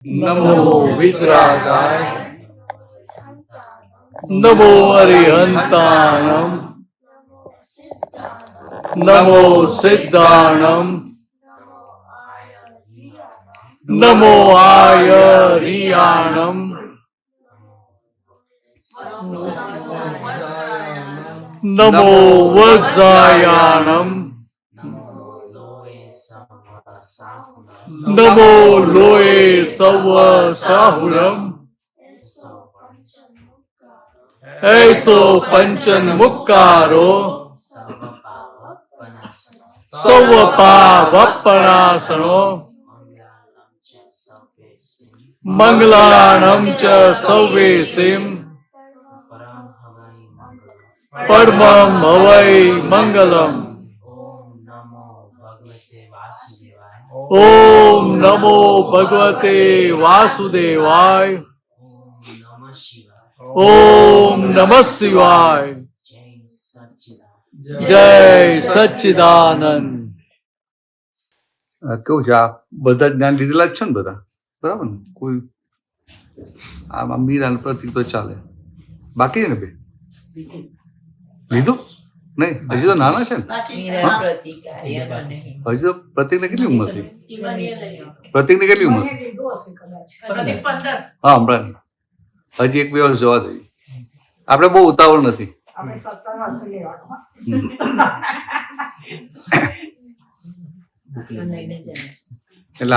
નમો વિતરાગાય નમો અરિહંતાણમ નમો સિદ્ધાણમ નમો આયરિયાણમ નમો વજ્રાયાણમ નમો લોએ serve સાહુરમ એસો પંચન મુક્કારો serve પાવપણાસણો મંગલાણમ ચ સૌવેસિમ પરમં હવૈ મંગલમ. ઓમ નમો ભગવતે વાસુદેવાય. ઓમ નમઃ શિવાય. જય સચ્ચિદાનંદ. કેવું છે? આ બધા જ્ઞાન લીધેલા જ છે ને બધા? બરાબર ને? કોઈ આમાં મીરા પ્રતિક તો ચાલે, બાકી છે ને? બે લીધું નહીં? હજી તો નાના છે ને? હજી તો પ્રતિક ને કેટલી ઉંમર થઈ? પ્રતિક ની કેટલી ઉંમર? હા, હમણાં હજી 1-2 વર્ષ જવા દઈએ. આપણે બહુ ઉતાવળ નથી. એટલે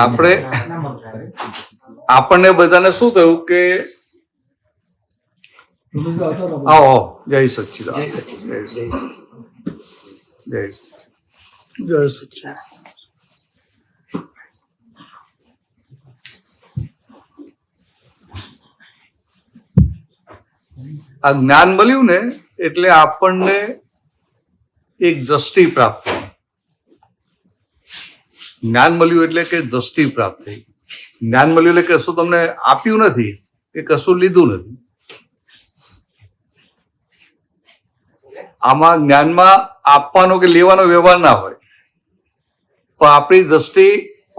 આપણને બધાને શું થયું કે આવો જય સચ્ચિદાનંદ. જય સચ્ચિદાનંદ. આ જ્ઞાન મળ્યું ને એટલે આપણને એક દ્રષ્ટિ પ્રાપ્ત થઈ. જ્ઞાન મળ્યું એટલે કે દ્રષ્ટિ પ્રાપ્ત થઈ. જ્ઞાન મળ્યું એટલે કશું તમને આપ્યું નથી કે કશું લીધું નથી. આમાં જ્ઞાનમાં આપવાનો કે લેવાનો વ્યવહાર ના હોય, પણ આપણી દ્રષ્ટિ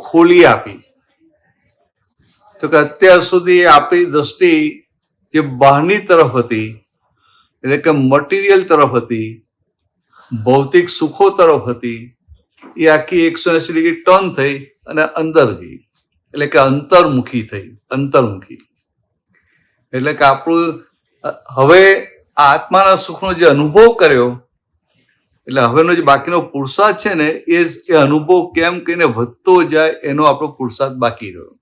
ખોલી આપી. તો કે અત્યાર સુધી આપણી દ્રષ્ટિ જે બહારની તરફ હતી, એટલે કે મટીરિયલ તરફ હતી, ભૌતિક સુખો તરફ હતી, એ આખી 180 ડિગ્રી ટર્ન થઈ અને અંદર ગઈ, એટલે કે અંતર્મુખી થઈ. અંતર્મુખી એટલે કે આપણું હવે આત્માના સુખનો જે અનુભવ કર્યો, એટલે હવેનો જે બાકીનો પુરુષાર્થ છે ને એ અનુભવ કેમ કહીને વધતો જાય એનો આપણો પુરુષાર્થ બાકી રહ્યો.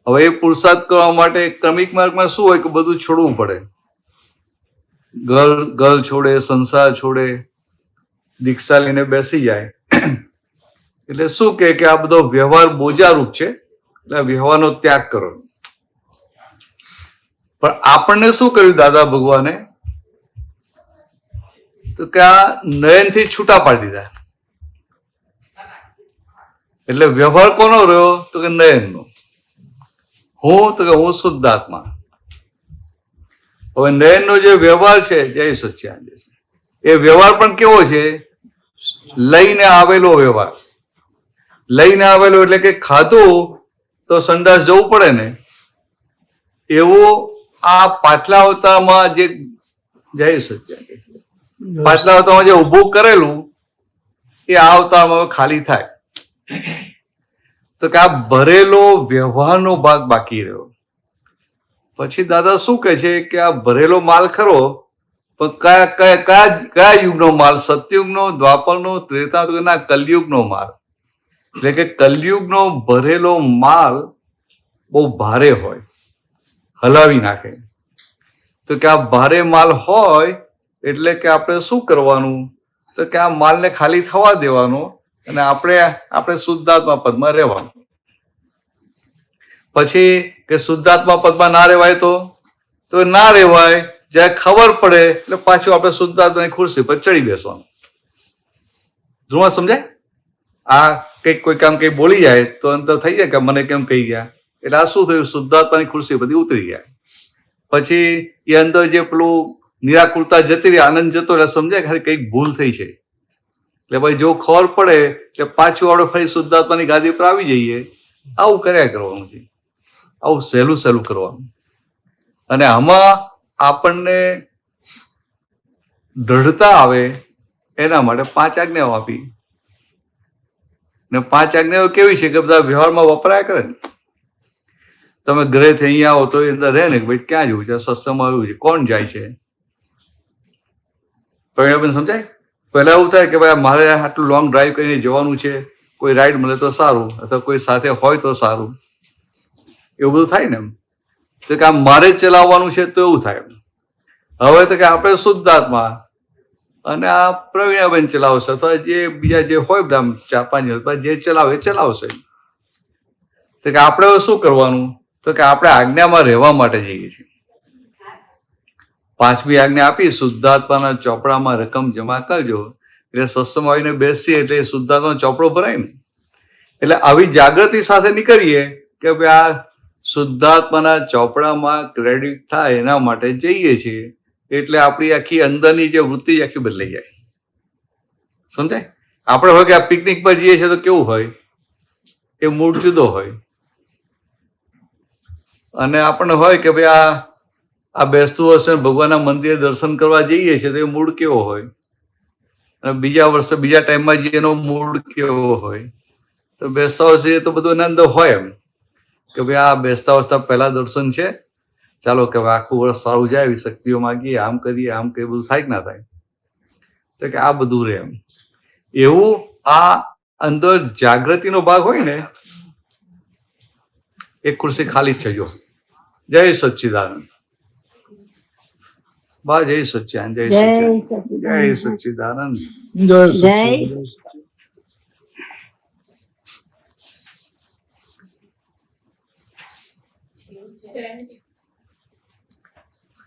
હવે એ પુરુષાર્થ કરવા માટે ક્રમિક માર્ગમાં શું હોય કે બધું છોડવું પડે. ઘર છોડે, સંસાર છોડે, દીક્ષા લઈને બેસી જાય. એટલે શું કે આ બધો વ્યવહાર બોજારૂપ છે, એટલે વ્યવહારનો ત્યાગ કરો. પણ આપણને શું કર્યું દાદા ભગવાને? તો કે આ નયનથી છૂટા પાડી દીધા. એટલે વ્યવહાર કોનો રહ્યો? તો કે નયનનો. હું તો કે હું શુદ્ધ આત્મા. હવે નયનનો જે વ્યવહાર છે, જય સચ્ચિદાનંદ, એ વ્યવહાર પણ કેવો છે? લઈને આવેલો વ્યવહાર. લઈને આવેલો એટલે કે ખાધું તો સંડાસ જવું પડે ને, એવું આ પાછલા અવતારમાં જે જય સચ્ચિદાનંદ પાછલા અવતારમાં જે ઊભું કરેલું એ આ અવતારમાં ખાલી થાય. તો કે આ ભરેલો વ્યવહારનો ભાગ બાકી રહ્યો. પછી દાદા શું કહે છે કે આ ભરેલો માલ ખરો, પણ કયા યુગનો માલ? સતયુગનો, દ્વાપરનો, ત્રેતા? તો ના, કલયુગનો માલ. એટલે કે કલયુગનો ભરેલો માલ બહુ ભારે હોય, હલાવી નાખે. તો કે આ ભારે માલ હોય એટલે કે આપણે શું કરવાનું? તો કે આ માલને ખાલી થવા દેવાનો અને આપણે શુદ્ધાત્મા પદમાં રહેવાનું. પછી કે શુદ્ધાત્મા પદમાં ના રહેવાય તો ના રહેવાય. જ્યારે ખબર પડે એટલે પાછું આપણે શુદ્ધાત્માની ખુરશી પર ચડી બેસવાનું. ધ્રુવ સમજાય? આ કંઈક કોઈ કામ કંઈ બોલી જાય તો અંતર થઈ જાય કે મને કેમ કહી ગયા, એટલે આ શું થયું? શુદ્ધાત્માની ખુરશી બધી ઉતરી ગયા. પછી એ અંદર જે પેલું નિરાકુરતા જતી રહી, આનંદ જતો, એટલે સમજાય કે કંઈક ભૂલ થઈ છે. એટલે ભાઈ જો ખબર પડે એટલે પાછું આપણે ફરી શુદ્ધાત્માની ગાદી પર આવી જઈએ. આવું કર્યા કરવાનું છે. આવું સહેલું સહેલું કરવાનું. અને આમાં આપણને દૃઢતા આવે એના માટે 5 આજ્ઞાઓ આપી. ને 5 આજ્ઞાઓ કેવી છે કે બધા વ્યવહારમાં વપરાય કરે ને. તમે ઘરેથી અહીંયા આવો તો એ અંદર રહે ને કે ભાઈ ક્યાં જવું છે, સત્સંગમાં આવ્યું છે, કોણ જાય છે, પરિણામ સમજાય. પહેલા એવું થાય કે ભાઈ મારે આટલું લોંગ ડ્રાઈવ કરીને જવાનું છે, કોઈ રાઈડ મળે તો સારું, અથવા કોઈ સાથે હોય તો સારું, એવું બધું થાય ને. એમ તો કે આ મારે જ ચલાવવાનું છે તો એવું થાય. હવે તો કે આપણે શુદ્ધાત્મા અને આ પ્રવીણાબેન ચલાવશે, અથવા જે બીજા જે હોય બધા 4-5 જે ચલાવે એ ચલાવશે. તો કે આપણે શું કરવાનું, તો કે આપણે આજ્ઞામાં રહેવા માટે જઈએ છીએ. 5મી આજ્ઞા આપી, શુદ્ધાત્માના ચોપડામાં રકમ જમા કરજો. એટલે સત્સંગમાં આવીને બેસીએ એટલે શુદ્ધાત્માનો ચોપડો ભરાય ને. એટલે આવી જાગૃતિ સાથે નીકળીએ કે ભાઈ આ શુદ્ધાત્માના ચોપડામાં ક્રેડિટ થાય એના માટે જઈએ છીએ. એટલે આપણી આખી અંદરની જે વૃત્તિ આખી બદલાઈ જાય. સમજાય? આપણે હોય કે આ પિકનિક પર જઈએ છીએ તો કેવું હોય, એ મૂડ જુદો હોય. અને આપણને હોય કે ભાઈ આ બેસતું વર્ષે ભગવાનના મંદિરે દર્શન કરવા જઈએ છીએ તો એ મૂડ કેવો હોય, અને બીજા વર્ષે બીજા ટાઈમમાં જઈએ એનો મૂડ કેવો હોય. તો બેસતા વર્ષે તો બધું આનંદ હોય એમ કે ભાઈ આ બેસતા વર્ષના પહેલા દર્શન છે, ચાલો કે આખું વર્ષ સારું જાય, એવી શક્તિઓ માગીએ, આમ કરીએ, આમ કરીએ, બધું થાય કે ના થાય. તો કે આ બધું રહે એમ. એવું આ અંદર જાગૃતિનો ભાગ હોય ને. એક ખુરશી ખાલી જ છે જો. જય સચ્ચિદાનંદ. બા જય સચ્ચિદાનંદ, જય સચ્ચિદાનંદ, જય સચ્ચિદાનંદ, જય સચ્ચિદાનંદ.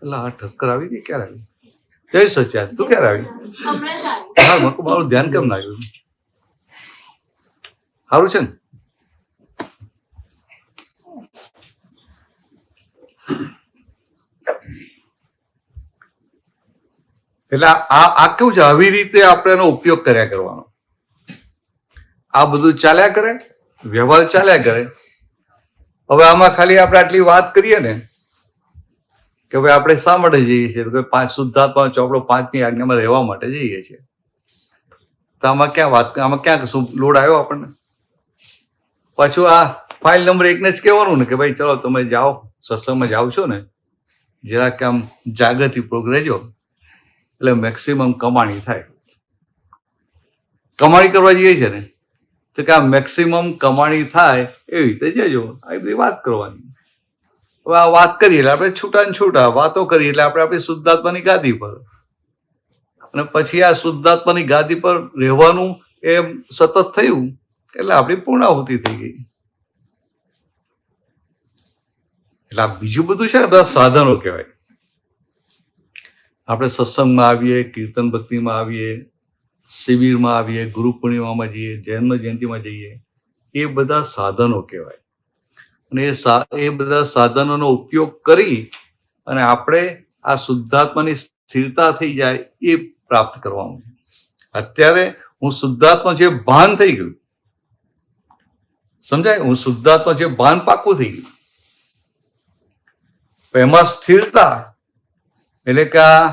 એટલે આ ઠક્કર આવી ગઈ, ક્યારે આવી? જય સચ્ચિદાનંદ, તું ક્યારે આવી? હા, મારું ધ્યાન કેમ ના આવ્યું? સારું છે ને? એટલે આ કેવું છે, આવી રીતે આપણે એનો ઉપયોગ કર્યા કરવાનો. આ બધું ચાલ્યા કરે, વ્યવહાર ચાલ્યા કરે. હવે આમાં ખાલી આપણે આટલી વાત કરીએ ને કે ભાઈ આપણે શા માટે જઈએ છીએ, તો 5 શુદ્ધાત્મા ચોપડો 5મી આજ્ઞામાં રહેવા માટે જઈએ છીએ. તો આમાં ક્યાં વાત, આમાં ક્યાં શું લોડ આવ્યો આપણને? પાછું આ ફાઇલ નંબર 1 ને જ કહેવાનું ને કે ભાઈ ચલો તમે જાઓ, સત્સંગમાં જાઓ છો ને, જરાક આમ જાગૃતિપૂર્વક રહેજો એટલે મેક્સિમમ કમાણી થાય. કમાણી કરવા જઈએ છે ને તો કે આ મેક્સિમમ કમાણી થાય એવી રીતે જજો. આ બધી વાત કરવાની. હવે આ વાત કરીએ એટલે આપણે છૂટા ને છૂટા વાતો કરીએ એટલે આપણે આપણી શુદ્ધાત્માની ગાદી પર, અને પછી આ શુદ્ધાત્માની ગાદી પર રહેવાનું એ સતત થયું એટલે આપણી પૂર્ણાહુતિ થઈ ગઈ. એટલે આ બીજું બધું છે ને બધા સાધનો કહેવાય. આપણે સત્સંગમાં આવીએ, કીર્તન ભક્તિમાં આવીએ, શિબિરમાં આવીએ, ગુરુ પૂર્ણિમામાં જઈએ, જન્મ જયંતિમાં જઈએ, એ બધા સાધનો કહેવાય. અને એ બધા સાધનોનો ઉપયોગ કરી અને આપણે આ શુદ્ધાત્માની સ્થિરતા થઈ જાય એ પ્રાપ્ત કરવાનું. અત્યારે હું શુદ્ધાત્મા જે ભાન થઈ ગયું, સમજાય? હું શુદ્ધાત્મા જે ભાન પાકું થઈ ગયું, એમાં સ્થિરતા એટલે કે આ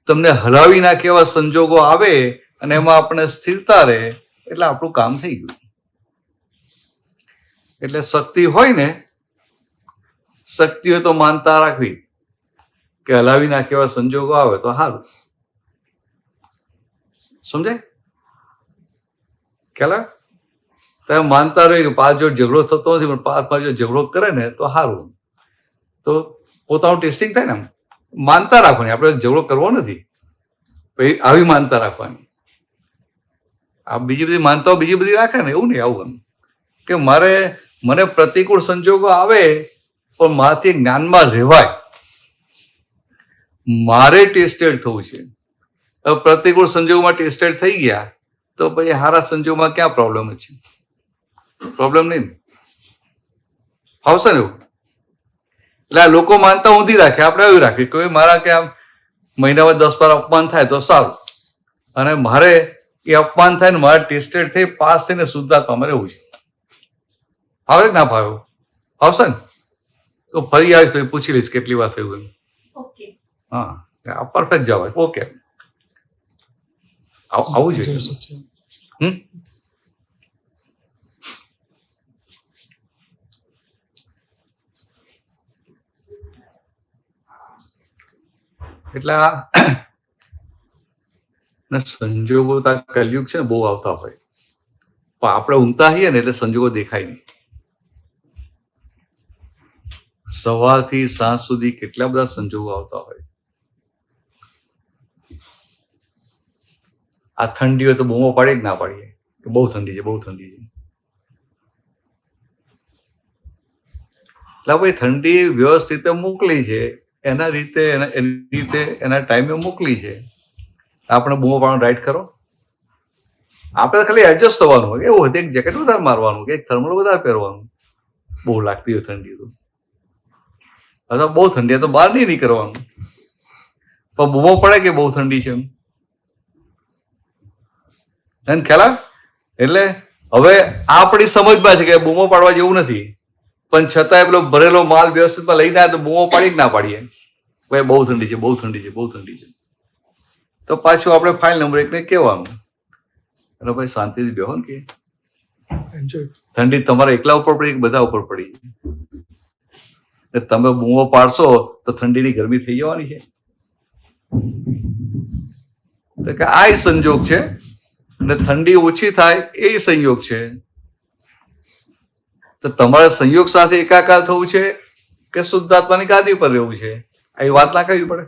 તમને હલાવી નાખે એવા સંજોગો આવે અને એમાં આપણે સ્થિરતા રહે એટલે આપણું કામ થઈ ગયું. એટલે શક્તિ હોય ને, શક્તિ હોય તો માનતા રાખવી કે હલાવી નાખે એવા સંજોગો આવે તો સારું. સમજાય? ખ્યાલ? તમે માનતા રહે કે પાંચ જોડે ઝઘડો થતો નથી, પણ 5 જો ઝઘડો કરે ને તો સારું. તો પોતાનું ટેસ્ટિંગ થાય ને. માનતા રાખવાની, આપણે ઝઘડો કરવો નથી, પછી આવી માનતા રાખવાની. આ બીજી બધી માનતાઓ બીજી બધી રાખે ને, એવું નહીં. આવું કે મને પ્રતિકૂળ સંજોગો આવે પણ મારાથી જ્ઞાનમાં રહેવાય, મારે ટેસ્ટેડ થવું છે. હવે પ્રતિકૂળ સંજોગોમાં ટેસ્ટેડ થઈ ગયા તો પછી સારા સંજોગોમાં ક્યાં પ્રોબ્લેમ છે? પ્રોબ્લેમ નહીં, ફાવશે ને એવું. એટલે આ લોકો માનતા ઊંધી રાખે, આપણે એવું રાખીએ કે મારા કે આમ મહિનામાં 10-12 અપમાન થાય તો સારું, અને મારે એ અપમાન થાય ને મારે ટેસ્ટેડ થઈ પાસ થઈને શુદ્ધાત્મામાં રહેવું છે. ફાવે કે ના ફાવે? ફાવશે ને? તો ફરી આવીશ તો પૂછી લઈશ કેટલી વાર થયું એમ. ઓકે. હા, પરફેક્ટ જવાબ. ઓકે, આવું જોઈએ. એટલે સંજોગો કલયુગ છે ને બહુ આવતા હોય, પણ આપણે ઊંઘતા હોઈએ ને એટલે સંજોગો દેખાય નહીં. સવારથી સાંજ સુધી કેટલા બધા સંજોગો આવતા હોય. આ ઠંડી હોય તો બૂમો પાડીએ કે ના પાડીએ કે બહુ ઠંડી છે, બહુ ઠંડી છે. એટલે ભાઈ ઠંડી વ્યવસ્થિત મોકલી છે, એના રીતે એના ટાઈમે મોકલી છે. આપણે બૂમો પાડવાનો રાઈટ ખરો? આપણે ખાલી એડજસ્ટ થવાનું હોય. એવું હોય એક જેકેટ વધારે મારવાનું કે એક થર્મલ વધારે પહેરવાનું, બહુ લાગતી હોય ઠંડી તો. અથવા બહુ ઠંડી તો બહાર નહીં નીકળવાનું, પણ બૂમો પડે કે બહુ ઠંડી છે એમ ખ્યાલ આવે. એટલે હવે આપણી સમજમાં છે કે બૂમો પાડવા જેવું નથી, પણ છતાંય પેલો ભરેલો માલ વ્યવસ્થિતમાં લઈને આવે તો બૂમો પાડી જ ના પાડીએ, ભાઈ બહુ ઠંડી છે, બહુ ઠંડી છે, બહુ ઠંડી છે. તો પાછું આપણે ફાઇલ નંબર 1 ને કહેવાનું, અને ભાઈ શાંતિથી બેહો ને કે ઠંડી તમારા એકલા ઉપર પડી કે બધા ઉપર પડી. તમે બૂમો પાડશો તો ઠંડીની ગરમી થઈ જવાની છે. તો કે આ સંજોગ છે, અને ઠંડી ઓછી થાય એ સંયોગ છે. તો તમારે સંયોગ સાથે એકાકાર થવું છે કે શુદ્ધાત્માની ગાદી પર રહેવું છે, આવી વાત ના કરવી પડે.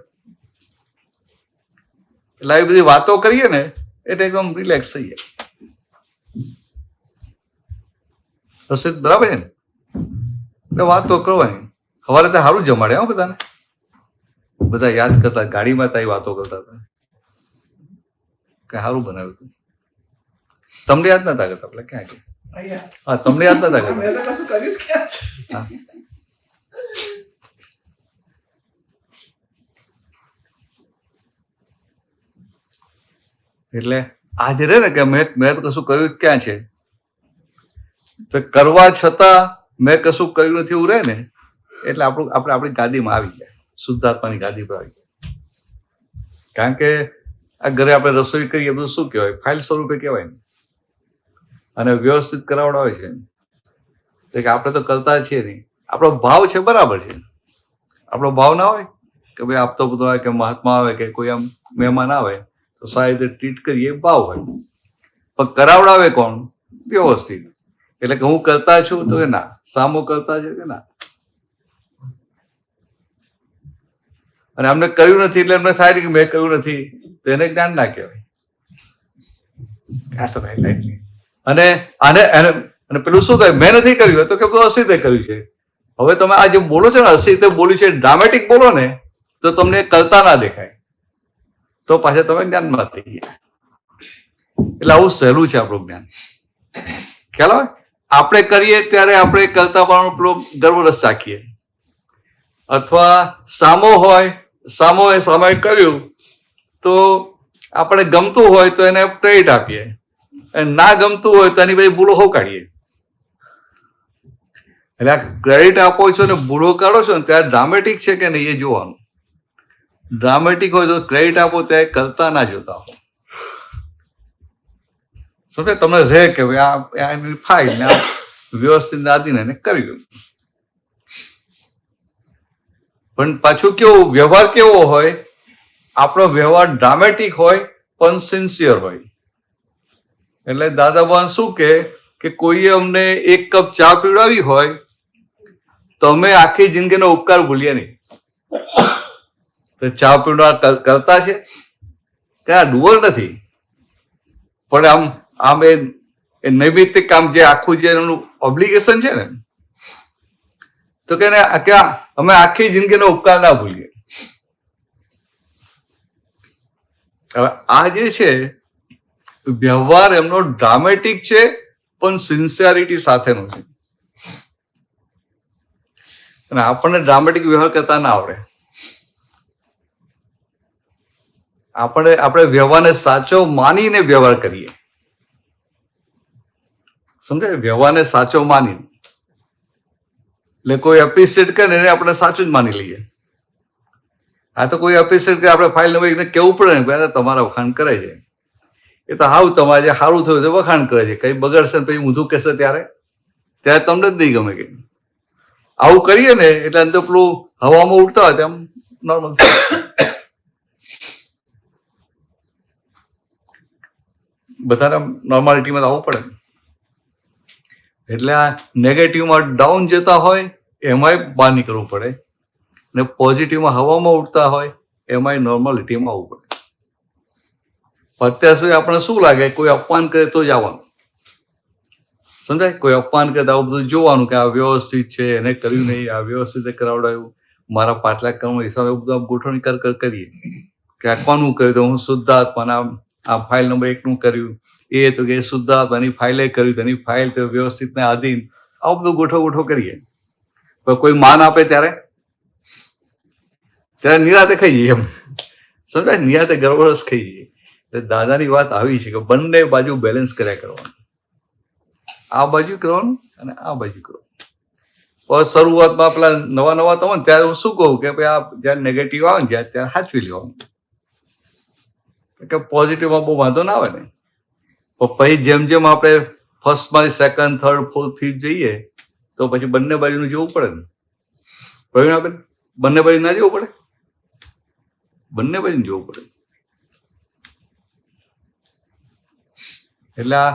એટલે આવી બધી વાતો કરીએ ને એટલે એકદમ રિલેક્સ થઈ જાય. બરાબર છે ને? એટલે વાતો કરવાની. સવારે તો સારું જમાડે હો બધાને. બધા યાદ કરતા, ગાડીમાં ત્યાં વાતો કરતા હતા કે સારું બનાવ્યું હતું. તમને યાદ નતા કરતા? પેલા ક્યાં ગયા? હા, તમને યાદ નતા કરતા? એટલે આજે રે ને કે મેં તો કશું કર્યું ક્યાં છે, તો કરવા છતાં મેં કશું કર્યું નથી એવું રહે ને, એટલે આપણે આપણી ગાદીમાં આવી જાય, શુદ્ધાત્માની ગાદી પર આવી જાય. કારણ કે આ ઘરે આપણે રસોઈ કરીએ બધું શું કહેવાય, ફાઇલ સ્વરૂપે કહેવાય ને, અને વ્યવસ્થિત કરાવડાવે છે. કે આપણે તો કરતા છીએ નહીં. આપણો ભાવ છે બરાબર છે. આપણો ભાવ ના હોય કે ભાઈ આપતો બધો આવે કે મહાત્મા આવે કે કોઈ આમ મહેમાન આવે તો સારી રીતે ટ્રીટ કરીએ, ભાવ હોય. પણ કરાવડાવે કોણ? વ્યવસ્થિત. એટલે કે હું કરતા છું તો કે ના, સામો કરતા છે કે ના. અને અમને કર્યું નથી એટલે એમને થાય કે મેં કર્યું નથી, તો એને જ્ઞાન ના કહેવાય. અને અને પેલું શું કહે, મેં નથી કર્યું તો કે બધું અસીતે કર્યું છે. હવે તમે આ જે બોલો છો ને, અસીતે બોલ્યું છે, ડ્રામેટિક બોલો ને તો તમને કરતા ના દેખાય, તો પાછા તમે જ્ઞાનમાં થઈ ગયા. એટલે આવું સહેલું છે આપણું જ્ઞાન. ખ્યાલ આવે? આપણે કરીએ ત્યારે આપણે કરતા પણ પેલો ગર્વરસ રાખીએ, અથવા સામો હોય, સામોએ સામે કર્યું તો આપણે ગમતું હોય તો એને ક્રેડિટ આપીએ, અને ના ગમતું હોય તો એની બધી ભૂલો હો કાઢીએ. એટલે આ ક્રેડિટ આપો છો ને ભૂલો કાઢો છો ને ત્યારે ડ્રામેટિક છે કે નહીં એ જોવાનું. ડ્રામેટિક હોય તો ક્રેડિટ આપો ત્યારે કરતા ના જોતા હો. સમજે? તમને રહે કે ભાઈ આ ફાઇલ ને આ વ્યવસ્થિત આદિને એને કર્યું. પણ પાછું કેવું વ્યવહાર કેવો હોય? આપણો વ્યવહાર ડ્રામેટિક હોય પણ સિન્સિયર હોય. એટલે દાદા ભગવાન શું કે કોઈએ અમને 1 કપ ચા પીવડાવી હોય તો અમે આખી જિંદગીનો ઉપકાર ભૂલીએ નહીં. તો ચા પીવડાવવા કરતા છે કે આ ડુઅર નથી, પણ આમ એ નૈમિત્તિક કામ, જે આખું જે એનું ઓબ્લિગેશન છે ને, તો કે અમે આખી જિંદગીનો ઉપકાર ના ભૂલીએ. હવે આ જે છે વ્યવહાર એમનો ડ્રામેટિક છે પણ સિન્સિયરિટી સાથેનો છે. અને આપણને ડ્રામેટિક વ્યવહાર કરતા ના આવડે. આપણે વ્યવહારને સાચો માનીને વ્યવહાર કરીએ. સમજાય? વ્યવહારને સાચો માનીને. એટલે કોઈ એપ્રિશિએટ કરે ને એને આપણે સાચું જ માની લઈએ. આ તો કોઈ એપ્રિશિએટ કરે આપણે ફાઇલ નંબર એકને કહેવું પડે ને ભાઈ તમારા વખાણ કરે છે. એ તો હાવ તમારે જે સારું થયું તો વખાણ કરે છે, કઈ બગડશે ને પછી ઊંધું કહેશે ત્યારે તમને જ નહીં ગમે. કે આવું કરીએ ને એટલે અંદર પેલું હવામાં ઉડતા હોય તેમ નોર્મલ બધાને નોર્માલિટીમાં આવવું પડે. એટલે આ નેગેટિવમાં ડાઉન જતા હોય એમાંય બહાર નીકળવું પડે, ને પોઝિટિવમાં હવામાં ઉડતા હોય એમાંય નોર્માલિટીમાં આવવું પડે. અત્યાર સુધી આપણે શું લાગે, કોઈ અપમાન કરે તો જ આવવાનું, સમજાય? કોઈ અપમાન કરે તો આવું બધું જોવાનું કે આ વ્યવસ્થિત છે, એને કર્યું નહીં, આ વ્યવસ્થિત કરાવડાયું, મારા 5 લાખ કર્મ હિસાબે બધું ગોઠવણી કરીએ કે આ કોનું કર્યું, તો હું શુદ્ધાત્માના આ ફાઇલ નંબર 1 નું કર્યું, એ તો કે શુદ્ધાત્માની ફાઇલે કર્યું, તેની ફાઇલ તો વ્યવસ્થિત ને આધીન, આવું બધું ગોઠવ કરીએ. પણ કોઈ માન આપે ત્યારે નિરાતે ખાઈ જઈએ, એમ સમજાય? નિરાતે ગરબડસ ખાઈ જઈએ. એટલે દાદાની વાત આવી છે કે બંને બાજુ બેલેન્સ કર્યા કરવાનું, આ બાજુ કરવાનું અને આ બાજુ કરવાનું. પણ શરૂઆતમાં પેલા નવા તમે ત્યારે હું શું કહું કે ભાઈ આ જયારે નેગેટિવ આવે ને ત્યારે સાચવી લેવાનું, કે પોઝિટિવમાં બહુ વાંધો ના આવે ને. પણ પછી જેમ જેમ આપણે ફર્સ્ટમાંથી સેકન્ડ, થર્ડ, ફોર્થ, ફિફ્થ જઈએ તો પછી બંને બાજુનું જોવું પડે ને. પ્રવીણ આપણે બંને બાજુ ના જોવું પડે, બંને બાજુ જોવું પડે. એટલે આ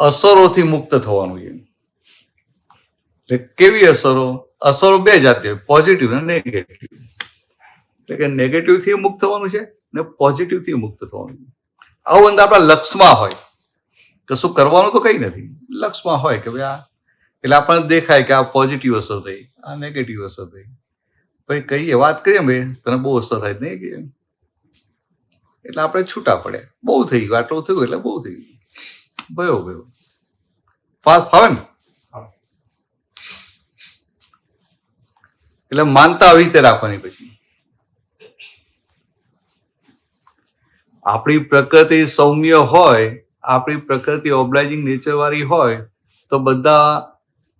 અસરોથી મુક્ત થવાનું છે. એટલે કેવી અસરો? અસરો 2 જાતની હોય, પોઝિટિવ અને નેગેટિવ. એટલે કે નેગેટિવ થી મુક્ત થવાનું છે ને પોઝિટિવ થી મુક્ત થવાનું છે. આવું અંદર આપણા લક્ષમાં હોય, કશું કરવાનું તો કઈ નથી, લક્ષમાં હોય કે ભાઈ આ, એટલે આપણને દેખાય કે આ પોઝિટિવ અસર થઈ, આ નેગેટિવ અસર થઈ. ભાઈ કહીએ, વાત કરીએ ભાઈ તને બહુ અસર થાય નહીં કે, એટલે આપણે છૂટા પડે. બહુ થઈ ગયું, આટલું થયું એટલે બહુ થઈ ગયું, ભયો ફાવે ને. એટલે માનતા આવી રીતે રાખવાની. પછી આપણી પ્રકૃતિ સૌમ્ય હોય, આપણી પ્રકૃતિ ઓબ્લાઇઝિંગ નેચર વાળી હોય તો બધા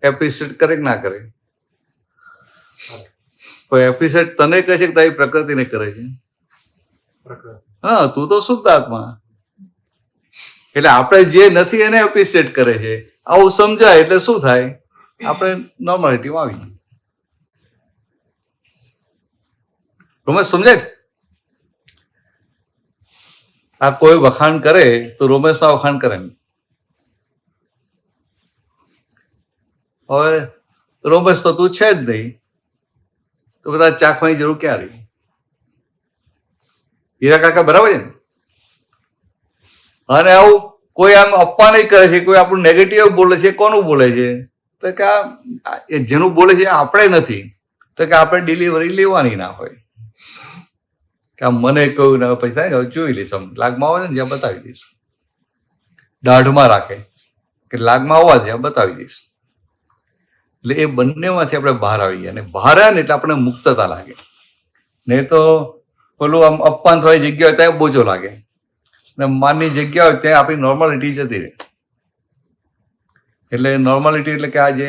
એપ્રિશિએટ કરે કે ના કરે? તો એપ્રિશિએટ તને કહે છે કે તારી પ્રકૃતિને કરે છે? હા, તું તો શુદ્ધ આત્મા. એટલે આપણે જે નથી એને એપ્રિશિએટ કરે છે. આવું સમજાય એટલે શું થાય? આપણે નોર્માલિટીમાં આવી. રોમેશ સમજાય? આ કોઈ વખાણ કરે તો રોમેશ ના વખાણ કરે ને. હવે રોમેશ તો તું છે જ નહીં, તો બધા ચાખવાની જરૂર ક્યાં રહી? હીરા કાકા બરાબર છે ને? અને આવું કોઈ આમ અપમાન કરે છે, કોઈ આપણું નેગેટિવ બોલે છે, કોનું બોલે છે? તો કે જેનું બોલે છે આપણે નથી, તો કે આપણે ડિલિવરી લેવાની ના હોય કે આ મને કહ્યું ને પછી થાય જોઈ લઈશ, લાગમાં આવે ને જ્યાં બતાવી દઈશ, દાઢમાં રાખે કે લાગમાં આવવા જ્યાં બતાવી દઈશ. એટલે એ બંનેમાંથી આપણે બહાર આવી ગયા, અને બહાર આવ્યા ને એટલે આપણે મુક્તતા લાગે. નહીં તો પેલું આમ અપમાન થવાની જગ્યા હોય ત્યાં બોજો લાગે, ને માનની જગ્યા હોય ત્યાં આપણી નોર્માલિટી જતી રહે. એટલે નોર્માલિટી એટલે કે આ જે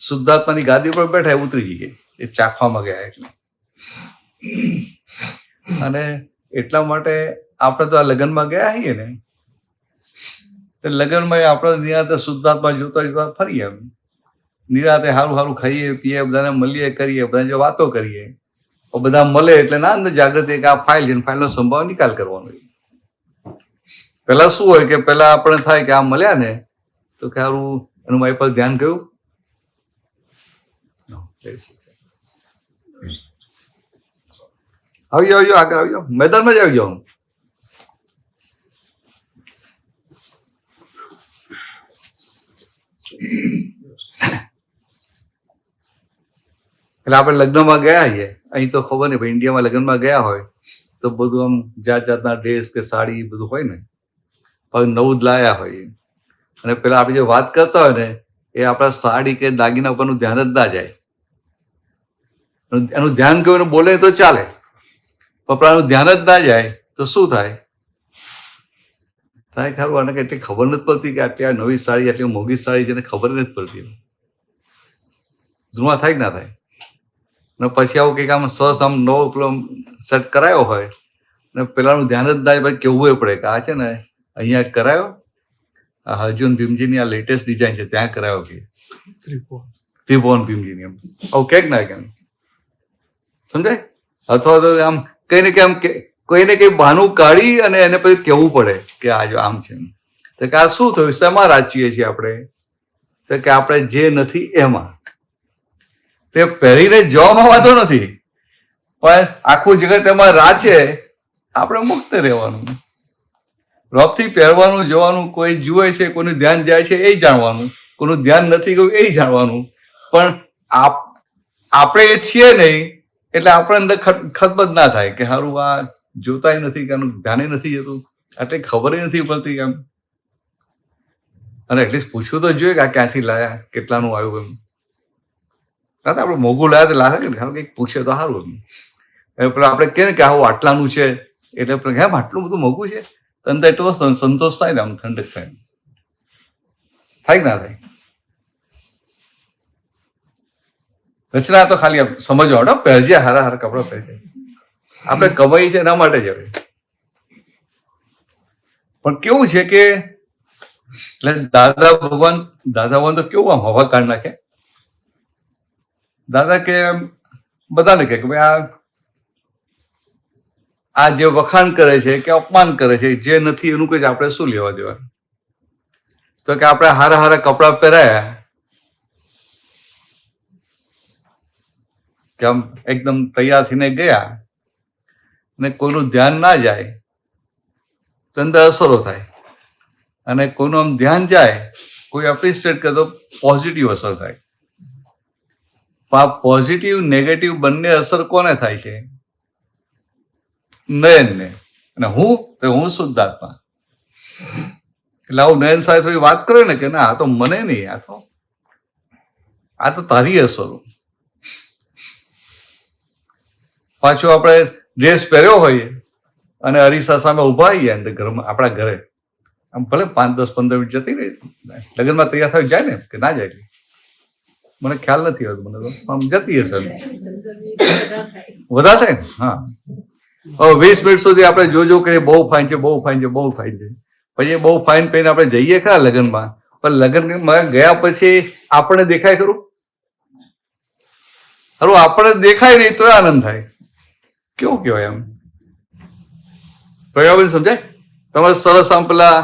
શુદ્ધાત્માની ગાદી પર બેઠા ઉતરી જઈએ, એ ચાખવામાં ગયા એટલે. અને એટલા માટે આપણે તો આ લગ્નમાં ગયા છીએ ને, લગ્નમાં આપણે નિરાતે શુદ્ધાત્મા જોતા જોતા ફરીએ, નિરાતે સારું સારું ખાઈએ પીએ, બધાને મળીએ કરીએ, બધા જો વાતો કરીએ, બધા મળે એટલે ના અંદર જાગૃતિ કે આ ફાઇલ છે, ફાઇલનો સંભાવ નિકાલ કરવાનો. પેલા શું હોય કે પેલા આપણે થાય કે આ મળ્યા ને તો કે સારું એનું મારી પર ધ્યાન ગયું. આવી જાઓ, આગળ આવી જાઓ, મેદાનમાં જ આવી જાઓ. એટલે આપણે લગ્નમાં ગયા છીએ, અહીં તો ખબર નહીં, ભાઈ ઇન્ડિયામાં લગ્નમાં ગયા હોય તો બધું આમ જાત જાતના ડ્રેસ કે સાડી બધું હોય ને, પણ નવું જ લાયા હોય. અને પેલા આપણે જે વાત કરતા હોય ને એ આપણા સાડી કે દાગીના ઉપરનું ધ્યાન જ ના જાય. એનું ધ્યાન ગયું બોલે તો ચાલે, પણ એનું ધ્યાન જ ના જાય તો શું થાય? થાય ખરું આને એટલી ખબર નથી પડતી કે આટલી આ નવી સાડી, આટલી મોંઘી સાડી જેને ખબર નથી પડતી. ધ્રુવા થાય કે ના થાય? ને પછી આવું કંઈક આમ સરસ આમ નવો પેલો સેટ કરાયો હોય ને પેલાનું ધ્યાન જ થાય, ભાઈ કેવું પડે કે આ છે ને અહીંયા કરાયો, આ અર્જુન ભીમજીની આ લેટેસ્ટ ડિઝાઇન છે ત્યાં કરાયો કે ત્રિભુવન ભીમજીની, એમ આવું ક્યાંક ના કેમ સમજાય? અથવા તો આમ કઈ ને કઈ આમ કોઈને કઈ બહાનું કાઢી અને એને પછી કહેવું પડે કે આ જો આમ છે. તો કે આ શું થયું, શેમાં રાચીએ છીએ આપણે? તો કે આપણે જે નથી એમાં. તે પહેરીને જવામાં વાંધો નથી, પણ આખું જગત એમાં રાચે, આપણે મુક્ત રહેવાનું. રોબથી પહેરવાનું જોવાનું, કોઈ જુએ છે, કોઈનું ધ્યાન જાય છે એ જાણવાનું, કોઈનું ધ્યાન નથી ગયું એ જાણવાનું. પણ આપણે એ છીએ નહીં એટલે આપણે અંદર ખતબત ના થાય કે સારું આ જોતાય નથી કે આનું ધ્યાને નથી જતું, આટલી ખબર નથી પડતી એમ. અને એટલીસ્ટ પૂછવું તો જોઈએ કે આ ક્યાંથી લાયા, કેટલાનું આવ્યું એમ. ના તો આપણે મોંઘું લાયા તો લાગે ને, કંઈક પૂછે તો સારું એમ. પેલા આપણે કહે ને કે આવું આટલાનું છે એટલે કેમ આટલું બધું મોંઘું છે, તો એટલો સંતોષ થાય ને, આમ ઠંડક થાય. થાય કે ના થાય? રચના તો ખાલી સમજવા પહેરજે, હારા હારા કપડા પહેરજે. આપણે કમાઈ છે એના માટે જ હવે. પણ કેવું છે કે એટલે દાદા ભગવાન તો કેવું આમ હવા કાઢ નાખે. દાદા કે બધાને કે ભાઈ આ જે વખાણ કરે છે કે અપમાન કરે છે, જે નથી એનું કઈ આપણે શું લેવા દેવા? તો કે આપણે હારા હારા કપડા પહેરાયા કે આમ એકદમ તૈયાર થઈને ગયા ને કોઈનું ધ્યાન ના જાય તો અંદર અસરો થાય, અને કોઈનું આમ ધ્યાન જાય, કોઈ એપ્રિશિએટ કરે તો પોઝિટિવ અસર થાય. પણ આ પોઝિટિવ નેગેટિવ બંને અસર કોને થાય છે? નયનને. અને હું શુદ્ધાત્મા. એટલે આવું નયન સાથે થોડી વાત કરે ને કે ના આ તો મને નહીં, આ તો તારી અસરો. પાછું આપણે ડ્રેસ પહેર્યો હોઈએ અને અરીસા સામે ઉભા આવીએ ને ઘરમાં, આપણા ઘરે આમ ભલે 5-10-15 મિનિટ જતી રહી, લગ્નમાં તૈયાર થઈ જાય ને કે ના જાય, મને ખ્યાલ નથી હોતો, મને તો આમ જતી હશે વધારે થાય ને. હા, હવે 20 મિનિટ સુધી આપણે જોજો કે બહુ ફાઇન છે, બહુ ફાઇન છે, બહુ ફાઇન છે. પછી બહુ ફાઇન પહેરીને આપણે જઈએ ખરા લગ્નમાં, પણ લગ્નમાં ગયા પછી આપણે દેખાય ખરું? ખરું આપણે દેખાય નહીં તો આનંદ થાય. કેવું કહેવાય એમ? પ્રયાબેન સમજાય? તમે સરસ આમ પેલા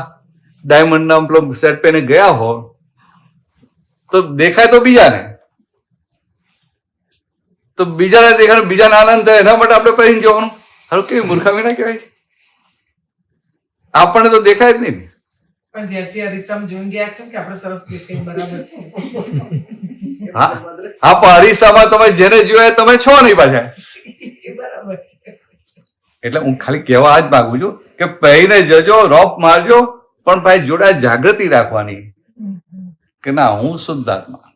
ડાયમંડ ના પેલો સેટ પહેરીને ગયા હો તો દેખાય તો બીજાને, તો બીજાને દેખાય, બીજાને આનંદ થાય, એના માટે આપણે પહેરીને જવાનું. હારું કેવી મૂર્ખામી ના કહેવાય? આપણને તો દેખાય જ નહીં. હા, પણ અરીસામાં તમે જેને જોયા તમે છો નહીં પાછા. એટલે હું ખાલી કહેવા જ માંગુ છું કે પહેરીને જજો, રોપ મારજો, પણ ભાઈ જોડે જાગૃતિ રાખવાની કે ના હું શુદ્ધાત્મા,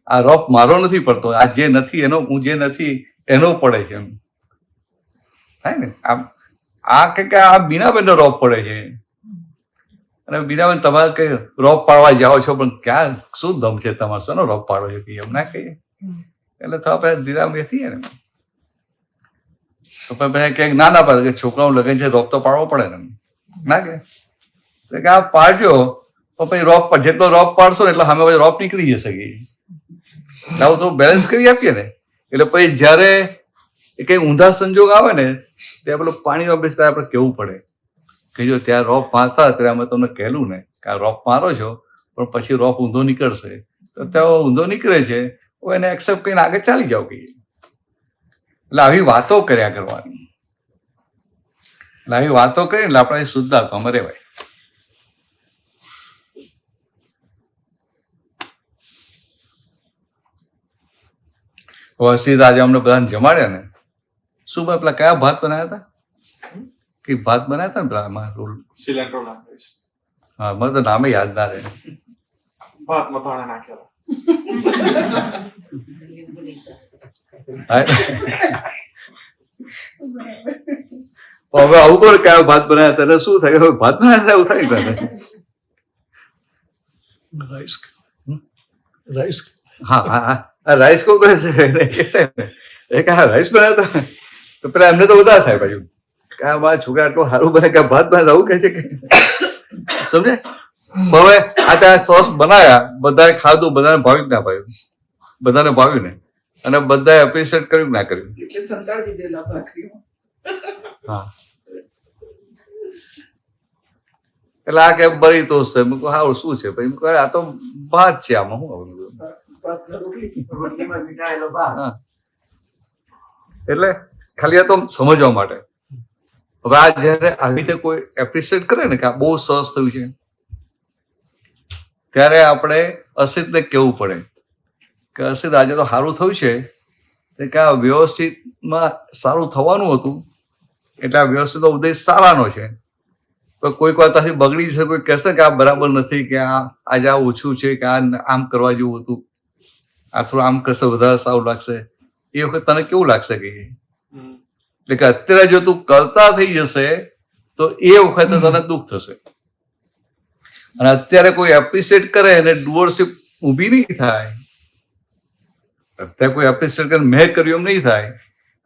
આ રોપ મારો નથી પડતો, આ જે નથી એનો, હું જે નથી એનો પડે છે એમ થાય ને. આ કે આ બીનાબેનનો રોપ પડે છે, અને બીનાબેન તમારે કઈ રોપ પાડવા જાઓ છો, પણ ક્યાં શું દમ છે તમારે, શાનો રોપ પાડો છો કે એમ ના કહીએ. એટલે તો આપણે ધીરામ થઈએ ને, તો પછી ક્યાંક ના પાડે કે છોકરાઓ લગન છે, રોપ તો પાડવો પડે ને, ના કે આ પાડજો, તો પછી રોપ જેટલો રોપ પાડશો ને એટલે સામે પછી રોપ નીકળી જશે કે એટલે આવું થોડું બેલેન્સ કરી આપીએ ને, એટલે પછી જયારે એ કઈ ઊંધા સંજોગ આવે ને ત્યાં પેલું પાણીમાં બેસતા આપણે કેવું પડે કે જો ત્યાં રોપ મારતા ત્યારે અમે તમને કહેલું ને કે આ રોપ મારો છો, પણ પછી રોપ ઊંધો નીકળશે, તો ત્યાં ઊંધો નીકળે છે, એને એક્સેપ્ટ કરીને આગળ ચાલી જાવ કહીએ. એટલે આવી વાતો કર્યા કરવાની, એટલે આવી વાતો કરીને એટલે આપણે શુદ્ધાત્મામાં રહેવાય. સીધા આજે અમને બધાને જમાડ્યા ને, શું ભાઈ પેલા કયા ભાત બનાવ્યા હતા? કઈ ભાત બનાવ્યા હતા ને પેલા એમાં રોલ? સિલેન્ડર. હા, મને તો નામે યાદ ના રહે. ભાતમાં ધાણા નાખ્યા. હવે આવું કોણ કયા ભાત બનાવ્યા તને શું થાય? હવે ભાત બનાવ્યા એવું થાય તને? રાઈસ. હા હા હા, આ રાઈસ કુકર રાઈસ બનાવતા તો પેલા એમને તો વધારે થાય પાછું કે આ મારા છોકરા આટલું સારું બને કે ભાત ભાત આવું કહે છે કે સમજે. હવે આ ત્યાં સોસ બનાવ્યા, બધાએ ખાધું, બધાને ભાવ્યું ના ભાવ્યું? બધાને ભાવ્યું ને, અને બધાએ એપ્રિશિએટ કર્યું ના કર્યું? એટલે સંતાડી દીધેલા ભાખરીઓ. હા, એટલે આ કે બરી તો છે. મેં કહું હા શું છે? પછી મેં કહું આ તો ભાત છે, આમાં શું આવું? ભાતના રોટલીમાં મીઠાયેલો ભાત. હા, એટલે ખાલી આ તો સમજવા માટે. હવે આ જયારે આવી રીતે કોઈ એપ્રિશિએટ કરે ને કે આ બહુ સરસ થયું છે, ત્યારે આપણે અસિતને કહેવું પડે કે અસિત આજે તો સારું થયું છે, કે આ વ્યવસ્થિતમાં સારું થવાનું હતું, એટલે આ વ્યવસ્થિત ઉદ્દેશ સારાનો છે. તો કોઈક વાર ત્યાંથી બગડી છે, કોઈ કહેશે કે આ બરાબર નથી, કે આ આજે આ ઓછું છે, કે આ આમ કરવા જેવું હતું, આ થોડું આમ કરશે વધારે સારું લાગશે, એ વખત તને કેવું લાગશે? કે એટલે કે અત્યારે જો તું કરતા થઈ જશે તો એ વખતે તને દુઃખ થશે. અને અત્યારે કોઈ એપ્રિશિએટ કરે અને ડુઅરશીપ ઊભી નહીં થાય, અત્યારે કોઈ એપ્રિશિએટ કરે મેં કર્યું એમ નહીં થાય,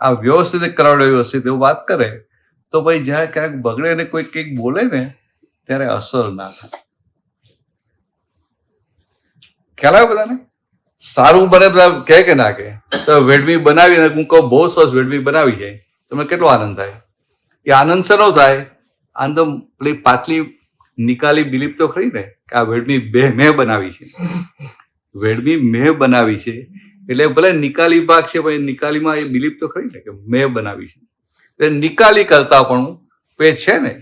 આ વ્યવસ્થિત કરાવડે વ્યવસ્થિત એવું વાત કરે તો ભાઈ જ્યારે ક્યાંક બગડે ને કોઈ કંઈક બોલે ને ત્યારે અસર ના થાય. ખ્યાલ આવે બધાને? સારું બને બધા કહે કે ના કહે? તો વેડમી બનાવી અને હું કહું બહુ સરસ વેડમી બનાવી છે, તમને કેટલો આનંદ થાય? એ આનંદ શેનો થાય? આનંદ પેલી પાતળી નિકાલી બિલીફ તો ખરી ને કે આ વેડમી મેં બનાવી છે, વેડમી મેં બનાવી છે. એટલે ભલે નિકાલી ભાગ છે, પણ નિકાલીમાં એ બિલીફ તો ખરી ને કે મેં બનાવી છે. એટલે નિકાલી કરતા પણ પેટ છે ને,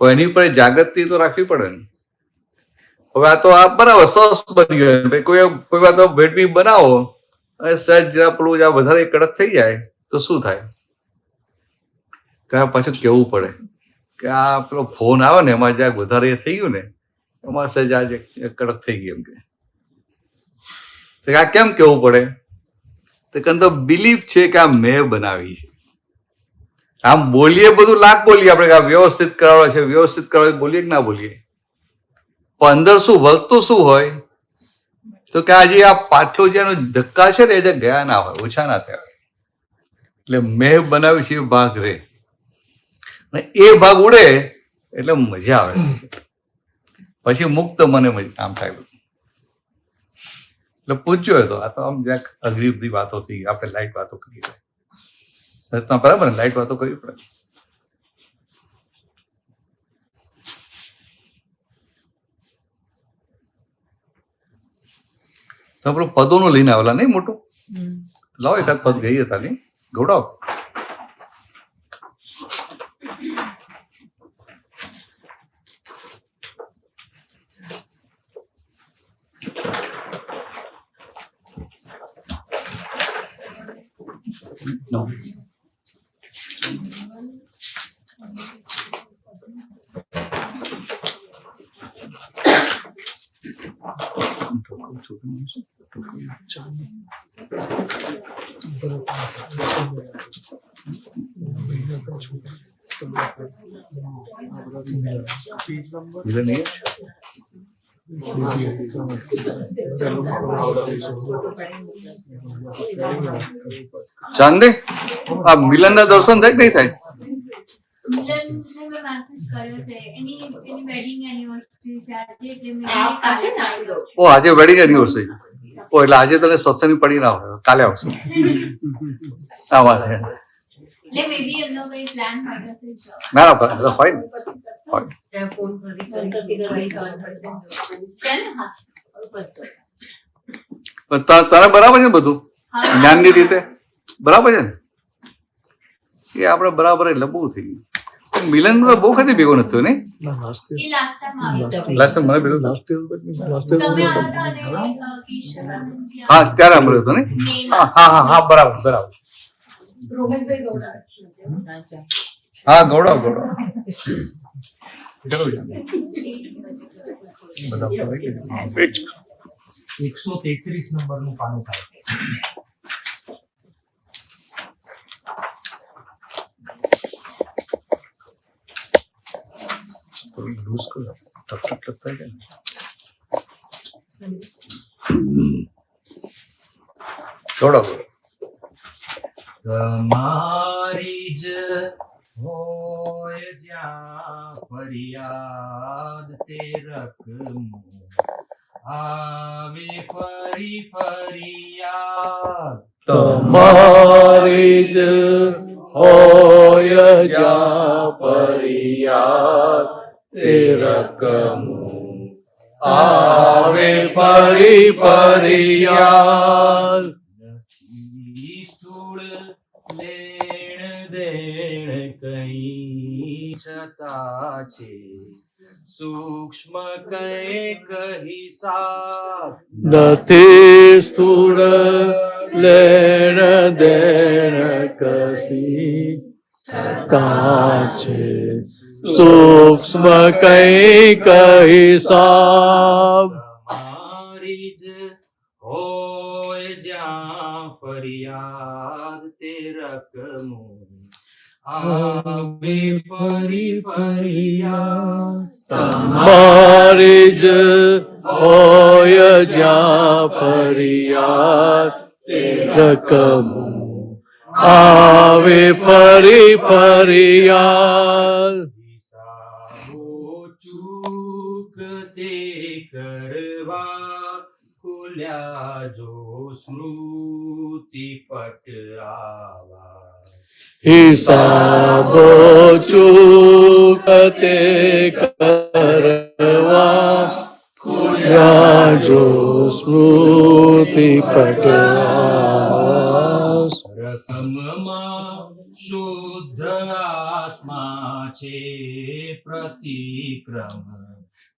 તો એની પર જાગૃતિ તો રાખવી પડે ને. હવે આ તો આ બરાબર સરસ બની ગયો, કોઈ વાર તો વેડમી બનાવો અને સહેજ જરા પેલું વધારે કડક થઈ જાય તો શું થાય? ત્યાં પાછું કેવું પડે કે આ પેલો ફોન આવે ને એમાં જ્યાં વધારે થઈ ગયું ને એમાં સહેજ આજે કડક થઈ ગયું એમ કે આ કેમ કેવું પડે? તો કારણ તો બિલીફ છે કે આ મેં બનાવી છે. આમ બોલીએ બધું લાખ બોલીએ આપણે કે આ વ્યવસ્થિત કરાવે છે, વ્યવસ્થિત કરાવે, બોલીએ કે ના બોલીએ, પણ અંદર શું વળતું શું હોય? તો કે આજે આ પાછો જેનો ધક્કા છે ને એ જે ગયા ના હોય, ઓછા ના થયા હોય. એટલે મેં બનાવ્યું છે એ ભાગ રે, અને એ ભાગ ઉડે એટલે મજા આવે, પછી મુક્ત મને આમ થાય. એટલે પૂછ્યો હતો આ તો આમ જ્યાંક અઘરી બધી વાતો થઈ, આપણે લાઈટ વાતો કરીએ બરાબર ને, લાઈટ વાતો કરવી પડે. તો આપણું પદોનું લઈને આવેલા નહીં મોટું, લાવો એકાદ પદ ગઈ હતા નહીં ગૌડાવ. No. ચાંદે આ મિલન ના દર્શન થાય કે નહીં થાય? ઓ આજે વેડિંગ એનિવર્સરી, ઓ એટલે આજે તને સત્સંગ પડી ના હોય, કાલે આવશે. આ વાત છે. ના ના હોય ને, હોય. તને બરાબર છે બધું જ્ઞાનની રીતે બરાબર છે ને? એ આપણે બરાબર એટલે બહુ થઈ ગયું. મિલન બહુ ખાતી ભેગો નથી થયો નહીં? લાસ્ટ મને ભેગો હા ત્યારે મળ્યો હતો ને? હા હા હા હા બરાબર બરાબર. હા ગૌડવ ગૌડવ 133 નંબરનું પાનું થાય. લૂઝ કરો, ટક ટક ટક થાય. થોડો બોલો. તમારી જ હોય જ્યાં ફરિયાદ તે રકમ આવે ફરી ફરિયાદ. તમારી જ હોય જ્યાં ફરિયાદ તે રકમ આવે ફરી ફરિયાદ. નથી સ્થૂળ લેણ દેણ કઈ છતાં છે સૂક્ષ્મ કંઈક હિસાબ. નથી સ્થૂળ લેણ દેણ કશી છતાં છે સૂક્ષ્મ કંઈક હિસાબ. તમારી જ હોય જ્યાં ફરિયાદ તે રકમો આવે ફરી ફરિયાદ. તમારી જ હોય જ્યાં ફરિયાદ તે રકમ આવે ફરી ફરિયાદ. હિસાબો ચૂક તે કરવા ખુલ્યા જો સ્મૃતિ પટ આવા. હિસાબો ચૂકતે કરવા ખુલ્યા જો સ્મૃતિ પટવાસ. રકમમાં શુદ્ધ આત્મા છે પ્રતિક્રમ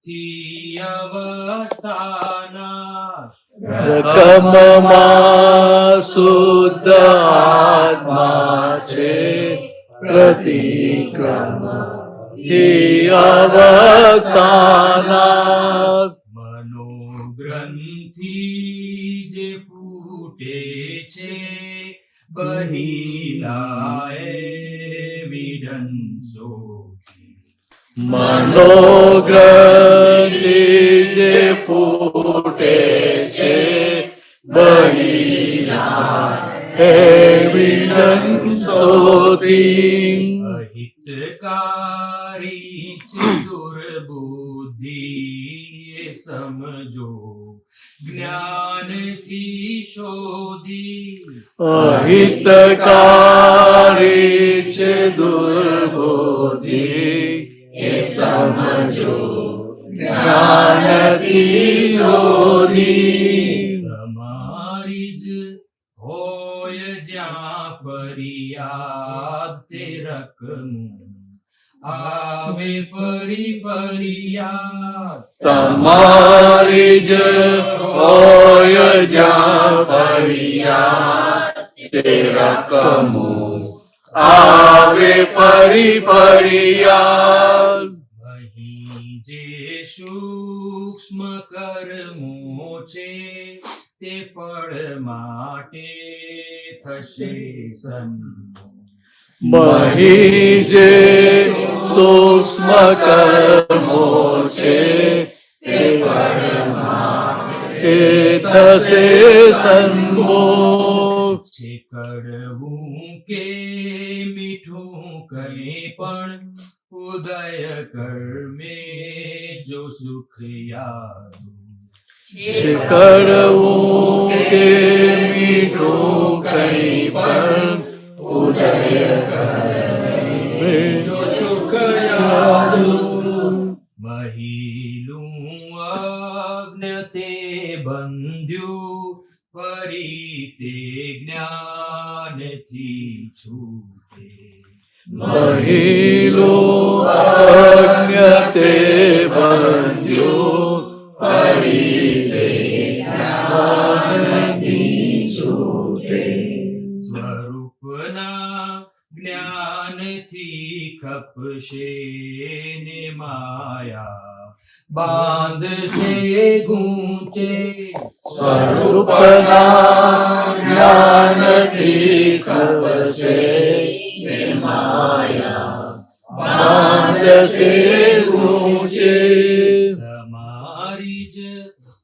થી અવસ્થાના. રકમમાં શુદ્ધ આત્મા છે પ્રતિક્રમ થી અવસાના. મનોગ્રંથિ જે ફૂટે છે બહિલાએ વિડંસો. મનોગ્રંથિ જે ફૂટે છે બહિના એવિડન્સોથી. અહિતકારી છે દુર્બુદ્ધિ એ સમજો જ્ઞાનથી શોધી. અહિતકારી છે દુર્બુદ્ધિ એ સમજો જ્ઞાનથી શોધી. તમારી જ હોય જ્યાં ફરિયાદ તે રકમ આવે ફરી ફરિયાદ. તમારી જ હોય જ્યાં ફરિયાદ તે રકમ આવે ફરી ફરિયાદ. અહીં જે સૂક્ષ્મ કર્મો છે તે ફળ માટે થશે સન્મુખ. બહી જે સૂક્ષ્મ કર્મો છે તે ફળમાં તે થશે સન્મુખ. છે કડવું કે મીઠું કંઈ પણ ઉદય કર્મે જો સુખ યાદું. છે કડવું કે મીઠું કંઈ પણ ઉદય કરે જો સુખ યાદું. મહિલું અજ્ઞતે બંધ્યું ફરી તે જ્ઞાનથી છૂટે. મહિલો અજ્ઞતે બંધ્યું ફરી તે જ્ઞાનથી છૂટે. સ્વરૂપના જ્ઞાનથી ખપશે ને માયા બાંધશે ગૂંચે. સ્વરૂપના જ્ઞાનથી ખપશે ને માયા બાંધશે ગૂંચે. તમારી જ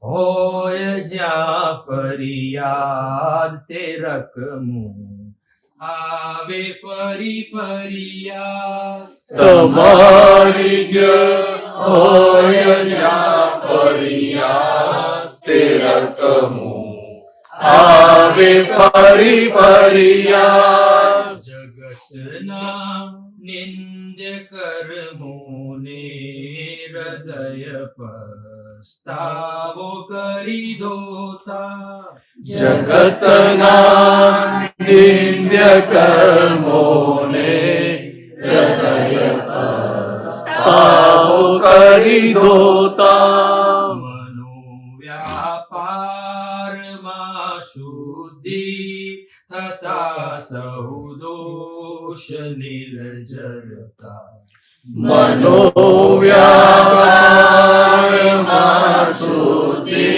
હોય જ્યાં ફરિયાદ ફરિયાદ તે રકમું આવે ફરી ફરિયાદ તમારી જ હોય જ્યાં ફરિયાદ તે રકમું આવે ફરી ફરિયાદ જગતના નિંદ્ય કર્મોને હૃદય પસ્તાવો કરી દોતા જગતના નિંદ્ય કર્મોને હૃદય પસ્તાવો કરી દોતા મનોવ્યાપારમાં શુદ્ધિ થતા સહુ દોષ નિર્જરતા મનોવ્યાપારમાં શુદ્ધિ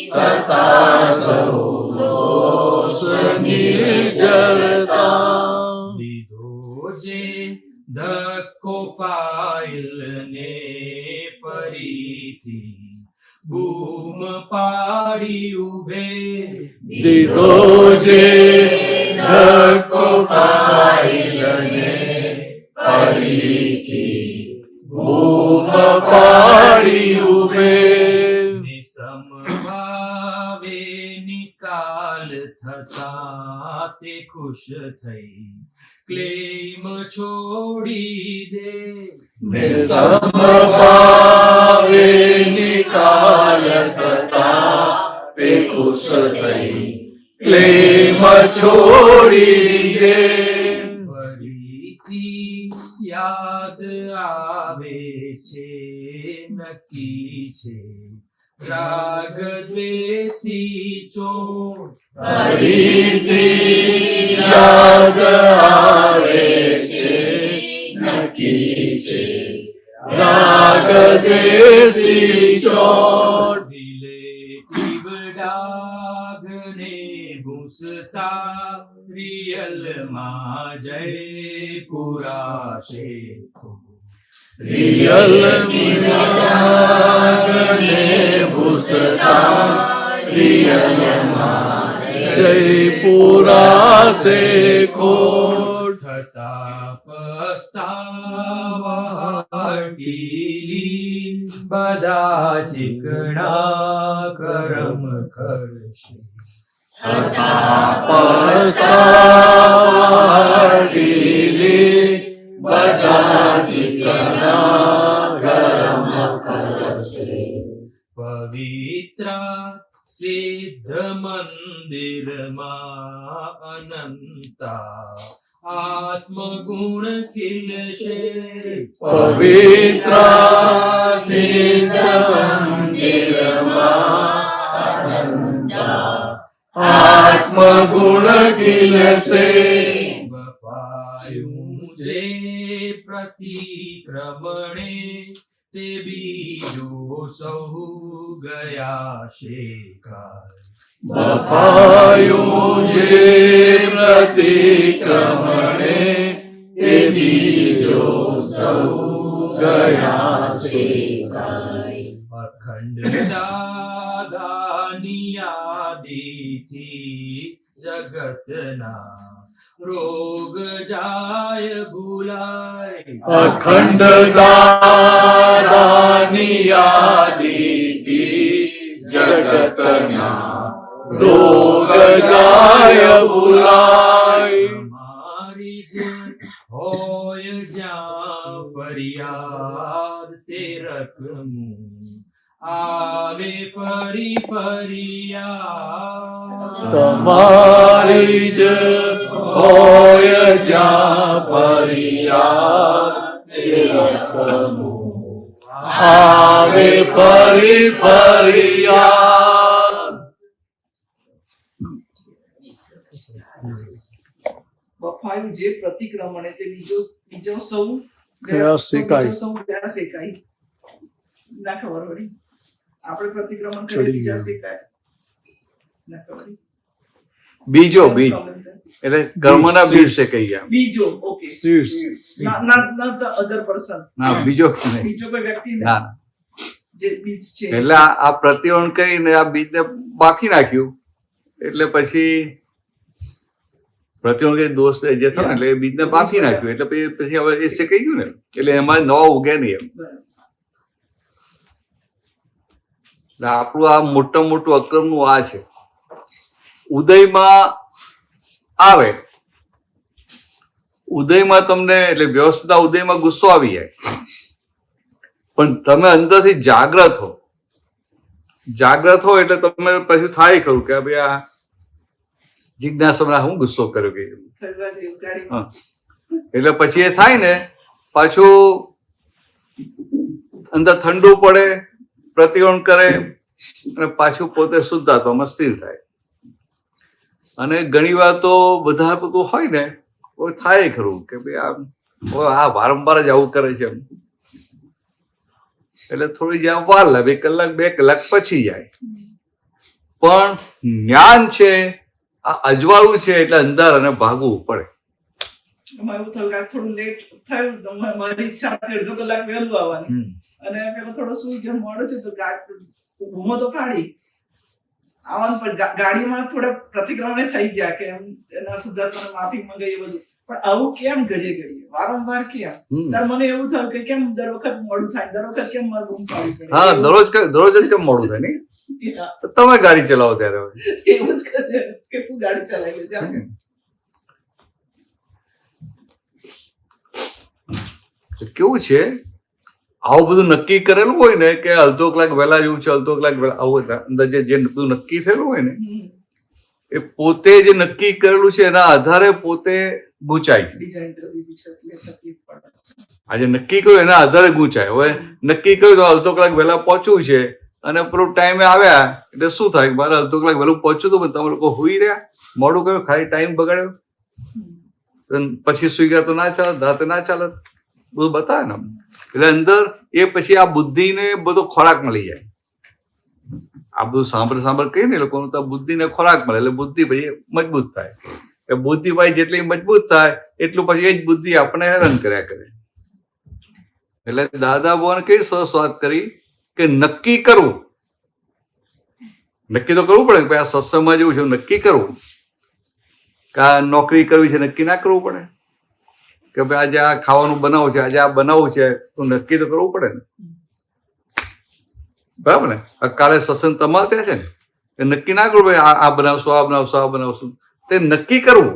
તથા સૌ દોષ નિર્જરતા લીધો જે ધક્કો ફાઇલને ફરીથી બૂમ પાડી ઉભે દીધો જે ધક્કો ફાઇલને ફરીથી બૂમ પાડી ઉભે નિસમભાવે નિકાલ થતા તે ખુશ થઈ ક્લેમ છોડી દે નિસમભાવે નિકાલ થતા તે ખુશ થઈ ક્લેમ છોડી દે ફરીથી યાદ આવે છે નક્કી છે રાગ દ્વેષી ચોર ફરીથી યાદ આવે છે નક્કી છે રાગ દ્વેષી ચોટ રિલેટિવ ડાગને ભૂસતા રિયલમાં જય પુરાશે રિયલ વિરાગને ભૂસતા રિયલમાં જય પુરાશે ખોટ થતા પસ્તાવા હટીલી બધા ચીકણા કરમ કરશે પસ્તાવાડીલી બધા ચીકણા કરમ કરશે પવિત્ર સિદ્ધ મંદિરમાં અનંતા આત્મગુણ ખીલશે પવિત્ર સિદ્ધ મંદિરમાં અનંતા આત્મગુણ ખીલશે બપાયું જે પ્રતિક્રમણે તે બીજો સહુ ગયા શેખાય બફાયું જે પ્રતિક્રમણે તે બીજો સૌ ગયા શેખાય અખંડ દાદાની યાદીથી જગતના રોગ જાય ભૂલાય અખંડ દાદાની યાદીથી જગતના રોગ જાય ભૂલાય મારી જ હોય જ્યાં ફરિયાદ તે રકમું આવે ફરી ફરિયાદ તમારી જ હોય જ્યાં ફરિયાદ તે રકમું આવે ફરી ફરિયાદ બફાયું જે પ્રતિક્રમણે તે બીજો સૌ ગયા શેકાય. બીજો સૌ ગયા શેકાય. ના ખબર પડી આપણે પ્રતિક્રમણ ચડી કરી બીજા ગયા. શેકાય ના ખબર પડી. બીજો બીજ એટલે કર્મના બીજ છે કહી ગયા બીજો okay not the other person ના બીજો નહીં. બીજો કોઈ વ્યક્તિ નહીં. ના ના. જે બીજ છે એટલે આ પ્રતિવણ કહીને આ બીજને બાકી નાખ્યું એટલે પછી પ્રતિબંધ દોષ જે થયો ને એટલે એ બીજને બાફી નાખ્યું એટલે પછી હવે એ શેકાઈ ગયું ને એટલે એમાં નવા ઉગે નહીં એમ. એટલે આપણું આ મોટું અક્રમનું આ છે. ઉદયમાં આવે, ઉદયમાં તમને એટલે વ્યવસ્થિત ઉદયમાં ગુસ્સો આવી જાય, પણ તમે અંદરથી જાગ્રત હો એટલે તમે પછી થાય ખરું કે ભાઈ આ જિજ્ઞાસા હું ગુસ્સો કર્યો કે એટલે પછી એ થાય ને પાછું અંદર ઠંડુ પડે, પ્રતિક્રમણ કરે અને પાછું પોતે શુદ્ધાત્મામાં સ્થિર થાય. અને ઘણી વાર તો બધા બધું હોય ને થાય ખરું કે ભાઈ આ વારંવાર જ આવું કરે છે એમ. એટલે થોડી જ્યાં વાર લાગે, 1 કલાક 2 કલાક પછી જાય. પણ જ્ઞાન છે આ અજવાળું છે એટલે અંદર અને ભાગવું પડે. અમારે એવું થયું કે થોડું લેટ થયું, મારી ઈચ્છા હતી 1.5 કલાક વહેલું આવવાની, અને પેલો થોડો સુઈ ગયો, મોડું થયું તો ઘૂમો તો કાઢી આવવાનું, પણ ગાડીમાં થોડા પ્રતિક્રમણ થઈ ગયા કે એના શુદ્ધાત્માને માફી મંગાઈ એ બધું. પણ આવું કેમ ઘડીએ વારંવાર કેમ? ત્યારે મને એવું થયું કે કેમ દર વખત મોડું થાય, દર વખત કેમ મારે રૂમ પાડવી પડે. હા, દરરોજ જ કેમ મોડું થાય નહીં? તમે ગાડી ચલાવો ત્યારે એવું જ કરે કે તું ગાડી ચલાવી લે. કેવું છે આવું બધું નક્કી કરેલું હોય ને કે અડધો કલાક વહેલા જવું છે, અડધો કલાક વહેલા આવું અંદર જે બધું નક્કી થયેલું હોય ને એ પોતે જે નક્કી કરેલું છે એના આધારે પોતે ગૂંચાય. આજે નક્કી કર્યું એના આધારે ગૂંચાય. હવે નક્કી કર્યું તો અડધો કલાક વહેલા પહોંચવું છે અને પેલું ટાઈમે આવ્યા એટલે શું થાય, મારે અડધો કલાક વહેલું પહોંચ્યું હતું પણ તમે લોકો હુઈ રહ્યા, મોડું કર્યું, ખાલી ટાઈમ બગાડ્યો, પછી સુઈ ગયા તો ના ચાલે, રાતે ના ચાલે, બધું બતાવે ને. એટલે અંદર એ પછી આ બુદ્ધિને બધો ખોરાક મળી જાય. આ બધું સાંભળ કહીએ ને એ લોકોનું તો બુદ્ધિને ખોરાક મળે એટલે બુદ્ધિ ભાઈ મજબૂત થાય. એ બુદ્ધિ ભાઈ જેટલી મજબૂત થાય એટલું પછી એ જ બુદ્ધિ આપણે હેરાન કર્યા કરે. એટલે દાદા ભગવાન કઈ સરસ વાત કરી કે નક્કી કરવું. નક્કી તો કરવું પડે કે ભાઈ આ સત્સંગમાં જેવું છે નક્કી કરવું, કે આ નોકરી કરવી છે નક્કી ના કરવું પડે, કે ભાઈ આજે આ ખાવાનું બનાવવું છે, આજે આ બનાવવું છે તો નક્કી તો કરવું પડે ને. બરાબર ને? કાલે સત્સંગ તમારે ત્યાં છે ને એ નક્કી ના કરવું ભાઈ આ બનાવશું, આ બનાવશું, આ બનાવશું, તે નક્કી કરવું.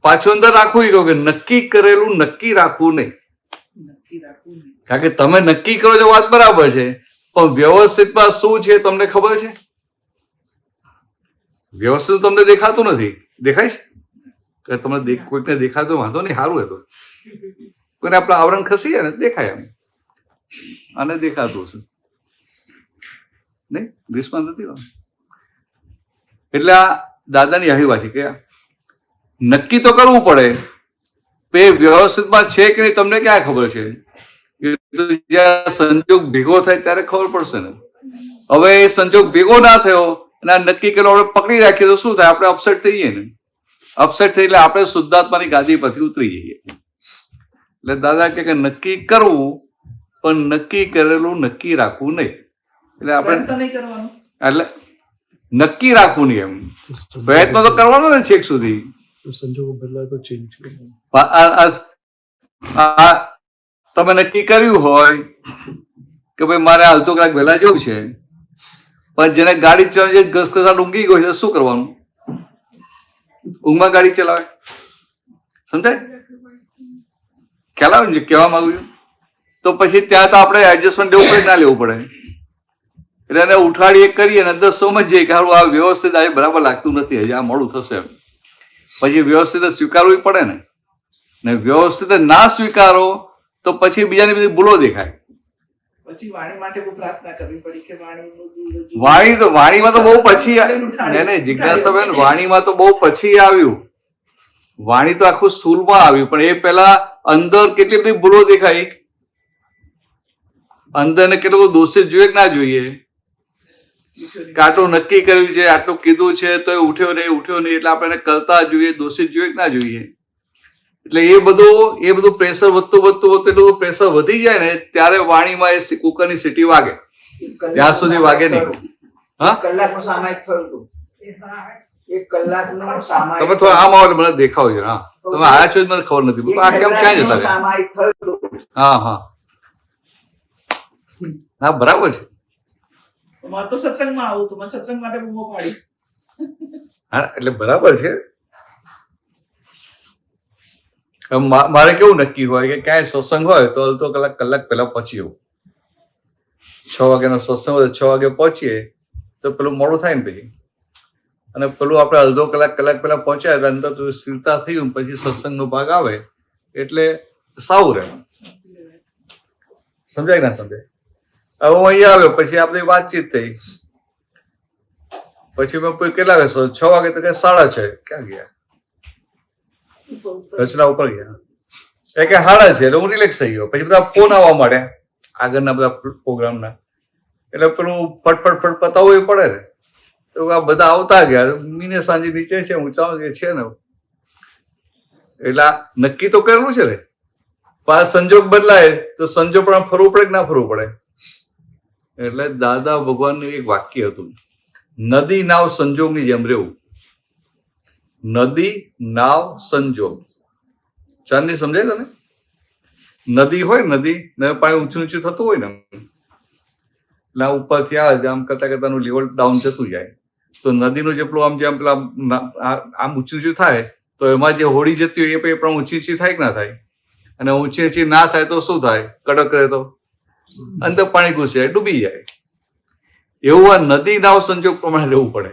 પાછું અંદર રાખવું કહ્યું કે નક્કી કરેલું નક્કી રાખવું નહીં. કારણ કે તમે નક્કી કરો છો વાત બરાબર છે, પણ વ્યવસ્થિતમાં શું છે તમને ખબર છે? વ્યવસ્થિત તમને દેખાતું નથી. દેખાય છે કે તમને કોઈકને દેખાતો વાંધો નહીં, સારું હતો કોઈને આપણા આવરણ ખસી જાય ને દેખાય એમ, અને દેખાતું છે નહીં, ગ્રીસમાં નથી. એટલે આ દાદાની આવી વાત છે કે નક્કી તો કરવું પડે, એ વ્યવસ્થિતમાં છે કે નહીં તમને ક્યાં ખબર છે? જ્યાં સંજોગ ભેગો થાય ત્યારે ખબર પડશે ને. હવે એ સંજોગ ભેગો ના થયો અને આ નક્કી કરેલો આપણે પકડી રાખીએ તો શું થાય? આપણે અપસેટ થઈ જઈએ ને. અપસેટ થઈ એટલે આપણે શુદ્ધાત્માની ગાદી પરથી ઉતરી જઈએ. એટલે દાદા કે નક્કી કરવું પણ નક્કી કરેલું નક્કી રાખવું નહીં. એટલે આપણે એટલે નક્કી રાખવું નહીં એમ, પ્રયત્ન તો કરવાનો ને છેક સુધી. સંજોગો બદલાય તો ચેન્જ તમે નક્કી કર્યું હોય કે ભાઈ મારે અડધો કલાક વહેલા જવું છે, પણ જેને ગાડી ચલાવી ઘસઘસાટ ઊંઘી ગયો છે શું કરવાનું? ઊંઘમાં ગાડી ચલાવે. સમજાય? ખ્યાલ આવે ને કહેવા માંગુ છું? તો પછી ત્યાં તો આપણે એડજસ્ટમેન્ટ લેવું પડે, ના લેવું પડે? એટલે એને ઉઠાડી એક કરીએ ને 10 સમજીએ કે હારું આ વ્યવસ્થિત આજે બરાબર લાગતું નથી, હજી આ મોડું થશે એમ. પછી વ્યવસ્થિત સ્વીકારવું પડે ને. ને વ્યવસ્થિત ના સ્વીકારો તો પછી બીજાની બધી ભૂલો દેખાય. પછી વાણી માટે પ્રાર્થના કરવી પડી કે વાણીમાં તો બહુ પછી જિજ્ઞાસાબેન વાણીમાં તો બહુ પછી આવ્યું. વાણી તો આખું સ્થૂળમાં આવ્યું, પણ એ પહેલા અંદર કેટલી બધી ભૂલો દેખાય, અંદર ને કેટલું દોષિત જોઈએ કે ના જોઈએ, કે આટલું નક્કી કર્યું છે, આટલું કીધું છે તો એ ઉઠ્યો નહીં, એટલે આપણે કરતા જોઈએ, દોષિત જોઈએ કે ના જોઈએ. એટલે એ બધું પ્રેશર વધતું એટલું પ્રેશર વધી જાય ને ત્યારે વાણીમાં એ કુકરની સીટી વાગે, ત્યાં સુધી વાગે નહીં. હા કલાકનું સામાયિક થયું હતું. 1 કલાકનું સામાયિક. તમે થોડા આમ આવો મને દેખાવ છે. હા તમે આયા છો જ મને ખબર નથી. આ કેમ ક્યાં જતા રહ્યા? સામાયિક થયું હતું. હા હા હા બરાબર છે. મારે તો સત્સંગમાં આવું હતું, મારે સત્સંગ માટે બૂમો પાડી. હા એટલે બરાબર છે. હવે મારે કેવું નક્કી હોય કે ક્યાંય સત્સંગ હોય તો અડધો કલાક પહેલા પહોંચી જવું. 6 વાગ્યાનો સત્સંગ હોય 6 વાગે પહોંચીએ તો પેલું મોડું થાય ને પછી. અને પેલું આપણે અડધો કલાક પહેલા પહોંચ્યા એટલે અંદર તો સ્થિરતા થઈ ગયું પછી સત્સંગનો ભાગ આવે એટલે સારું રહે. સમજાય ના સમજાય? હવે હું અહીંયા આવ્યો પછી આપણી વાતચીત થઈ પછી મેં કેટલા વાગે 6 વાગે તો કે 6:30 ક્યાં ગયા? રચના ઉપર ગયા એ કે 6:30 એટલે હું રિલેક્સ થઈ ગયો. પછી બધા ફોન આવવા માંડ્યા આગળના બધા પ્રોગ્રામના એટલે પેલું ફટફટ પતાવવું પડે ને તો આ બધા આવતા ગયા. મીને સાંજે નીચે છે ઊંચા છે ને એટલે નક્કી તો કરેલું છે ને. સંજોગ બદલાય તો સંજોગ પણ ફરવું પડે કે ના ફરવું પડે. એટલે દાદા ભગવાનનું એક વાક્ય હતું, નદી નાવ સંજોગની જેમ રહેવું. નદી નાવ સંજોગ ચાંદની સમજાય તને? નદી હોય નદી ને પાણી ઊંચું થતું હોય ને એટલે ઉપરથી આવે આમ કરતા લેવલ ડાઉન જતું જાય તો નદીનું જેટલું આમ જેમ પેલા આમ ઊંચું થાય તો એમાં જે હોડી જતી હોય એ પણ ઊંચી થાય કે ના થાય? અને ઊંચી ના થાય તો શું થાય? કડક રહે તો અંદર પાણી ઘૂસે ડૂબી જાય. એવું આ નદી નાવ સંજોગ પ્રમાણે રહેવું પડે.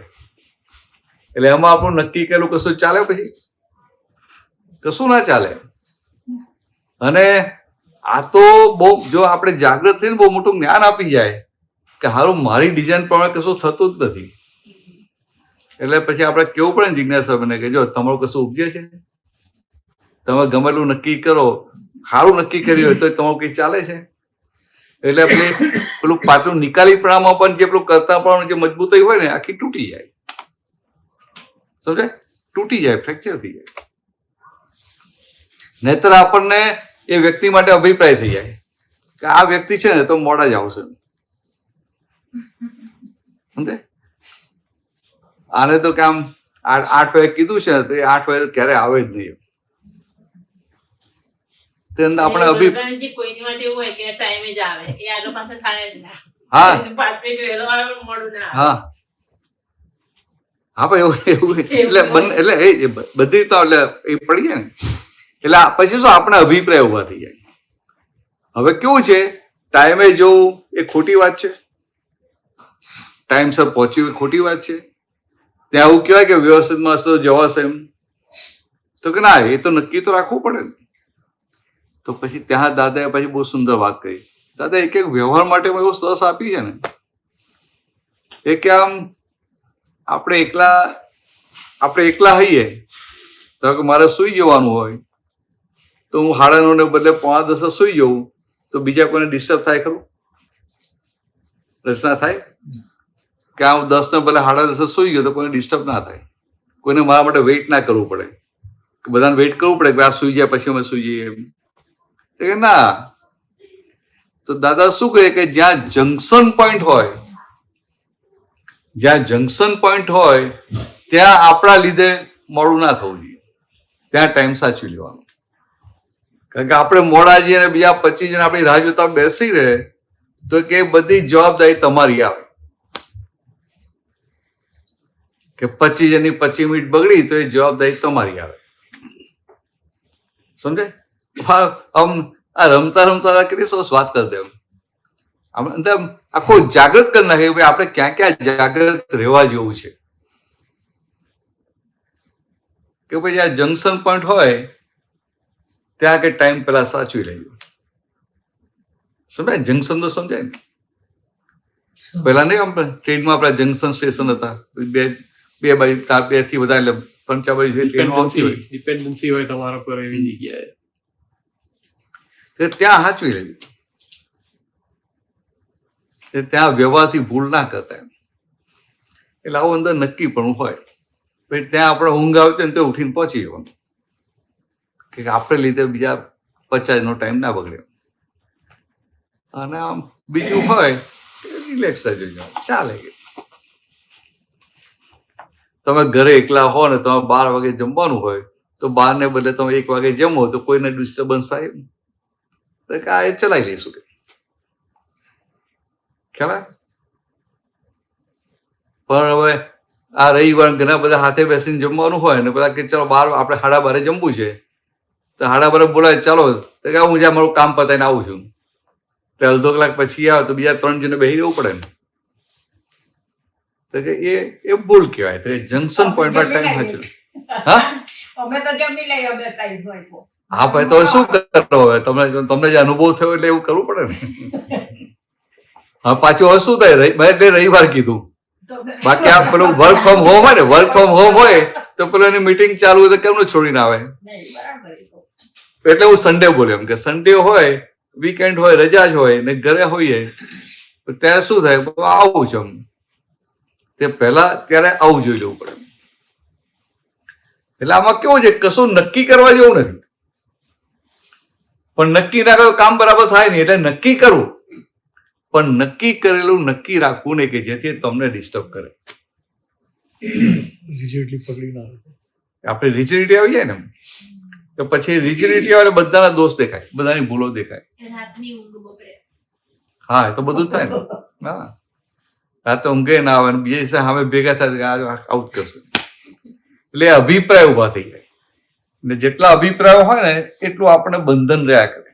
એટલે એમાં આપણું નક્કી કરેલું કશું ચાલે પછી? કશું ના ચાલે. અને આ તો બહુ જો આપણે જાગૃત થઈને બહુ મોટું જ્ઞાન આપી જાય કે હારું મારી ડિઝાઇન પ્રમાણે કશું થતું જ નથી. એટલે પછી આપણે કેવું પડે ને જિજ્ઞાસા બને કે જો તમારું કશું ઉપજે છે, તમે ગમેલું નક્કી કરો, સારું નક્કી કર્યું હોય તો તમારું કઈ ચાલે છે? એટલે પેલું પાછું નિકાલી પ્રણામાં પણ જે પેલું કરતા પણ જે મજબૂતાઈ હોય ને આખી તૂટી જાય. સમજાય? તૂટી જાય, ફ્રેક્ચર થઈ જાય. નહીતર આપણને એ વ્યક્તિ માટે અભિપ્રાય થઈ જાય કે આ વ્યક્તિ છે ને તો મોડા જ આવશે. સમજે? આને તો કે આમ 8 વાગે કીધું છે તો એ 8 વાગે ક્યારે આવે જ નહીં. આપણે ભગવાનજી કોઈની માટે એવું હોય કે ટાઈમે જ આવે, એ આગળ પાછળ થાય જ ના. હા 5 મિનિટ વહેલો આવે પણ મોડું ના આવે. હા હા ભાઈ એવું એટલે એ બધી તો એટલે એ પડી જાય ને એટલે પછી શું આપણે અભિપ્રાય ઉભા થઈ જાય. હવે કેવું છે ટાઈમે જવું એ ખોટી વાત છે, ટાઈમસર પહોંચ્યું એ ખોટી વાત છે. ત્યાં એવું કહેવાય કે વ્યવસ્થિતમાં હશે તો જવાશે એમ તો કે ના એ તો નક્કી તો રાખવું પડે ને. તો પછી ત્યાં દાદાએ પછી બહુ સુંદર વાત કરી. દાદા એક વ્યવહાર માટે એવું સરસ આપી છે ને એ કે આમ આપણે એકલા હઈએ તો કે મારે સુઈ જવાનું હોય તો હું 9:30 ને બદલે 9:45 સુઈ જવું તો બીજા કોઈને ડિસ્ટર્બ થાય ખરું? રચના થાય કે હું 10 ને બદલે 9:30 સુઈ ગયો તો કોઈને ડિસ્ટર્બ ના થાય, કોઈને મારા માટે વેઇટ ના કરવું પડે કે બધાને વેઇટ કરવું પડે કે આ સુઈ જાય પછી અમે સુઈ જઈએ એમ કે ના. તો દાદા શું કહે કે જ્યાં જંકશન પોઈન્ટ હોય ત્યાં આપણા લીધે મોડું ના થવું જોઈએ, ત્યાં ટાઈમ સાચવી લેવાનો. કારણ કે આપણે મોડા જઈએ અને બીજા 25 જણ આપણી રાહ જોતા બેસી રહે તો કે બધી જવાબદારી તમારી આવે કે 25 જણની 25 મિનિટ બગડી તો એ જવાબદારી તમારી આવે. સમજાય? આમ આ રમતા કેટલી સરસ વાત કરી દે. અંદર આખો જાગૃત કરી નાખે ભાઈ આપણે ક્યાં ક્યાં જાગૃત રહેવા જેવું છે કે ભાઈ આ જંકશન પોઈન્ટ હોય ત્યાં કે ટાઈમ પેલા સાચવી લેજો. સમજાય? જંકશન તો સમજાય ને. પેલા નહીં આપણે ટ્રેનમાં આપણા જંકશન સ્ટેશન હતા બે બાજુ 2 થી વધારે એટલે 5 બાજુ ટ્રેન આવતી હોય, ડિપેન્ડન્સી હોય તમારા પર એવી જગ્યાએ ત્યાં સાચવી લેજો. ત્યાં વ્યવહારથી ભૂલ ના કરતા એટલે આવું અંદર નક્કી પણ હોય. ત્યાં આપણે ઊંઘ આવતી ને તો ઉઠીને પહોંચી જવાનું કે આપણે લીધે બીજા 50 ટાઈમ ના બગડે. અને આમ બીજું હોય રિલેક્સ થઈ જવાનું ચાલે. તમે ઘરે એકલા હો ને તમે 12 વાગે જમવાનું હોય તો 12 ને બદલે તમે 1 વાગે જમો તો કોઈને ડિસ્ટર્બન્સ થાય એમ. તો કે આ એ ચલાવી લઈશું કે ખ્યાલ આવે? પણ હવે આ રવિવાર ઘણા બધા હાથે બેસીને જમવાનું હોય ને બધા કે ચલો 12 આપણે 12:30 જમવું છે તો 12:30 બોલાય ચાલો તો કે હું જ્યાં મારું કામ પતાવીને આવું છું. તો અડધો કલાક પછી આવે તો બીજા 3 જણને બેસી રહેવું પડે ને. તો કે એ ભૂલ કહેવાય. તો જંકશન પોઈન્ટ પર ટાઈમ સાચું. હા અમે તો જમી લઈએ અમે ટાઈમ હોય તો. હા ભાઈ તો શું કરો હવે તમને જે અનુભવ થયો એટલે એવું કરવું પડે ને. હા પાછું હવે શું થાય મેં એટલે રવિવાર કીધું. બાકી આ પેલું વર્ક ફ્રોમ હોમ હોય ને વર્ક ફ્રોમ હોમ હોય તો પેલું એની મીટિંગ ચાલુ હોય તો કેમનું છોડીને આવે. નહીં બરાબર એ તો. એટલે હું સન્ડે બોલ્યો એમ કે સન્ડે હોય વીકેન્ડ હોય રજા જ હોય ને ઘરે હોઈએ તો ત્યારે શું થાય આવું છે એમ. તે પહેલા ત્યારે આવું જોઈ લેવું પડે. એટલે આમાં કેવું છે કશું નક્કી કરવા જેવું નથી પણ નક્કી ના કરો કામ બરાબર થાય નહીં. એટલે નક્કી કરવું પણ નક્કી કરેલું નક્કી રાખવું નહીં કે જેથી તમને ડિસ્ટર્બ કરે. આપણે રિજિડિટી આવી જાય ને તો પછી રિજિડિટી આવે બધાના દોષ દેખાય બધાની ભૂલો દેખાય. રાતની ઊંઘ બગડે. હા એ તો બધું જ થાય ને. હા રાતે ઊંઘે ના આવે ને બીજા દિવસે સામે ભેગા થાય આઉટ કરશે એટલે અભિપ્રાય ઉભા થઈ જાય ને જેટલા અભિપ્રાયો હોય ને એટલું આપણને બંધન રહ્યા કરે.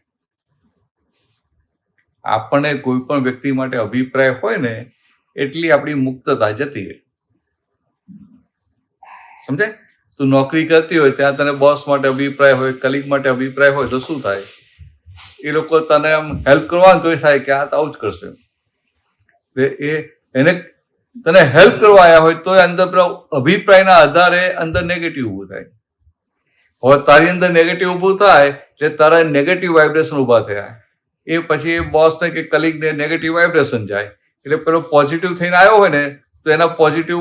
આપણને કોઈ પણ વ્યક્તિ માટે અભિપ્રાય હોય ને એટલી આપણી મુક્તતા જતી રહે. સમજાય? તું નોકરી કરતી હોય ત્યાં તને બોસ માટે અભિપ્રાય હોય કલીગ માટે અભિપ્રાય હોય તો શું થાય? એ લોકો તને આમ હેલ્પ કરવાનું તો થાય કે આ તો આવું જ કરશે. એને તને હેલ્પ કરવા આવ્યા હોય તો અંદર અભિપ્રાયના આધારે અંદર નેગેટિવ ઊભું થાય. હવે તારી અંદર નેગેટિવ ઊભું થાય એટલે તારા નેગેટિવ વાઇબ્રેશન ઊભા થયા. એ પછી બોસને કે કલીગને નેગેટિવ વાઇબ્રેશન જાય એટલે પેલો પોઝિટિવ થઈને આવ્યો હોય ને તો એના પોઝિટિવ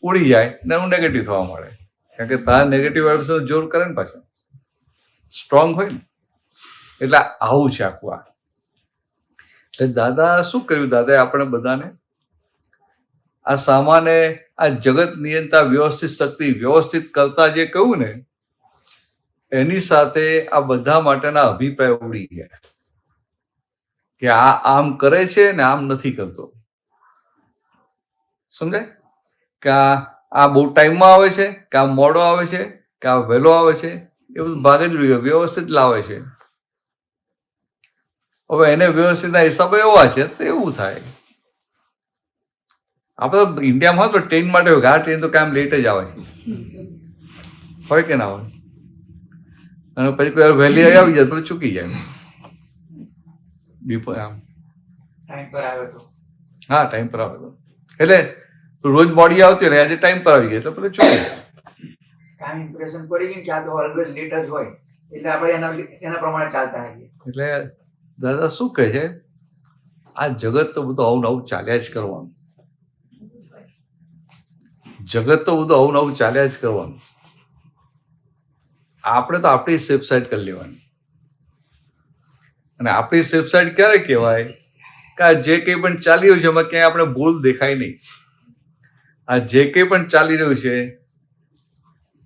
ઉડી જાય ને એનું નેગેટિવ થવા મળે. કારણ કે તારા નેગેટિવ વાઇબ્રેશન જોર કરે ને પાછળ સ્ટ્રોંગ હોય ને. એટલે આવું છે આખું આ. એટલે દાદા શું કર્યું? દાદાએ આપણે બધાને આ સામાન્ય આ જગત નિયંતા વ્યવસ્થિત શક્તિ વ્યવસ્થિત કરતા જે કહ્યું ને એની સાથે આ બધા માટેના અભિપ્રાય ઉડી ગયા કે આ આમ કરે છે ને આમ નથી કરતો. સમજાય? કે આ બહુ ટાઈમમાં આવે છે કે આ મોડો આવે છે કે આ વહેલો આવે છે એ બધું ભાગ જ રહ્યું વ્યવસ્થિત લાવે છે. હવે એને વ્યવસ્થિતના હિસાબે એવા છે તો એવું થાય. આપણે ઇન્ડિયામાં હોય તો ટ્રેન માટે હોય આ ટ્રેન તો કામ લેટ જ આવે છે હોય કે ના હોય અને પછી કોઈ વહેલી આવી જાય તો ચૂકી જાય. આમ ટાઈમ પર આવ્યો તો હા ટાઈમ પર આવે તો એટલે રોજ મોડી આવતી હોય આજે ટાઈમ પર આવી ગઈ એટલે પેલું ચૂકી જાય. ટાઈમ ઇમ્પ્રેશન પડી ગઈ કે આ તો ઓલવેઝ લેટ જ હોય એટલે આપણે એના પ્રમાણે ચાલતા હોઈએ. એટલે દાદા શું કહે છે આ જગત તો બધું આવું નવું ચાલ્યા જ કરવાનું. જગત તો બધું આવું નવું ચાલ્યા જ કરવાનું. આપણે તો આપણી સેફ સાઈડ કરી લેવાની. અને આપણી સેફ સાઈડ ક્યારે કહેવાય કે આ જે કંઈ પણ ચાલી રહ્યું છે એમાં ક્યાંય આપણે ભૂલ દેખાય નહીં. આ જે કંઈ પણ ચાલી રહ્યું છે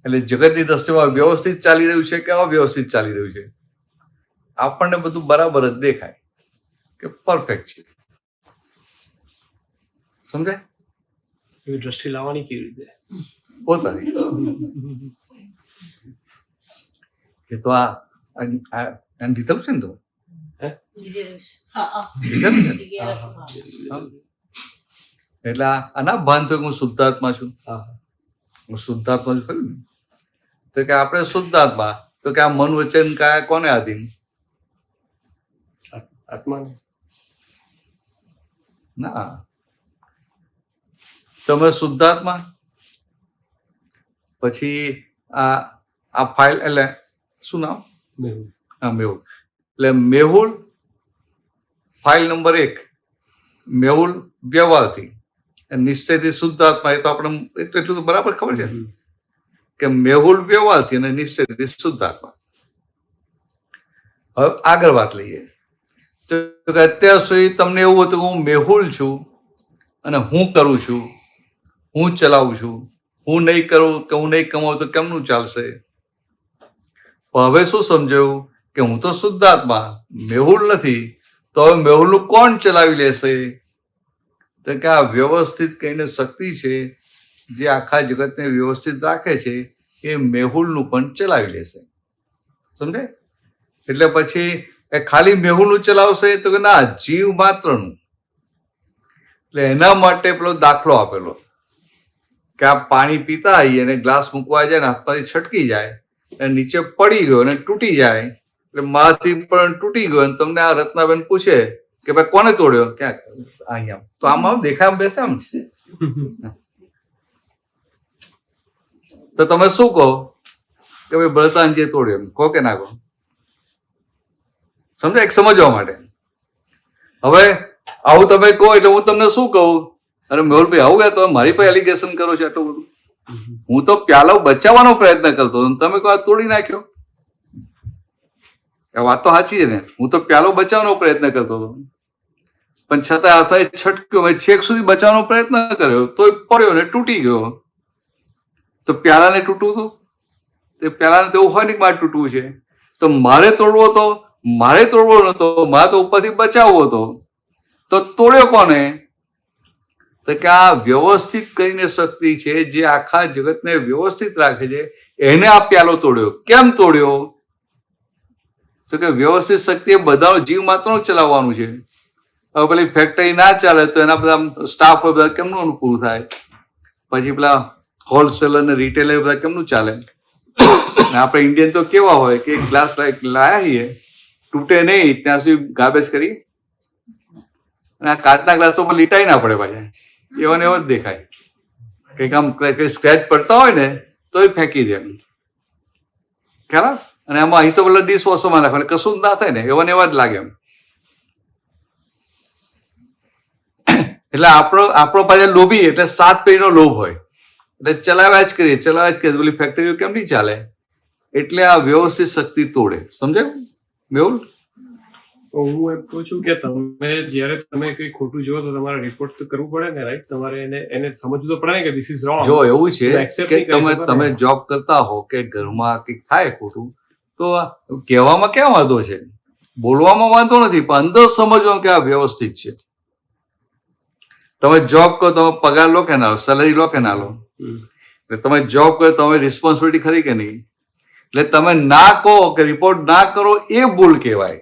એટલે જગતની દ્રષ્ટિમાં વ્યવસ્થિત ચાલી રહ્યું છે કે અવ્યવસ્થિત ચાલી રહ્યું છે આપણને બધું બરાબર જ દેખાય કે પરફેક્ટ છે. સમજાય? એવી દ્રષ્ટિ લાવવાની કેવી રીતે? પોતાની કે તો આ લીધેલું છે ને તો લીધેલું છે ને? એટલે આ ના ભાન થયું હું શુદ્ધાત્મા છું. હું શુદ્ધાત્મા છું ખરું ને? તો કે આપણે શુદ્ધાત્મા તો કે આ મન વચન કાયા કોને આધીન? આત્માને. ના તમે શુદ્ધાત્મા પછી આ ફાઇલ એટલે શું નામ? હા મેહુલ. એટલે મેહુલ ફાઇલ નંબર 1 મેહુલ વ્યવહારથી નિશ્ચયથી શુદ્ધાત્મા. એ તો આપણે એટલું તો બરાબર ખબર છે કે મેહુલ વ્યવહારથી અને નિશ્ચયથી શુદ્ધાત્મા. હવે આગળ વાત લઈએ તો અત્યાર સુધી તમને એવું હતું કે હું મેહુલ છું અને હું કરું છું હું ચલાવું છું હું નહીં કરું કે હું નહીં કમાવું તો કેમનું ચાલશે? પણ હવે શું સમજાયું કે હું તો શુદ્ધાત્મા, મેહુલ નથી, તો હવે મેહુલનું કોણ ચલાવી લેશે? તો કે આ વ્યવસ્થિત કહીને શક્તિ છે જે આખા જગતને વ્યવસ્થિત રાખે છે, એ મેહુલનું પણ ચલાવી લેશે. સમજે? એટલે પછી એ ખાલી મેહુલનું ચલાવશે તો કે ના, જીવ માત્રનું. એટલે એના માટે પેલો દાખલો આપેલો કે આ પાણી પીતા આવીએ અને ગ્લાસ મૂકવા જાય ને હાથમાંથી છટકી જાય અને નીચે પડી ગયો અને તૂટી જાય, એટલે મારાથી પણ તૂટી ગયો. અને તમને આ રત્નાબેન પૂછે કે ભાઈ કોને તોડ્યો? ક્યાં? અહીંયા. તો આમ દેખાય બેસે આમ છે. તો તમે શું કહો કે ભાઈ બળતાનજીએ તોડ્યો? એમ કહો કે ના કહો? સમજાય? એક સમજવા માટે. હવે આવું તમે કહો એટલે હું તમને શું કહું? અરે મેહુલભાઈ આવું ગયા તો મારી પાસે એલિગેશન કરો છો આટલું બધું? હું તો પ્યાલો બચાવવાનો પ્રયત્ન કરતો હતો, તમે કહો તોડી નાખ્યો. એ વાત તો સાચી છે ને, હું તો પ્યાલો બચાવવાનો પ્રયત્ન કરતો હતો, પણ છતાં હાથે છટક્યો, મેં છેક સુધી બચાવવાનો પ્રયત્ન કર્યો તો પડ્યો ને તૂટી ગયો. તો પ્યાલાને તૂટવું હતું? તે પ્યાલાને તો એવું હોય ને કે મારે તૂટવું છે, તો મારે તોડવો હતો? મારે તોડવો નતો, મારે તો ઉપરથી બચાવવો હતો. તો તોડ્યો કોને? તો કે આ વ્યવસ્થિત કરીને શક્તિ છે જે આખા જગતને વ્યવસ્થિત રાખે છે, એને આ પ્યાલો તોડ્યો. કેમ તોડ્યો? તો કે વ્યવસ્થિત શક્તિ એ બધા જીવ માત્ર ચલાવવાનું છે. હવે પેલી ફેક્ટરી ના ચાલે તો એના બધા સ્ટાફ હોય, બધા કેમનું પૂરું થાય? પછી પેલા હોલસેલર ને રિટેલર બધા કેમનું ચાલે? આપણે ઇન્ડિયન તો કેવા હોય કે ગ્લાસ લાયા છીએ, તૂટે નહીં ત્યાં સુધી ગાર્બેજ કરી, અને આ કાચના ગ્લાસ તો લીટાઈ ના પડે પાછા, એવો ને એવો જ દેખાય. કંઈક આમ સ્ક્રેચ પડતા હોય ને તો એ ફેંકી દે ખ્યાલ. અને આમાં અહીં તો પેલા ડિશ વોશરમાં નાખો, કશું જ ના થાય ને, એવા ને એવા જ લાગે એમ. એટલે આપણો પાછા લોભી, એટલે 7 પેઢીનો લોભ હોય, એટલે ચલાવ્યા જ કરીએ. પેલી ફેક્ટરીઓ કેમ નહીં ચાલે? એટલે આ વ્યવસ્થિત શક્તિ તોડે. સમજાયું મેહુલ? હું એમ કહું છું કે તમે જ્યારે તમે કઈ ખોટું જુઓ તો તમારે રિપોર્ટ તો કરવું પડે ને, રાઈટ? તમારે એને સમજવું તો પડે ને કે ધીસ ઇઝ રોંગ. જો એવું છે કે તમે જોબ કરતા હો કે ઘરમાં કંઈક થાય ખોટું, તો કહેવામાં ક્યાં વાંધો છે? બોલવામાં વાંધો નથી, પણ અંદર સમજવામાં કે આ વ્યવસ્થિત છે. તમે જોબ કરો, તમે પગાર લો કે ના લો, સેલરી લો કે ના લો, તમે જોબ કરો, તમે રિસ્પોન્સિબિલિટી ખરી કે નહીં? એટલે તમે ના કહો કે રિપોર્ટ ના કરો એ ભૂલ કહેવાય.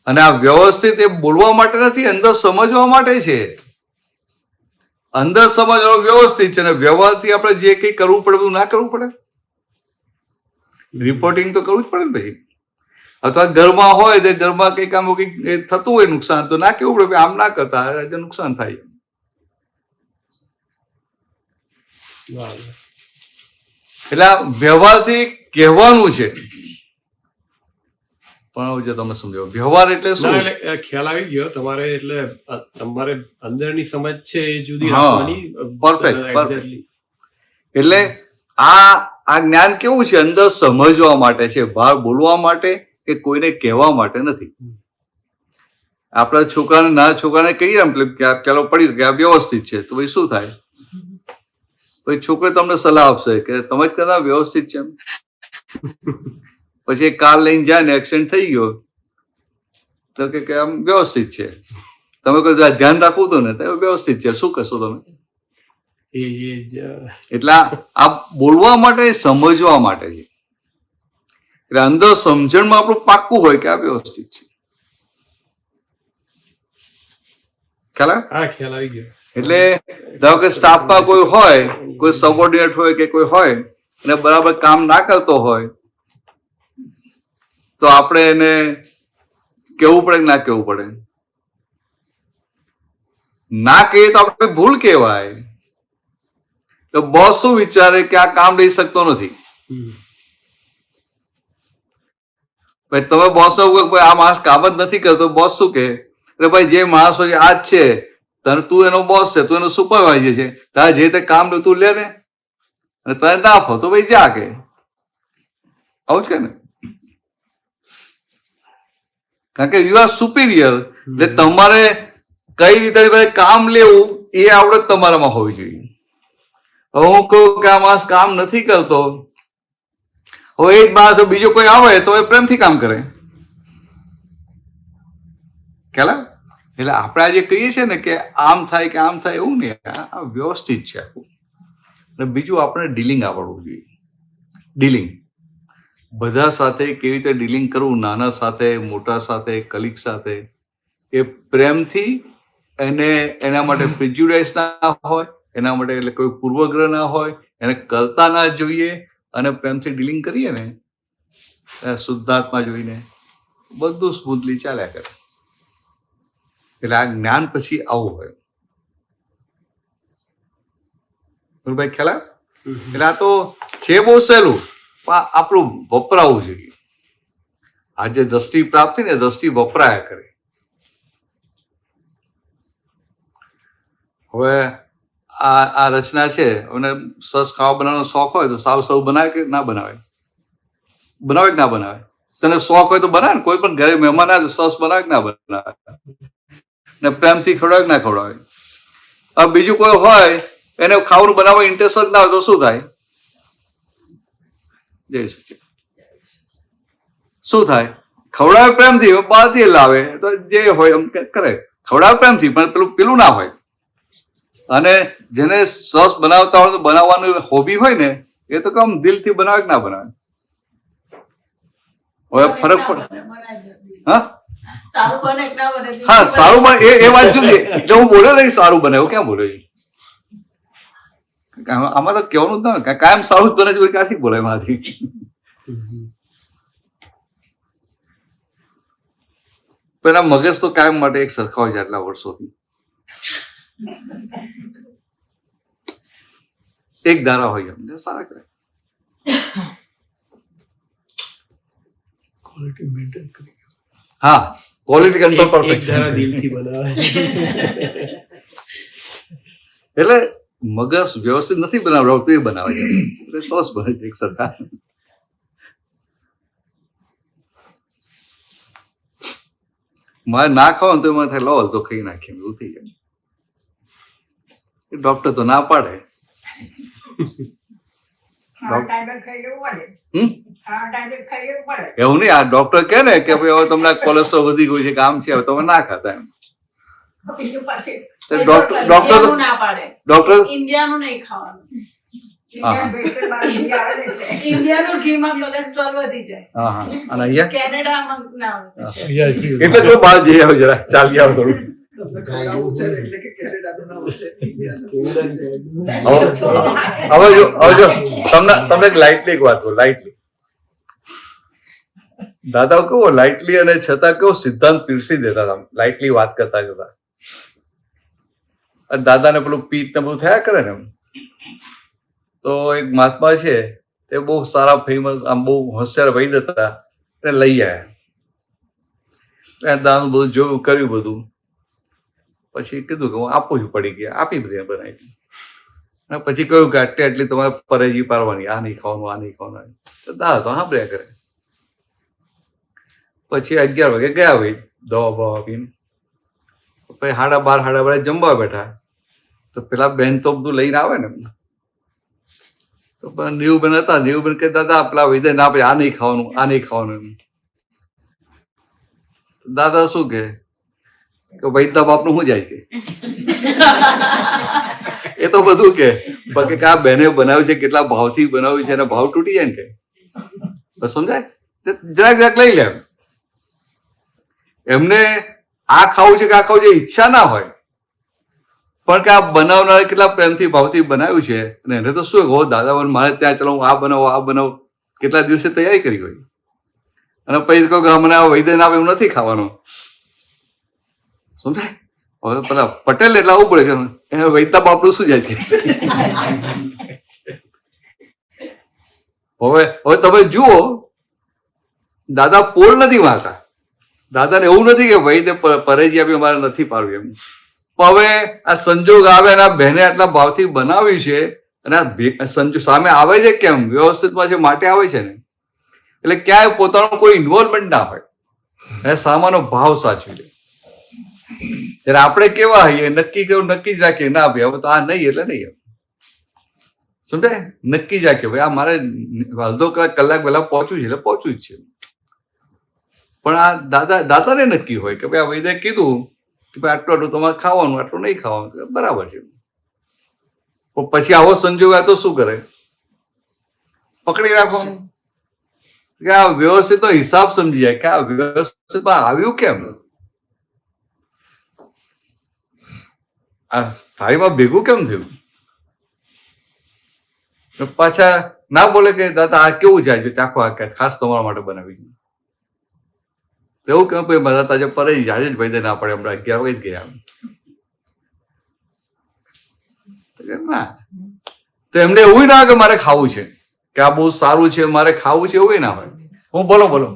અને આ વ્યવસ્થિત એ બોલવા માટે નથી, અંદર સમજવા માટે છે. અંદર સમજવાનું વ્યવસ્થિત છે, અને વ્યવહારથી આપણે જે કંઈ કરવું પડે બધું ના કરવું પડે? રિપોર્ટિંગ તો કરવું જ પડે ને ભાઈ. અથવા ઘરમાં હોય તો ઘરમાં કંઈક આમ કંઈક થતું હોય નુકસાન, તો ના કેવું પડે આમ ના કરતા, નુકસાન થાય. એટલે વ્યવહારથી કહેવાનું છે. પણ જો તમે સમજો વ્યવહાર એટલે શું, ખ્યાલ આવી ગયો તમારે. એટલે તમારે અંદરની સમજ છે એ જુદી હા, રાખવાની. પરફેક્ટ. એટલે આ જ્ઞાન કેવું છે? અંદર સમજવા માટે છે, બહાર બોલવા માટે કે કોઈને કહેવા માટે નથી. આપણા છોકરાને, નાના છોકરાને કહીએ એમ પેલો પડી કે આ વ્યવસ્થિત છે, તો ભાઈ શું થાય? પછી છોકરો તમને સલાહ આપશે કે તમે જ કદાચ વ્યવસ્થિત છે. પછી કાર લઈને જાય ને એક્સિડન્ટ થઈ ગયો તો કે આમ વ્યવસ્થિત છે. તમે કોઈ ધ્યાન રાખવું હતું ને તો વ્યવસ્થિત છે, શું કરશો તમે? એટલે આ બોલવા માટે, સમજવા માટે છે. એટલે અંદર સમજણમાં આપણું પાક્કું હોય કે આ વ્યવસ્થિત છે. ખ્યાલ આવી ગયો. એટલે ધારો કે સ્ટાફમાં કોઈ હોય, કોઈ સબોર્ડિનેટ હોય કે કોઈ હોય અને બરાબર કામ ના કરતો હોય, તો આપણે એને કેવું પડે કે ના કેવું પડે? ના કહીએ તો આપણે ભૂલ કહેવાય. તો બોસ શું વિચારે કે આ કામ લઈ શકતો નથી. તમે બોસ આ માણસ કામ જ નથી કરતો, બોસ શું કે ભાઈ જે માણસો આ જ છે, તું એનો બોસ છે, તું એનો સુપરવાઇઝર છે, તારે જે તે કામ તું લે ને, અને તને ના ફો તો ભાઈ જા કે. આવું જ કે ને? કારણ કે યુ આર સુપિરિયર. એટલે તમારે કઈ રીતે કામ લેવું એ આવડત તમારામાં હોવી જોઈએ. હવે હું કહું કે આ માણસ કામ નથી કરતો, હવે એ જ માણસ બીજો કોઈ આવે તો એ પ્રેમથી કામ કરે. ખ્યાલ આવે? એટલે આપણે આજે કહીએ છીએ ને કે આમ થાય કે આમ થાય, એવું નહીં. આ વ્યવસ્થિત છે આખું. અને બીજું આપણે ડીલિંગ આવડવું જોઈએ. ડીલિંગ બધા સાથે કેવી રીતે ડીલિંગ કરવું, નાના સાથે, મોટા સાથે, કલીગ સાથે, એ પ્રેમથી. એને એના માટે પ્રિજ્યુડાઇઝ ના હોય, એના માટે એટલે કોઈ પૂર્વગ્રહ ના હોય, એને કરતા ના જોઈએ, અને પ્રેમથી ડીલિંગ કરીએ ને શુદ્ધાત્મા જોઈને બધું સ્મૂથલી ચાલ્યા કરે. એટલે આ જ્ઞાન પછી આવું હોય. ભાઈ ખ્યાલ આવે? એટલે આ તો છે બહુ સહેલું, પણ આપણું વપરાવું જોઈએ. આ જે દ્રષ્ટિ પ્રાપ્ત થઈ ને, દ્રષ્ટિ વપરાયા કરે. હવે આ રચના છે, અને સરસ ખાવા બનાવવાનો શોખ હોય તો સાવ સૌ બનાવે કે ના બનાવે? બનાવે કે ના બનાવે? તને શોખ હોય તો બનાવે ને. કોઈ પણ ઘરે મહેમાન આવે તો સરસ બનાવે કે ના બનાવે? ને પ્રેમથી ખવડાવે કે ના ખવડાવે? હવે બીજું કોઈ હોય એને ખાવાનું બનાવવા ઇન્ટરેસ્ટ જ ના હોય તો શું થાય? જય સચિન. શું થાય? ખવડાવે પ્રેમથી, બહારથી લાવે તો જે હોય એમ કરે. ખવડાવે પ્રેમથી, પણ પેલું ના હોય. અને જેને સરસ બનાવતા હોય તો બનાવવાનું હોબી હોય ને, એ તો કેમ દિલથી બનાવે કે ના બનાવે? હવે ફરક પડે. હા સારું બને કે ના બને? હા, સારું બને એ વાત જુદી. જો હું બોલ્યો ને સારું બને, એવું ક્યાં બોલ્યો? આમાં તો કહેવાનું જ ના, કાયમ સારું જ બને છે, ક્યાંથી બોલાય એમાંથી? પેલા મગજ તો કાયમ માટે એક સરખા હોય છે આટલા વર્ષોથી. એક ધારા હોય એમ સારા કરે. હા, ક્વોલિટી કંટ્રોલ પરફેક્ટ. દિલથી બનાવે. એટલે મગજ વ્યવસ્થિત નથી બનાવડાવતું, એ બનાવે છે. એટલે સરસ બને છે એક સરખા. મારે ના ખાવ તો એમાં થાય લો તો ખાઈ નાખીએ, એવું થઈ જાય. ડોક્ટર તો ના પાડે. એવું નહીં, આ ડોક્ટર કે ને કે ભાઈ હવે તમને કોલેસ્ટ્રોલ વધી ગયું છે, કામ છે, હવે તમે ના ખાતા એમ. ડોક્ટર ના પાડે. ડોક્ટર ઇન્ડિયાનું નહીં ખાવાનું. ઇન્ડિયાનું ઘીમાં કોલેસ્ટ્રોલ વધી જાય. હા હા. અને અહીંયા કેનેડામાં ના હોય. એટલે કોઈ બહાર જઈ આવો જરા, ચાલી આવો થોડું. તમને ખવડાવવું છે ને, એટલે કે કેનેડાનું નામ છે. હવે જો તમને લાઇટલી એક વાત કહું, લાઇટલી. દાદા કેવો લાઇટલી અને છતાં કેવો સિદ્ધાંત પીરસી દેતા હતા, લાઇટલી વાત કરતા કરતા. દાદાને પેલું પિત્ત ને બધું થયા કરે ને, તો એક મહાત્મા છે તે બહુ સારા ફેમસ, આમ બહુ હોશિયાર વૈદ હતા, એને લઈ આવ્યા. દાદાનું બધું જોયું, કર્યું બધું. પછી કીધું કે હું આપું છું, પડી ગયા, આપી બધી બનાવી. અને પછી કહ્યું કે આટલી તમારે પરેજી પાડવાની, આ નહીં ખાવાનું, આ નહીં ખાવાનું. તો દાદા તો સાંભળ્યા કરે. પછી 11 વાગે ગયા ભાઈ, દવા બવા આપીને. પછી 12:30 જમવા બેઠા. તો પેલા બેન તો બધું લઈને આવે ને, તો નીવુબેન હતા, નીવુબેન કે દાદા પેલા વૈદ્ય ના ભાઈ આ નહીં ખાવાનું, આ નહીં ખાવાનું. દાદા શું કે વૈદ્ય બાપનું શું જાય કે એ તો બધું કે બાકી આ બેને બનાવ્યું છે, કેટલા ભાવથી બનાવ્યું છે, એના ભાવ તૂટી જાય ને કે સમજાય. જરાક લઈ લે. એમને આ ખાવું છે કે આ ખાવું છે ઈચ્છા ના હોય, પણ કે આ બનાવનાર કેટલા પ્રેમથી ભાવથી બનાવ્યું છે, અને એને તો શું હો દાદા મારે ત્યાં ચલો, આ બનાવો, કેટલા દિવસે તૈયારી કરી હોય, અને પછી કહું કે મને આ વૈદ્ય ના આવે એવું નથી ખાવાનું. સમજાય? હવે પેલા પટેલ એટલે આવું પડે છે, વૈદ્ય બાપનું શું જાય છે. હવે તમે જુઓ, દાદા પોલ નથી મારતા. દાદાને એવું નથી કે વૈદ્ય પરેજી આપી અમારે નથી પાડવી એમ. હવે આ સંજોગ આવે અને આ બહેને આટલા ભાવથી બનાવ્યું છે, અને આ સંજોગ સામે આવે છે કેમ? વ્યવસ્થિતમાં છે માટે આવે છે ને. એટલે ક્યાંય પોતાનો કોઈ ઇન્વોલ્વમેન્ટ ના હોય, અને સામાનો ભાવ સાચવી લે. ત્યારે આપણે કેવા હોઈએ, નક્કી જ રાખીએ, ના ભાઈ હવે તો આ નહીં એટલે નહીં. સમજાય? નક્કી જાય કે ભાઈ આ મારે અડધો કલાક પહેલા પહોંચવું છે એટલે પહોંચવું જ છે. પણ આ દાદાને નક્કી હોય કે ભાઈ આ વૈદ્ય કીધું કે ભાઈ આટલું આટલું તમારે ખાવાનું, આટલું નહીં ખાવાનું, બરાબર છે. પણ પછી આવો સંજોગ આવે તો શું કરે? પકડી રાખવાનું કે આ વ્યવસ્થિત હિસાબ સમજી જાય કે આ વ્યવસ્થિત આવ્યું કેમ, આ થાળીમાં ભેગું કેમ થયું. પાછા ના બોલે કે દાદા આ કેવું છે, આજે ચાખો આ ખાસ તમારા માટે બનાવી છે. એવું કેમ ભાઈ દાદા તાજે પર આજે જ ભાઈ ના પડે, હમણાં 11 વાગે જ ગયા. ના તો એમને એવું ના કે મારે ખાવું છે, કે આ બહુ સારું છે મારે ખાવું છે, એવું ના હોય. હું બોલો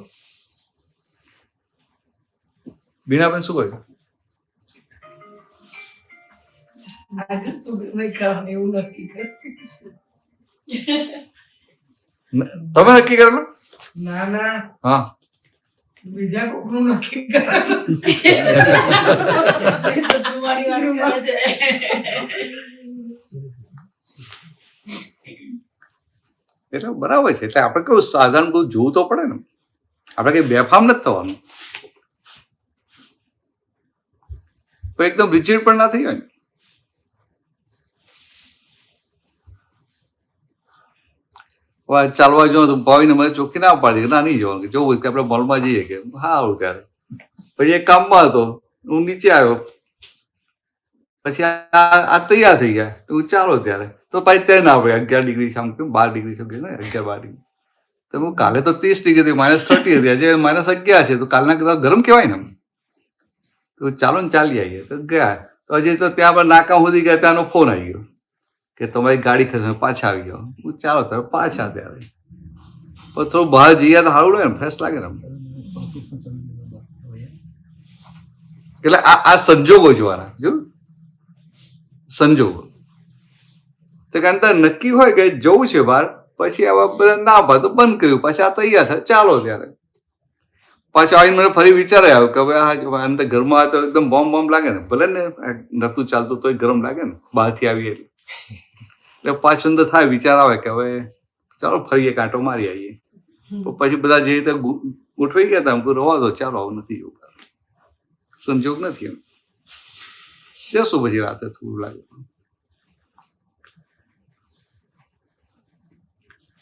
બીનાબેન શું કહ્યું? આજે સુગર નહીં ખાવાનું એવું નક્કી કર્યું. તમે નક્કી કરેલું? ના હા, બીજા કોકનું નક્કી કરેલું છે. એ તો તમારી વાત કરે છે. એટલે બરાબર છે. એટલે આપણે કેવું સાધારણ બધું જોવું તો પડે ને, આપણે કઈ બેફામ નથી થવાનું, તો એકદમ રિચિડ પણ ના થઈ હોય ને. ચાલવા જો તો ભાવીને મને ચોખ્ખી ના પાડી ના નહીં જવાનું, કે જોવું કે આપણે મોલમાં જઈએ કે સારું. ત્યારે પછી એક કામમાં હતો, હું નીચે આવ્યો, પછી આ તૈયાર થઈ ગયા, તો ચાલો ત્યારે તો પછી ત્યાં ના પડે 11 ડિગ્રી છે, આમ કેમ 12 ડિગ્રી છે ને, 11-12 ડિગ્રી. તો હું કાલે તો 30 ડિગ્રી હતી, -30 હતી, આજે -11 છે, તો કાલના કરતા ગરમ કહેવાય ને. તો ચાલો ને ચાલી આવીએ. તો ગયા તો હજી તો ત્યાં પર નાકા સુધી ગયા, ત્યાંનો ફોન આવી ગયો કે તમારી ગાડી ખસે, પાછા આવી ગયો. હું ચાલો ત્યારે પાછા. ત્યારે પણ થોડું બહાર જઈએ તો સારું લાગે ને, ફ્રેશ લાગે ને. એટલે આ સંજોગો જોવાના, જો સંજોગો. તો કે અંદર નક્કી હોય કે જવું છે બહાર, પછી આવા બધા ના ભાવે તો બંધ કર્યું, પછી આ તૈયાર થાય ચાલો. ત્યારે પાછું આવીને મને ફરી વિચાર આવ્યો કે હવે આ અંદર ઘરમાં તો એકદમ બોમ્બ લાગે ને, ભલે ને નતું ચાલતું તોય ગરમ લાગે ને, બહારથી આવીએ એટલે પાછું અંદર થાય વિચાર આવે કે હવે ચાલો ફરીએ, કાંટો મારી આવીએ. પછી બધા જે રીતે ઉઠવાઈ ગયા હતા, હું રવા દો, ચાલો આવું નથી, એવું સંજોગ નથી. એમ જશું પછી રાતે થોડું લાગે.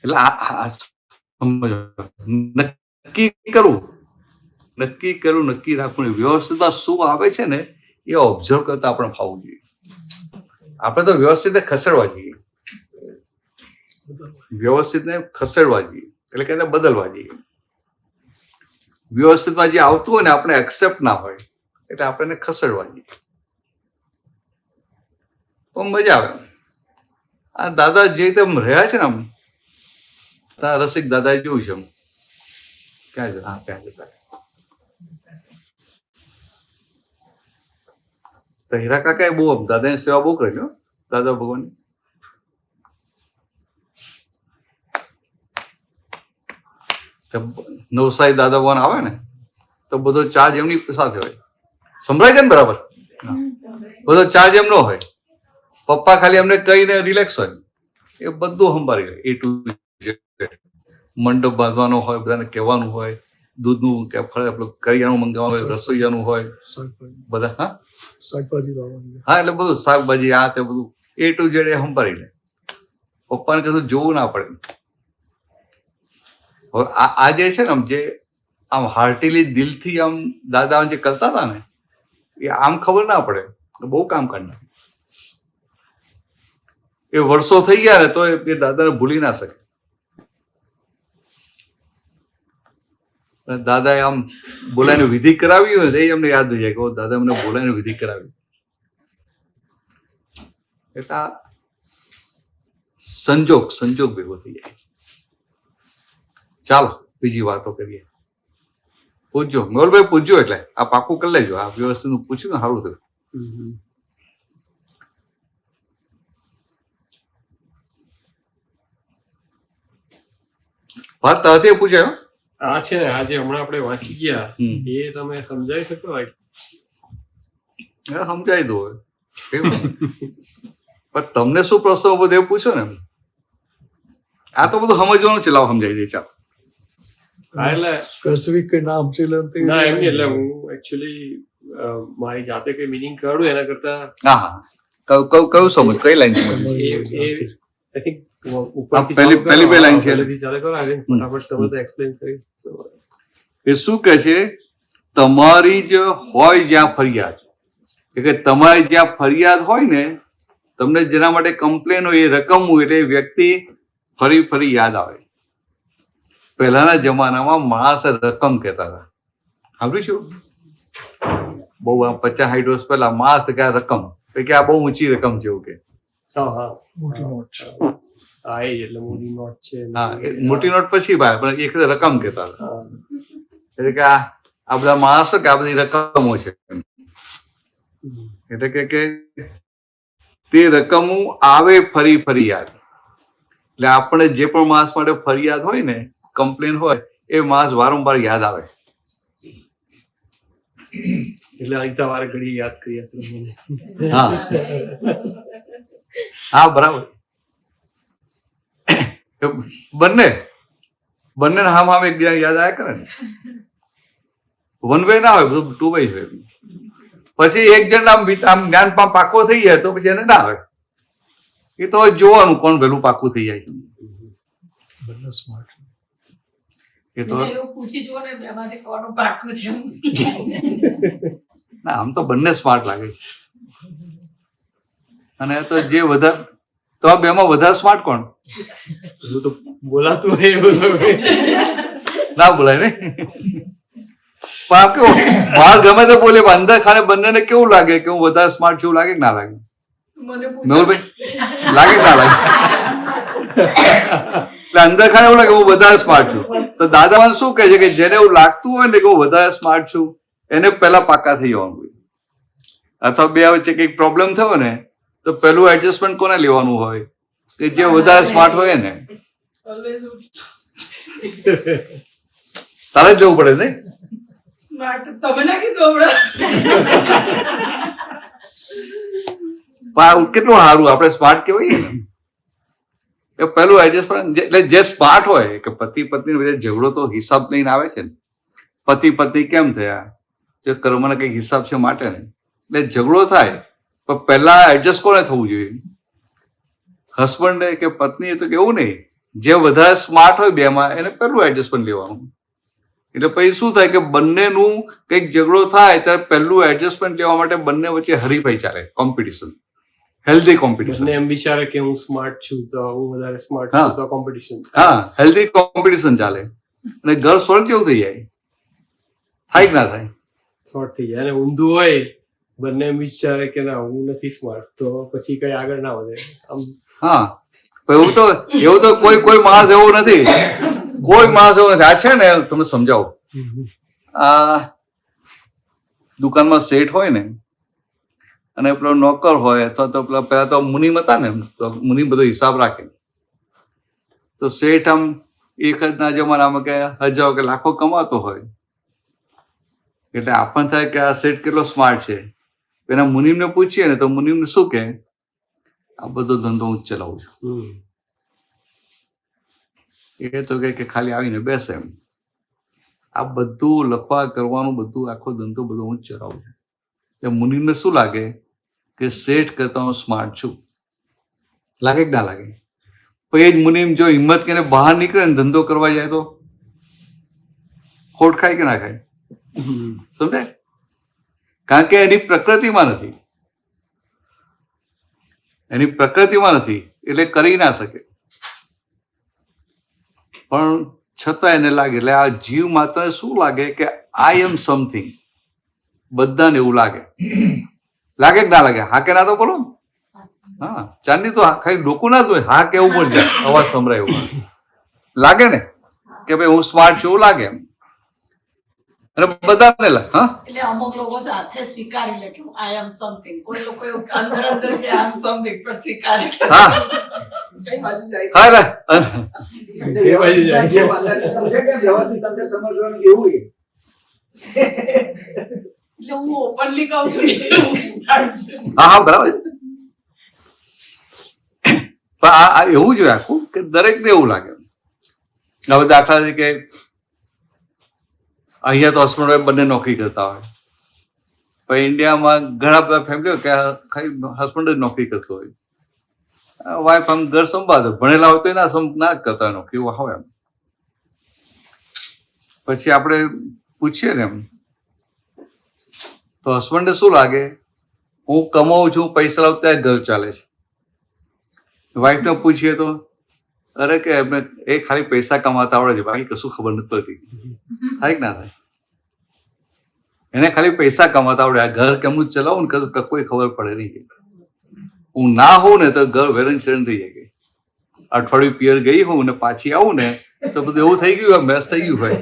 એટલે નક્કી કરવું, નક્કી રાખવું, વ્યવસ્થિતમાં શું આવે છે ને એ ઓબ્ઝર્વ કરતા આપણે ફાવવું જોઈએ. આપણે તો વ્યવસ્થિત ખસેડવા જોઈએ, વ્યવસ્થિતને ખસેડવા જોઈએ, એટલે કે એને બદલવા જોઈએ. વ્યવસ્થિતમાં જે આવતું હોય ને આપણે એક્સેપ્ટ ના હોય, એટલે આપણે એને ખસેડવા જોઈએ. તો મજા આવે. આ દાદા જે રીતે રહ્યા છે ને, આમ રસિક દાદાએ જોયું છે. ક્યાં છે? હા, ક્યાં જતા? તો હીરા કાકાએ બહુ દાદાની સેવા બહુ કરી, દાદા ભગવાનની. નવસારી દાદા ભગવાન આવે ને તો બધો ચાર્જ એમની સાથે હોય. સંભળાય છે ને બરાબર? બધો ચાર્જ એમ ન હોય. પપ્પા ખાલી એમને કહીને રિલેક્સ હોય, એ બધું સંભાળી લે. એ ટુ મંડપ બાંધવાનો હોય, બધાને કહેવાનું હોય, દૂધનું કે ફળ આપણું કરિયાણું મંગાવવાનું હોય, રસોઈયાનું હોય, બધા. હા, એટલે બધું શાકભાજી આ તે બધું એ ટુ ઝેડ એ સંભાળી લે. પપ્પાને કશું જોવું ના પડે. હવે આ જે છે ને, આમ જે આમ હાર્ટીલી દિલથી આમ દાદા જે કરતા હતા ને, એ આમ ખબર ના પડે, બહુ કામ કાઢના. એ વર્ષો થઈ ગયા ને તો એ દાદાને ભૂલી ના શકે. દાદાએ આમ બોલાઈને વિધિ કરાવી હોય ને, એ અમને યાદ થઈ જાય કે દાદા અમને બોલાઈને વિધિ કરાવી. એટલે આ સંજોગ ભેગો થઈ જાય. ચાલો બીજી વાતો કરીએ. પૂછજો મેહુલભાઈ, પૂછજો એટલે આ પાકું કરી લેજો. આ વ્યવસ્થિત પૂછ્યું ને સારું થયું. વાત તરતે પૂછાયો. આ છે ને, આજે હમણાં આપણે વાંચી ગયા, એ તમે સમજાવી શકો? સમજાવી દો. પણ તમને શું પ્રશ્નો બધે પૂછો ને, આ તો બધું સમજવાનું છે. લાવો સમજાવી દે ચાલો. હા, એટલે સ્પેસિફિક કઈ નામ છે એટલે ના એમ નહીં, એટલે હું એકચ્યુઅલી મારી જાતે કઈ મિનિંગ કાઢું એના કરતા હા હા કયું સમજ કઈ લાઈન સમજ આઈ થિંક પહેલી બે line છે. ચાલે કરો આઈ થિંક ફટાફટ તમે તો એક્સપ્લેન કરી. એ શું કહે છે? તમારી જ હોય જ્યાં ફરિયાદ, કે તમારી જ્યાં ફરિયાદ હોય ને, તમને જેના માટે કમ્પ્લેન હોય એ રકમ હોય એટલે એ વ્યક્તિ ફરી ફરી યાદ આવે. પહેલાના જમાનામાં માણસ રકમ કહેતા હતા. સાંભળ્યું છું? બહુ 50-60 વર્ષ પહેલા માણસ કે આ રકમ, કે આ બહુ ઊંચી રકમ છે એવું કે. હા હા મોટી નોટ છે. હા એ એટલે મોટી નોટ છે. હા એ મોટી નોટ પછી ભાઈ, પણ એક રકમ કહેતા હતા. હા. એટલે કે આ બધા માણસો કે આ બધી રકમો છે, એટલે કે તે રકમો આવે ફરી ફરી યાદ. એટલે આપણે જે પણ માણસ માટે ફરિયાદ હોય ને, કમ્પ્લેન હોય, એ માણસ વારંવાર યાદ આવે. એટલે અહીં વારે ઘડી યાદ કરી આપણે મને. હા હા બરાબર. બંને હામ હામ એકબીજાને યાદ આવ્યા કરે ને. વન વે ના હોય, બધું 2 way હોય. પછી એક જણ આમ જ્ઞાન પાકો થઈ જાય તો પછી એને ના આવે. એ તો જોવાનું કોણ વહેલું પાકું થઈ જાય. બંને સ્માર્ટ. એ તો એવું પૂછી જુઓ ને બેમાંથી કોનું પાકું છે. ના, આમ તો બંને સ્માર્ટ લાગે છે. અને તો જે વધારે, તો આ બેમાં વધારે સ્માર્ટ કોણ? બધું તો બોલાતું હોય એવું તો ના બોલાય ને. પણ આમ કેવું બહાર ગમે તો બોલે, પણ અંદર ખાને બંનેને કેવું લાગે કે હું વધારે સ્માર્ટ છું? લાગે કે ના લાગે? મને મેહુલભાઈ લાગે કે ના લાગે? એટલે અંદર ખાને એવું લાગે હું વધારે સ્માર્ટ છું. તો દાદાવાન શું કહે છે કે જેને એવું લાગતું હોય ને કે હું વધારે સ્માર્ટ છું, એને પહેલા પાકા થઈ જવાનું હોય. અથવા બે વચ્ચે કંઈક પ્રોબ્લેમ થયો ને તો પહેલું એડજસ્ટમેન્ટ કોને લેવાનું હોય? કે જે વધારે સ્માર્ટ હોય ને. તારે જ જવું પડે ને. સ્માર્ટ તમે ના કીધું હમણાં. કેટલું સારું આપણે સ્માર્ટ કહેવાય ને. એ પહેલું એડજસ્ટમેન્ટ. એટલે જે સ્માર્ટ હોય કે પતિ પત્ની વચ્ચે ઝઘડો તો હિસાબ લઈને આવે છે ને. પતિ પત્ની કેમ થયા? જે કર્મના કંઈક હિસાબ છે માટે ને. એટલે ઝઘડો થાય પણ પહેલા એડજસ્ટ કોને થવું જોઈએ? હસબન્ડ કે પત્ની? તો કેવું નહીં, જે વધારે સ્માર્ટ હોય બેમાં એને પહેલું એડજસ્ટમેન્ટ લેવાનું. એટલે પછી શું થાય કે બંનેનું કંઈક ઝઘડો થાય ત્યારે પહેલું એડજસ્ટમેન્ટ લેવા માટે બંને વચ્ચે હરીફાઈ ચાલે, કોમ્પિટિશન, હેલ્ધી કોમ્પિટિશન. એમ વિચારે કે હું સ્માર્ટ છું તો હું વધારે સ્માર્ટ હા. છું તો કોમ્પિટિશન. હા, હેલ્ધી કોમ્પિટિશન ચાલે. અને ઘર સ્વર્ગ કેવું થઈ જાય? થાય કે ના થાય? શોર્ટ થઈ જાય. અને ઊંધું હોય, બંને એમ વિચારે કે ના હું નથી સ્માર્ટ, તો પછી કઈ આગળ ના વધે. આમ હા, એવું તો કોઈ માણસ એવો નથી. કોઈ માણસ એવો નથી. આ છે ને, તમે સમજાવો. આ દુકાનમાં શેઠ હોય ને, અને પેલો નોકર હોય, અથવા તો પેલા તો મુનિમ હતા ને, તો મુનિમ બધો હિસાબ રાખે. તો શેઠ આમ એક જ ના જમાનામાં કે હજારો કે લાખો કમાતો હોય, એટલે આપણને થાય કે આ શેઠ કેટલો સ્માર્ટ છે. એના મુનિમને પૂછીએ ને તો મુનિમને શું કે, આ બધો ધંધો હું જ ચલાવું છું. એ તો કે ખાલી આવીને બેસે એમ. આ બધું લખવા કરવાનું, બધું આખો ધંધો બધો હું જ ચલાવું છું. એટલે મુનિમને શું લાગે કે શેઠ કરતા હું સ્માર્ટ છું. લાગે કે ના લાગે? પછી એ જ મુનિમ જો હિંમત કરીને બહાર નીકળે ને ધંધો કરવા જાય તો ખોટ ખાય કે ના ખાય? સમજાય? કારણ કે એની પ્રકૃતિમાં નથી. એની પ્રકૃતિમાં નથી એટલે કરી ના શકે. પણ છતાં એને લાગે. એટલે આ જીવ માત્ર શું લાગે કે આઈ એમ સમથિંગ. બધાને એવું લાગે. લાગે કે ના લાગે? હા કે ના તો બોલો. હા, ચાંદની તો ખાલી ડોકું ના હોય, હા કેવું બોલ અવાજ સંભળાય એવું લાગે ને કે ભાઈ હું સ્માર્ટ છું, એવું લાગે એમ. અને બધાને લાગે. હા, એટલે અમુક લોકો સાથે સ્વીકારી લે કે આઈ એમ સમથિંગ. કોઈ લોકો એવું અંદર અંદર કે આઈ એમ સમથિંગ પણ સ્વીકારે કે હા કઈ બાજુ જાય હા છે? એટલે એ બાજુ જાય. સમજે કે વ્યવસ્થિત અંદર સમજવાનું એવું છે. એટલે હું ઓપનલી કહું છું કે હું smart છું. હા હા બરાબર. પણ આ એવું જ આખું કે દરેકને એવું લાગે. હવે દાખલા તરીકે અહીંયા તો હસબન્ડ બંને નોકરી કરતા હોય, પણ ઇન્ડિયામાં ઘણા બધા ફેમિલીઓ કે ખાલી હસબન્ડ જ નોકરી કરતો હોય, વાઈફ આમ ઘર સંભાળે, ભણેલા હોય તો ના જ કરતા હોય નોકરી હોય એમ. પછી આપણે પૂછીએ ને એમ તો હસબન્ડને શું લાગે, હું કમાઉં છું, પૈસા લાવું ત્યાં ઘર ચાલે છે. વાઈફને પૂછીએ તો અરે કે એમને એ ખાલી પૈસા કમાતા આવડે છે, બાકી કશું ખબર નથી પડતી. થાય કે ના થાય? એને ખાલી પૈસા કમાતા આવડે, આ ઘર કેમનું ચલાવું ને કોઈ ખબર પડે નહીં. હું ના હોઉં ને તો ઘર વેરણ છેરણ થઈ જાય. અઠવાડિયું પિયર ગઈ હોઉં ને પાછી આવું ને તો બધું એવું થઈ ગયું હોય, મેસ થઈ ગયું હોય.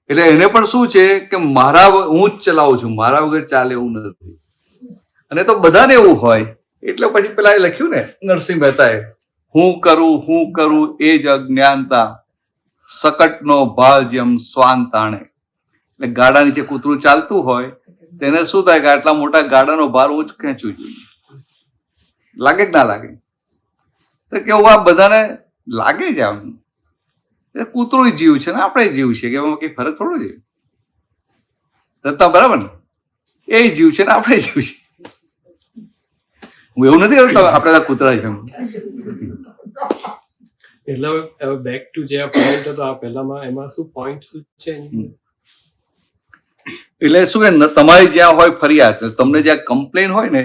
એટલે એને પણ શું છે કે હું જ ચલાવું છું, મારા વગર ચાલે એવું નથી. અને તો બધાને એવું હોય. એટલે પછી પેલા એ લખ્યું ને નરસિંહ મહેતાએ, હું કરું એ જ અજ્ઞાનતા, સકટનો ભાર જેમ શ્વાન તાણે. એટલે ગાડા નીચે કૂતરું ચાલતું હોય તેને શું થાય કે આટલા મોટા ગાડાનો ભાર હું જ ખેંચવું જોઈએ. લાગે કે ના લાગે? તો કેવું આ બધાને લાગે જ આમ કૂતરું જીવ છે ને આપણે જીવ છે કે એમાં કઈ ફરક થોડો છે. દત્તા બરાબર ને? એ જીવ છે ને આપણે જીવ છે. હું એવું નથી કહેતો આપણે કૂતરા છે. એટલે હવે બેક ટુ જે આ પોઈન્ટ હતો આ પહેલામાં, એમાં શું પોઈન્ટ શું છે? એટલે શું કે તમારી જ્યાં હોય ફરિયાદ, તમને જ્યાં કમ્પ્લેન હોય ને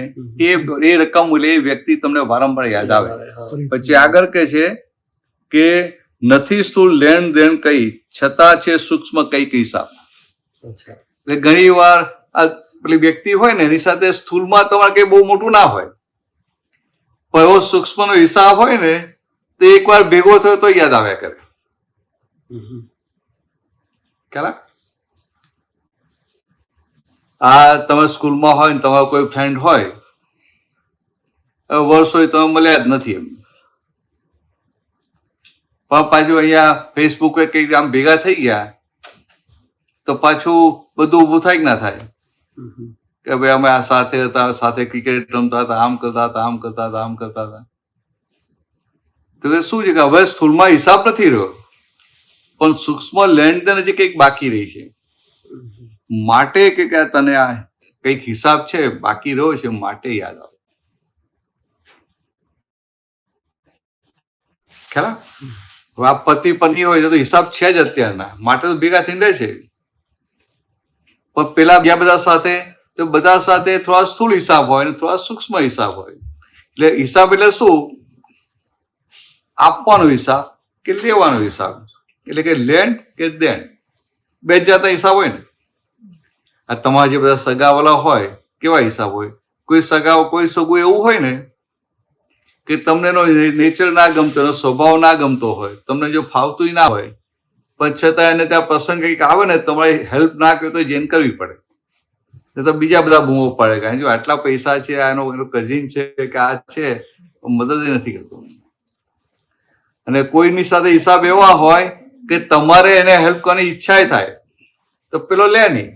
એ રકમ એ વ્યક્તિ તમને વારંવાર યાદ આવે. પછી આગળ કે છે કે નથી સ્થૂળ લેણ દેણ કઈ, છતાં છે સૂક્ષ્મ કઈ હિસાબ. એટલે ઘણી વાર આ પેલી વ્યક્તિ હોય ને એની સાથે સ્થૂળમાં તમારે કઈ બહુ મોટું ના હોય, પણ એવો સૂક્ષ્મનો હિસાબ હોય ને તો એકવાર ભેગો થયો તો યાદ આવ્યા કરે. ખ્યાલ? આ તમે સ્કૂલમાં હોય ને તમારો કોઈ ફ્રેન્ડ હોય, વર્ષો તમે મળ્યા જ નથી એમ, પણ પાછું અહીંયા ફેસબુક કઈ આમ ભેગા થઈ ગયા તો પાછું બધું ઊભું થાય કે ના થાય કે ભાઈ અમે આ સાથે હતા, સાથે ક્રિકેટ રમતા હતા, આમ કરતા હતા, આમ કરતા હતા, આમ કરતા હતા. તો શું છે કે હવે સ્થૂળમાં હિસાબ નથી રહ્યો, પણ સૂક્ષ્મ લેણ દેણ હજી કંઈક બાકી રહી છે. માટે કે તને આ કંઈક હિસાબ છે બાકી રહ્યો છે, માટે યાદ આવે. ખ્યાલ? હવે આ પતિ પત્ની હોય તો હિસાબ છે જ અત્યારના, માટે તો ભેગા થઈને રહે છે. પણ પેલા બીજા બધા સાથે તો બધા સાથે થોડા સ્થૂળ હિસાબ હોય ને થોડા સૂક્ષ્મ હિસાબ હોય. એટલે હિસાબ એટલે શું? આપવાનો હિસાબ કે લેવાનો હિસાબ, એટલે કે લેણ કે દેણ, બે જાતના હિસાબ હોય ને. આ તમારા જે બધા સગાવાલા હોય કેવા હિસાબ હોય? કોઈ સગું એવું હોય ને કે તમને એનો નેચર ના ગમતો, એનો સ્વભાવ ના ગમતો હોય, તમને જો ફાવતું ના હોય, પણ છતાં એને ત્યાં પ્રસંગ કંઈક આવે ને તમારી હેલ્પ ના કરે તો જેન કરવી પડે. તો બીજા બધા બૂમો પડે કારણ જો આટલા પૈસા છે, એનો કઝિન છે કે આ છે, મદદ નથી કરતો. અને કોઈની સાથે હિસાબ એવા હોય કે તમારે એને હેલ્પ કરવાની ઈચ્છા થાય તો પેલો લે નહીં,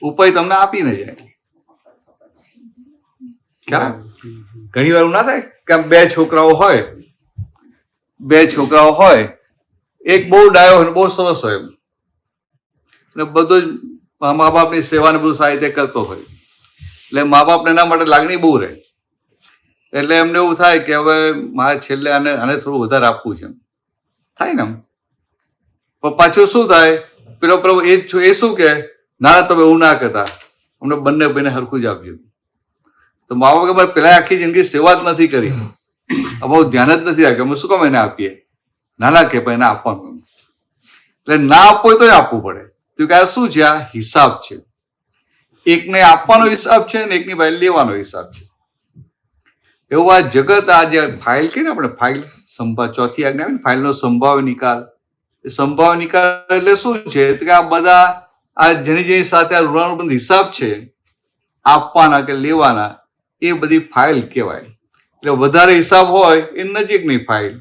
ઉપાય તમને આપીને જાય. ઘણી વાર એવું ના થાય કે બે છોકરાઓ હોય, એક બહુ ડાયો હોય બહુ સરસ હોય અને બધું જ મા બાપની સેવા ને બધું સારી રીતે કરતો હોય, એટલે મા બાપને એના માટે લાગણી બહુ રહે. એટલે એમને એવું થાય કે હવે મારે છેલ્લે આને થોડું વધારે આપવું છે, થાય ને. પણ પાછું શું થાય, પેલો એ શું કે ના તમે એવું ના કહેતા, અમને બંને ભાઈને હરખું જ આપજો. તો મા બાપ પેલા આખી જિંદગી સેવા જ નથી કરી, બહુ ધ્યાન જ નથી રાખ્યું, અમે શું કામ એને આપીએ? ના કે પણ એને આપવાનું, એટલે ના આપવું હોય તો આપવું પડે. તો કે આ શું છે? આ હિસાબ છે. એકને આપવાનો હિસાબ છે ને એકની પાસે લેવાનો હિસાબ છે. એવું આ જગત, આ જે ફાઇલ કે ને આપણે ફાઇલ ચોથી આજ્ઞા આવે ને ફાઇલનો સંભાવ્ય નિકાલ. સંભાવ્ય નિકાલ એટલે શું છે કે આ બધા આ જેની સાથે આ ઋણાનુબંધ હિસાબ છે, આપવાના કે લેવાના, એ બધી ફાઇલ કહેવાય. એટલે વધારે હિસાબ હોય એ નજીકની ફાઇલ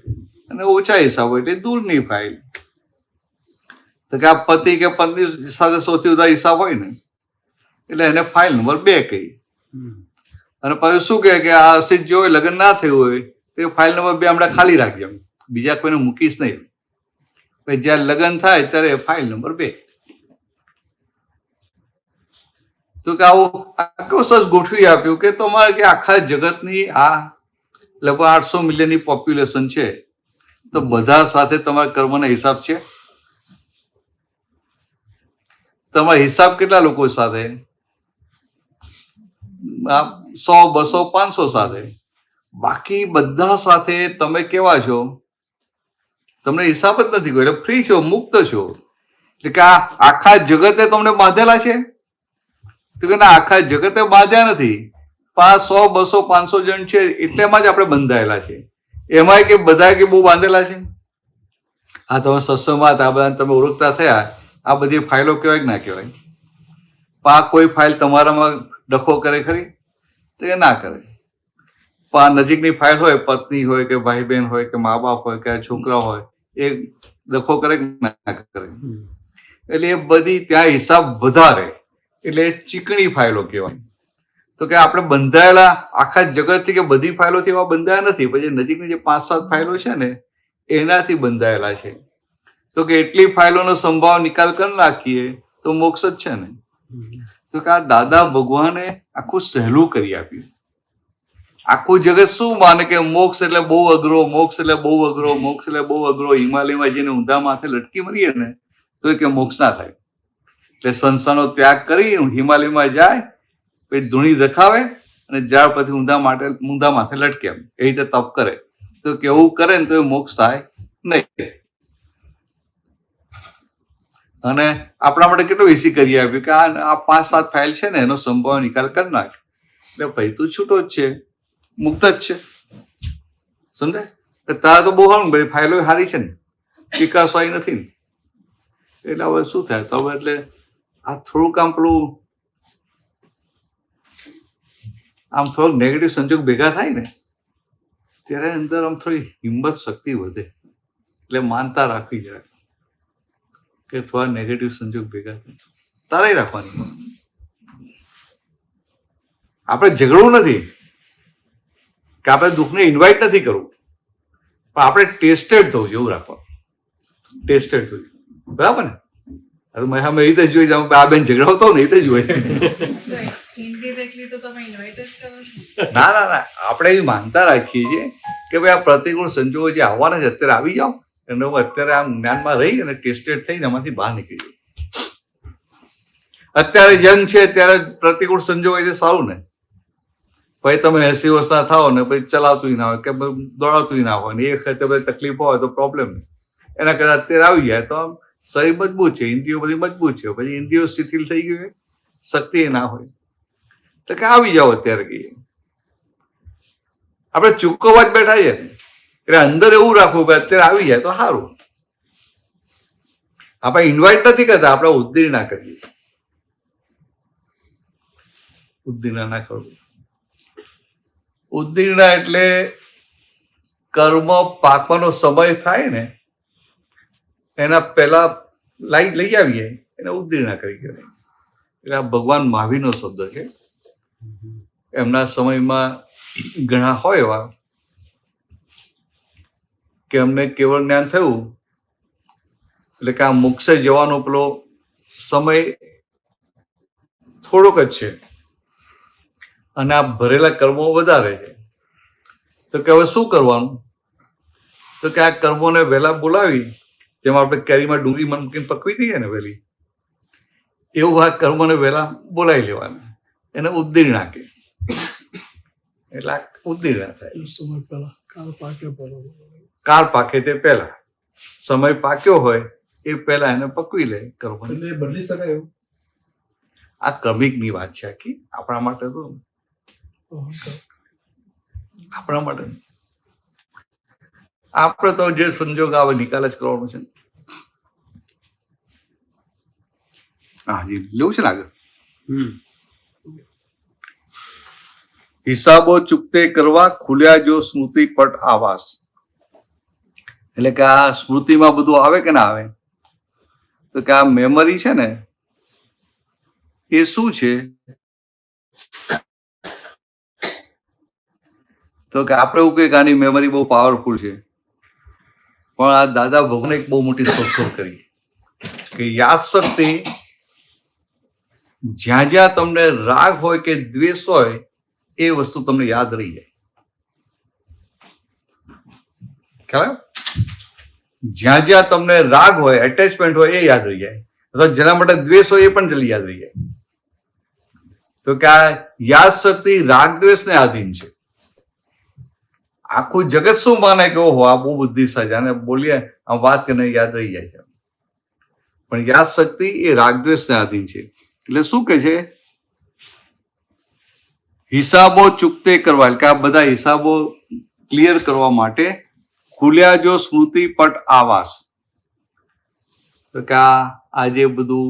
અને ઓછા હિસાબ હોય એટલે દૂરની ફાઇલ. તો કે આ પતિ કે પત્ની સાથે સૌથી વધારે હિસાબ હોય ને એટલે એને ફાઇલ નંબર 2 કહી. અને પછી શું કહે કે આ અસિત જો હોય લગ્ન ના થયું હોય તો ફાઇલ નંબર 2 હમણાં ખાલી રાખજે, બીજા કોઈને મૂકીશ નહીં. પછી જ્યારે લગ્ન થાય ત્યારે ફાઇલ નંબર 2. તો કે આવું આખું સરસ ગોઠવી આપ્યું કે તમારે કે આખા જગતની આ લગભગ 800 મિલિયનની પોપ્યુલેશન છે, તો બધા સાથે તમારા કર્મના હિસાબ છે. તમારા હિસાબ કેટલા લોકો સાથે? 100, 200, 500 સાથે. બાકી બધા સાથે તમે કેવા છો? તમને હિસાબ જ નથી કોઈ, એટલે ફ્રી છો, મુક્ત છો. એટલે કે આ આખા જગતે તમને બાંધેલા છે? તો કે ના, આખા જગતે બાંધ્યા નથી. 100, 200, 500 જણ છે એટલેમાં જ આપણે બંધાયેલા છે. એમાંય કે બધા કે બહુ બાંધેલા છે. આ તમે સત્સંગમાં આ બધા તમે ઓળખતા થયા, આ બધી ફાઇલો કહેવાય કે ના કહેવાય? આ કોઈ ફાઇલ તમારામાં ડખો કરે ખરી? તો એ ના કરે. પણ નજીકની ફાઇલ હોય, પત્ની હોય કે ભાઈ બહેન હોય કે મા બાપ હોય કે છોકરા હોય, એ ડખો કરે કે ના કરે? એટલે એ બધી ત્યાં હિસાબ વધારે, એટલે ચીકણી ફાઇલો કહેવાય. તો કે આપણે બંધાયેલા આખા જગતથી કે બધી ફાઇલોથી એવા બંધાયા નથી, પછી નજીકની જે 5-7 ફાઇલો છે ને એનાથી બંધાયેલા છે. તો કે એટલી ફાઇલોનો સંભાવ નિકાલ કરી નાખીએ તો મોક્ષ જ છે ને. તો કે આ દાદા ભગવાને આખું સહેલું કરી આપ્યું. આખું જગત શું માને કે મોક્ષ એટલે બહુ અઘરો, મોક્ષ એટલે બહુ અઘરો, મોક્ષ એટલે બહુ અઘરો. હિમાલયમાં જઈને ઊંધા માથે લટકી મરીએ ને તો કે મોક્ષ ના થાય. એટલે સંસારનો ત્યાગ કરી હિમાલયમાં જાય, પછી ધૂણી દખાવે અને જ્યાર પછી ઊંધા માથે લટકે, એ રીતે તપ કરે. તો કેવું કરે ને તો એ મોક્ષ થાય નહીં. અને આપણા માટે કેટલું ઈસી કરી આપ્યું કે આ 5-7 ફાઇલ છે ને એનો સંભાવ નિકાલ કરી નાખ, એટલે ભાઈ તું છૂટો જ છે, મુક્ત જ છે. સમજાય? તારા તો બહુ સારું, ભાઈ ફાઇલો સારી છે ને, વિકાસ હોય નથી ને. એટલે હવે શું થાય? તો હવે એટલે આ થોડુંક આમ પેલું આમ થોડોક નેગેટિવ સંજોગ ભેગા થાય ને ત્યારે અંદર આમ થોડી હિંમત શક્તિ વધે. એટલે માનતા રાખવી જાય કે થોડા નેગેટિવ સંજોગ ભેગા થાય, તારે રાખવાની. આપણે ઝઘડવું નથી કે આપણે દુઃખને ઇન્વાઇટ નથી કરવું, પણ આપણે ટેસ્ટેડ થવું જેવું રાખવાનું. ટેસ્ટેડ થવું, બરાબર ને? મેં એવી રીતે જોઈ જાઉં આ બેન ઝઘડાવતો ને એ રીતે જોઈ. ના ના ના, આપણે એવી માનતા રાખીએ છીએ કે ભાઈ આ પ્રતિકૂળ સંજોગો જે આવવાના છે અત્યારે આવી જાઓ, અને હું અત્યારે આમ જ્ઞાનમાં રહી અને ટેસ્ટેડ થઈને એમાંથી બહાર નીકળી જાઉં. અત્યારે યંગ છે ત્યારે પ્રતિકૂળ સંજોગ હોય છે સારું ને. પછી તમે 80 વર્ષના થાઓ ને પછી ચલાવતું ના હોય કે દોડાતું ના હોય ને એ વખતે બધી તકલીફો હોય તો પ્રોબ્લેમ નહીં. એના કરતા અત્યારે આવી જાય તો શરીર મજબૂત છે, ઇન્દ્રિયો બધી મજબૂત છે, પછી ઇન્દ્રિયો શિથિલ થઈ ગયું, શક્તિ ના હોય તો કે આવી જાઓ અત્યારે કહીએ. આપણે ચૂકવવા જ બેઠા છે એટલે અંદર એવું રાખવું કે અત્યારે આવી જાય તો સારું. આપણે ઇન્વાઇટ નથી કરતા, આપણે ઉદ્દીર્ણા કરીએ. ઉદ્દીર્ણા ના કરવું. ઉદ્દીર્ણા એટલે કર્મ પાકવાનો સમય થાય ને એના પહેલા લઈ આવીએ એને ઉદ્દીર્ણા કરી કહેવાય. એટલે આ ભગવાન મહાવીરનો શબ્દ છે. એમના સમયમાં ઘણા હોય એવા કે અમને કેવળ જ્ઞાન થયું એટલે કે આ મોક્ષે જવાનો પેલો સમય થોડોક જ છે અને આ ભરેલા કર્મો વધારે છે. તો કે હવે શું કરવાનું? તો કે આ કર્મોને વહેલા બોલાવી, જેમાં આપણે કેરીમાં ડુંગળી મૂકીને પકવી દઈએ ને વહેલી, એવું આ કર્મોને વહેલા બોલાવી લેવાના, એને ઉદ્દીર્ણા કે. એટલે આ ઉદ્દીર્ણા થાય. સમય પહેલા કાળ પાકે પહેલા. કાળ પાકે તે પહેલા, સમય પાક્યો હોય એ પહેલા એને પકવી લે કર્મ. એટલે બદલી શકાય એવું? આ ક્રમિકની વાત છે આખી. આપણા માટે તો આપણા માટે આપણે તો જે સંજોગ આવે નિકાલ જ કરવાનો છે. હા જી, લેવું છે ને આગળ? હિસાબો ચૂકતે કરવા ખુલ્યા જો સ્મૃતિ પટ આવાસ. એટલે કે આ સ્મૃતિમાં બધું આવે કે ના આવે? તો કે આ મેમરી છે ને એ શું છે? તો કે આપણે એવું કહીએ કે આની મેમરી બહુ પાવરફુલ છે, પણ આ દાદા ભગવાને એક બહુ મોટી શોધખોળ કરી કે યાદ શક્તિ જ્યાં જ્યાં તમને રાગ હોય કે દ્વેષ હોય એ વસ્તુ તમને યાદ રહી જાય. ખ્યાલ? જ્યાં જ્યાં તમને રાગ હોય, એટેચમેન્ટ હોય એ યાદ રહી જાય, અથવા જેના માટે દ્વેષ હોય એ પણ જલ્દી યાદ રહી જાય. તો કે આ યાદ શક્તિ રાગ દ્વેષને આધીન છે. આખું જગત શું માને કે ઓહો આ બહુ બુદ્ધિશાળી, આને બોલીએ આ વાત કરીને યાદ રહી જાય છે, પણ યાદ શક્તિ એ રાગદ્વેષને આધીન છે. એટલે શું કે છે? હિસાબો ચૂકતે કરવા, એટલે કે આ બધા હિસાબો ક્લિયર કરવા માટે ખુલ્યા જો સ્મૃતિ પટ આવાસ. તો કે આ જે બધું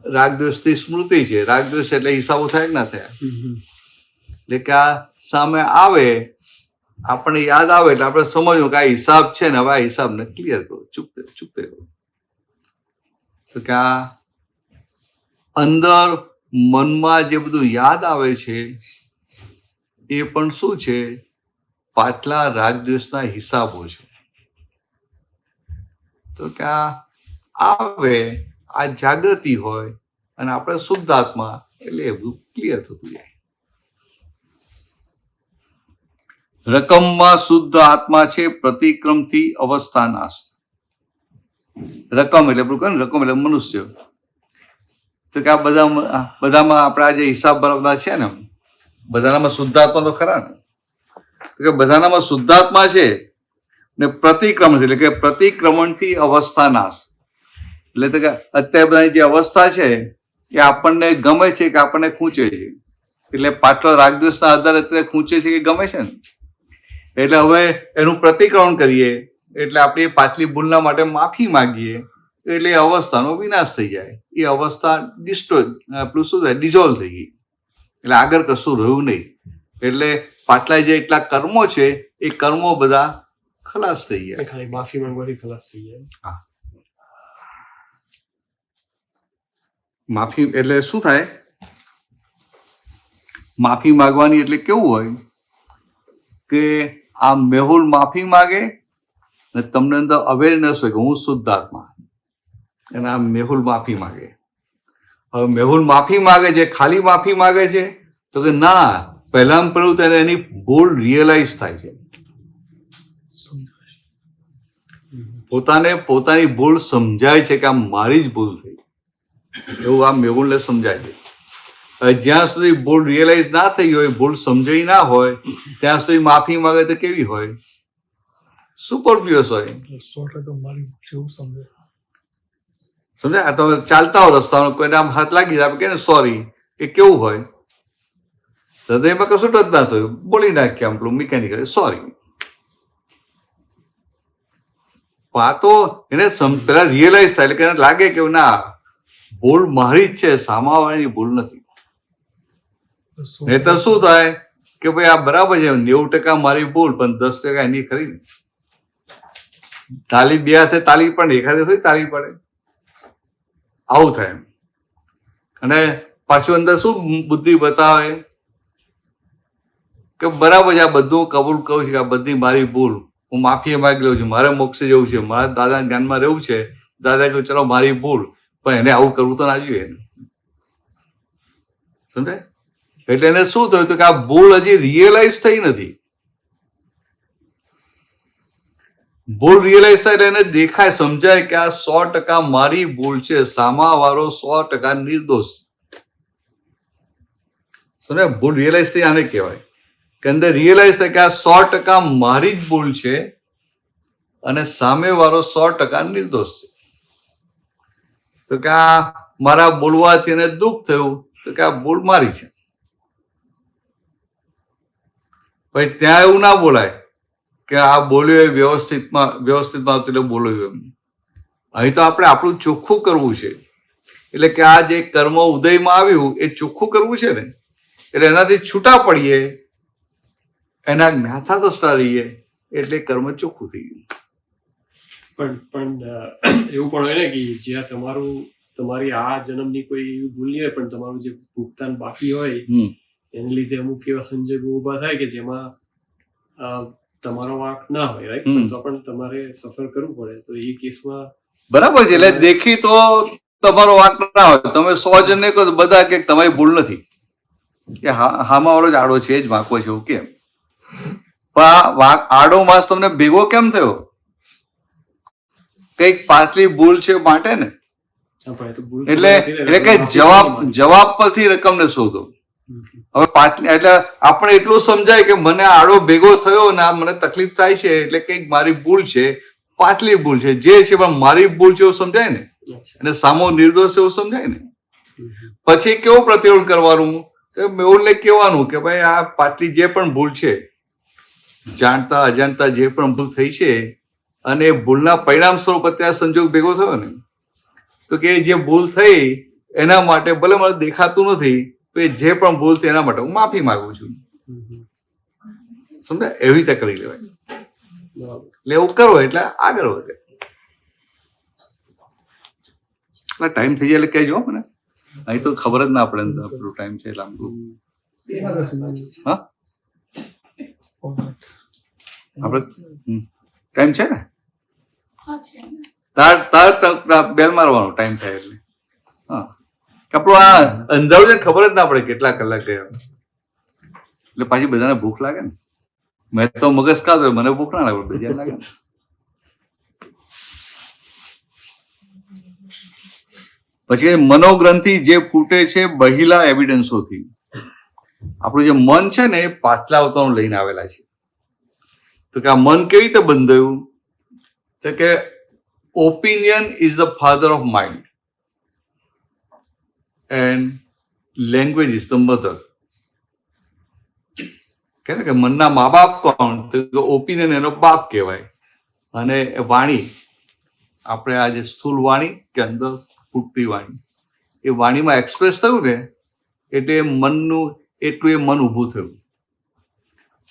રાગદ્વેષની સ્મૃતિ છે, રાગદ્વેષ એટલે હિસાબો થાય કે ના થયા, એટલે કે આ સામે આવે, આપણને યાદ આવે એટલે આપણે સમજવું કે આ હિસાબ છે ને, હવે આ હિસાબને ક્લિયર કરો, ચૂકતે કરો. તો કે આ અંદર મનમાં જે બધું યાદ આવે છે એ પણ શું છે? પાછલા રાગદ્વેષના હિસાબો છે. તો કે આ આવે, આ જાગૃતિ હોય અને આપણે શુદ્ધ આત્મા એટલે એ બધું ક્લિયર થતું જાય. રકમમાં શુદ્ધ આત્મા છે, પ્રતિક્રમથી અવસ્થા નાશ. રકમ એટલે રકમ એટલે મનુષ્ય. તો કે આ બધામાં આપણા જે હિસાબ બરાબર છે ને, બધાનામાં શુદ્ધાત્મા તો ખરા ને, તો કે બધાનામાં શુદ્ધાત્મા છે ને પ્રતિક્રમણ, એટલે કે પ્રતિક્રમણથી અવસ્થા નાશ. એટલે તો કે અત્યારે બધાની જે અવસ્થા છે એ આપણને ગમે છે કે આપણને ખૂંચે છે, એટલે પાછળ રાગદ્વેષના આધારે અત્યારે ખૂંચે છે કે ગમે છે ને, એટલે હવે એનું પ્રતિક્રમણ કરીએ, એટલે આપણી પાછલી ભૂલના માટે માફી માંગીએ, એટલે એ અવસ્થાનો વિનાશ થઈ જાય. એ અવસ્થા ડિઝોલ્વ થઈ ગઈ, એટલે આગળ કશું રહ્યું નહીં. એટલે પાછલા જે એટલા કર્મો છે એ કર્મો બધા ખલાસ થઈ ગયા, ખાલી માફી માંગવાથી ખલાસ થઈ જાય. હા, માફી એટલે શું થાય? માફી માંગવાની એટલે કેવું હોય કે આ મેહુલ માફી માંગે ને તમને અંદર અવેરનેસ હોય કે હું શુદ્ધ આત્મા, અને આ મેહુલ માફી માંગે. હવે મેહુલ માફી માંગે છે, ખાલી માફી માંગે છે તો કે ના, પહેલામાં પહેલું તેને એની ભૂલ રિયલાઇઝ થાય છે, પોતાની ભૂલ સમજાય છે કે આ મારી જ ભૂલ થઈ, એવું આ મેહુલને સમજાય છે. જ્યાં સુધી ભૂલ રિયલાઇઝ ના થઈ હોય, ભૂલ સમજાઈ ના હોય, ત્યાં સુધી માફી માંગે તો કેવી હોય? સુપરફ્લુઅસ હોય. 100% મારી જેવું સમજે. સમજાય? આ તમે ચાલતા હો રસ્તામાં, કોઈને આમ હાથ લાગી જાય, આપણે કહે ને સોરી, એ કેવું હોય? હૃદયમાં કશું ટચ ના થયું, બોલી નાખ્યા આમ પેલું મિકેનિકલ સોરી. આ તો એને પેલા રિયલાઇઝ થાય, એટલે કે એને લાગે કે ના, ભૂલ મારી જ છે, સામાવાળાની ભૂલ નથી. નહીતર શું થાય કે ભાઈ આ બરાબર છે, 90% મારી ભૂલ, પણ 10% એની ખરી ને. તાલી બે હાથે તાલી પણ એક હાથે થોડી તાલી પડે, આવું થાય. અને પાછું અંદર શું બુદ્ધિ બતાવે કે બરાબર છે, આ બધું કબૂલ કરું છું કે આ બધી મારી ભૂલ, હું માફી માંગી લઉં છું, મારે મોક્ષે જવું છે, મારા દાદાના જ્ઞાનમાં રહેવું છે. દાદા કહ્યું ચલો મારી ભૂલ, પણ એને આવું કરવું તો ના જોઈએ. સમજાય? એટલે એને શું થયું કે આ ભૂલ હજી રિયલાઇઝ થઈ નથી. ભૂલ રિયલાઇઝ થાય એટલે એને દેખાય, સમજાય કે આ 100% મારી ભૂલ છે, સામાવાળો 100% નિર્દોષ. સમજાય? ભૂલ રિયલાઇઝ થઈ આને કહેવાય કે અંદર રિયલાઇઝ થાય કે આ 100% મારી જ ભૂલ છે અને સામેવાળો 100% નિર્દોષ છે. તો કે આ મારા બોલવાથી એને દુઃખ થયું, તો કે આ ભૂલ મારી છે. પછી ત્યાં એવું ના બોલાય કે આ બોલ્યો એ વ્યવસ્થિતમાં એટલે બોલ્યું એમ. અહીં તો આપણે આપણું ચોખ્ખું કરવું છે, એટલે કે આ જે કર્મ ઉદયમાં આવ્યું એ ચોખ્ખું કરવું છે ને, એટલે એનાથી છૂટા પડીએ, એના જ્ઞાતા દસતા રહીએ, એટલે કર્મ ચોખ્ખું થઈ ગયું. પણ એવું પણ હોય ને કે જ્યાં તમારી આ જન્મની કોઈ એવી ભૂલ નહીં હોય, પણ તમારું જે ભુગતાન બાકી હોય એને લીધે અમુક એવા સંજોગો ઊભા થાય કે જેમાં તમારો વાંક ના હોય, રાઈટ, તો પણ તમારે સફર કરવું પડે. તો એ કેસમાં બરાબર છે. એટલે દેખી તો તમારો વાંક ના હોય, તમે 100 જણને કહો તો બધા કે તમારી ભૂલ નથી, કે હામાં વાળો જ આડો છે, જ વાંકો છે, એવું કેમ? પણ આ આડો માસ તમને ભેગો કેમ થયો? કઈક પાછલી ભૂલ છે માટે ને. એટલે કે જવાબ પરથી રકમને શોધો. હવે પાછલી એટલે આપણે એટલું સમજાય કે મને આડો ભેગો થયો ને આ મને તકલીફ થાય છે, એટલે કઈક મારી ભૂલ છે, પાછલી ભૂલ છે, જે છે પણ મારી ભૂલ છે એવું સમજાય ને, અને સામો નિર્દોષ એવું સમજાય ને. પછી કેવું પ્રતિરોધ કરવાનું? એવું કહેવાનું કે ભાઈ આ પાછલી જે પણ ભૂલ છે, જાણતા અજાણતા જે પણ ભૂલ થઈ છે, અને એ ભૂલના પરિણામ સ્વરૂપ અત્યારે સંજોગ ભેગો થયો ને, તો કે જે ભૂલ થઈ એના માટે ભલે મને દેખાતું નથી, તો એ જે પણ ભૂલ થઈ એના માટે હું માફી માંગુ છું. સમજાય? એવી રીતે કરી લેવાય. એટલે એવું કરવો એટલે આગળ વધે. એટલે ટાઈમ થઈ જાય એટલે કહેજો મને, અહીં તો ખબર જ ના પડે આપણો ટાઈમ છે લાંબુ. હા, આપણે ટાઈમ છે ને? તાર બેલ મારવાનો ટાઈમ થાય એટલે. હા, આપણું આ અંધારું છે, ખબર જ ના પડે કેટલા કલાક ગયા. એટલે પાછી બધાને ભૂખ લાગે ને. મેં તો મગજ ખાધો, મને ભૂખ ના લાગે, બીજાને લાગે. પછી મનોગ્રંથિ જે ફૂટે છે બહિલા એવિડન્સોથી. આપણું જે મન છે ને એ પાછલા અવતારો લઈને આવેલા છે. તો કે આ મન કેવી રીતે બંધાયું? તો કે opinion is the father of mind and language is the mother. કે મનના મા બાપ કોણ? તો ઓપિનિયન એનો બાપ કહેવાય, અને વાણી આપણે આ જે સ્થૂળ વાણી કે અંદર ફૂટતી વાણી, એ વાણીમાં એક્સપ્રેસ થયું ને એટલે મનનું એટલું એ મન ઊભું થયું.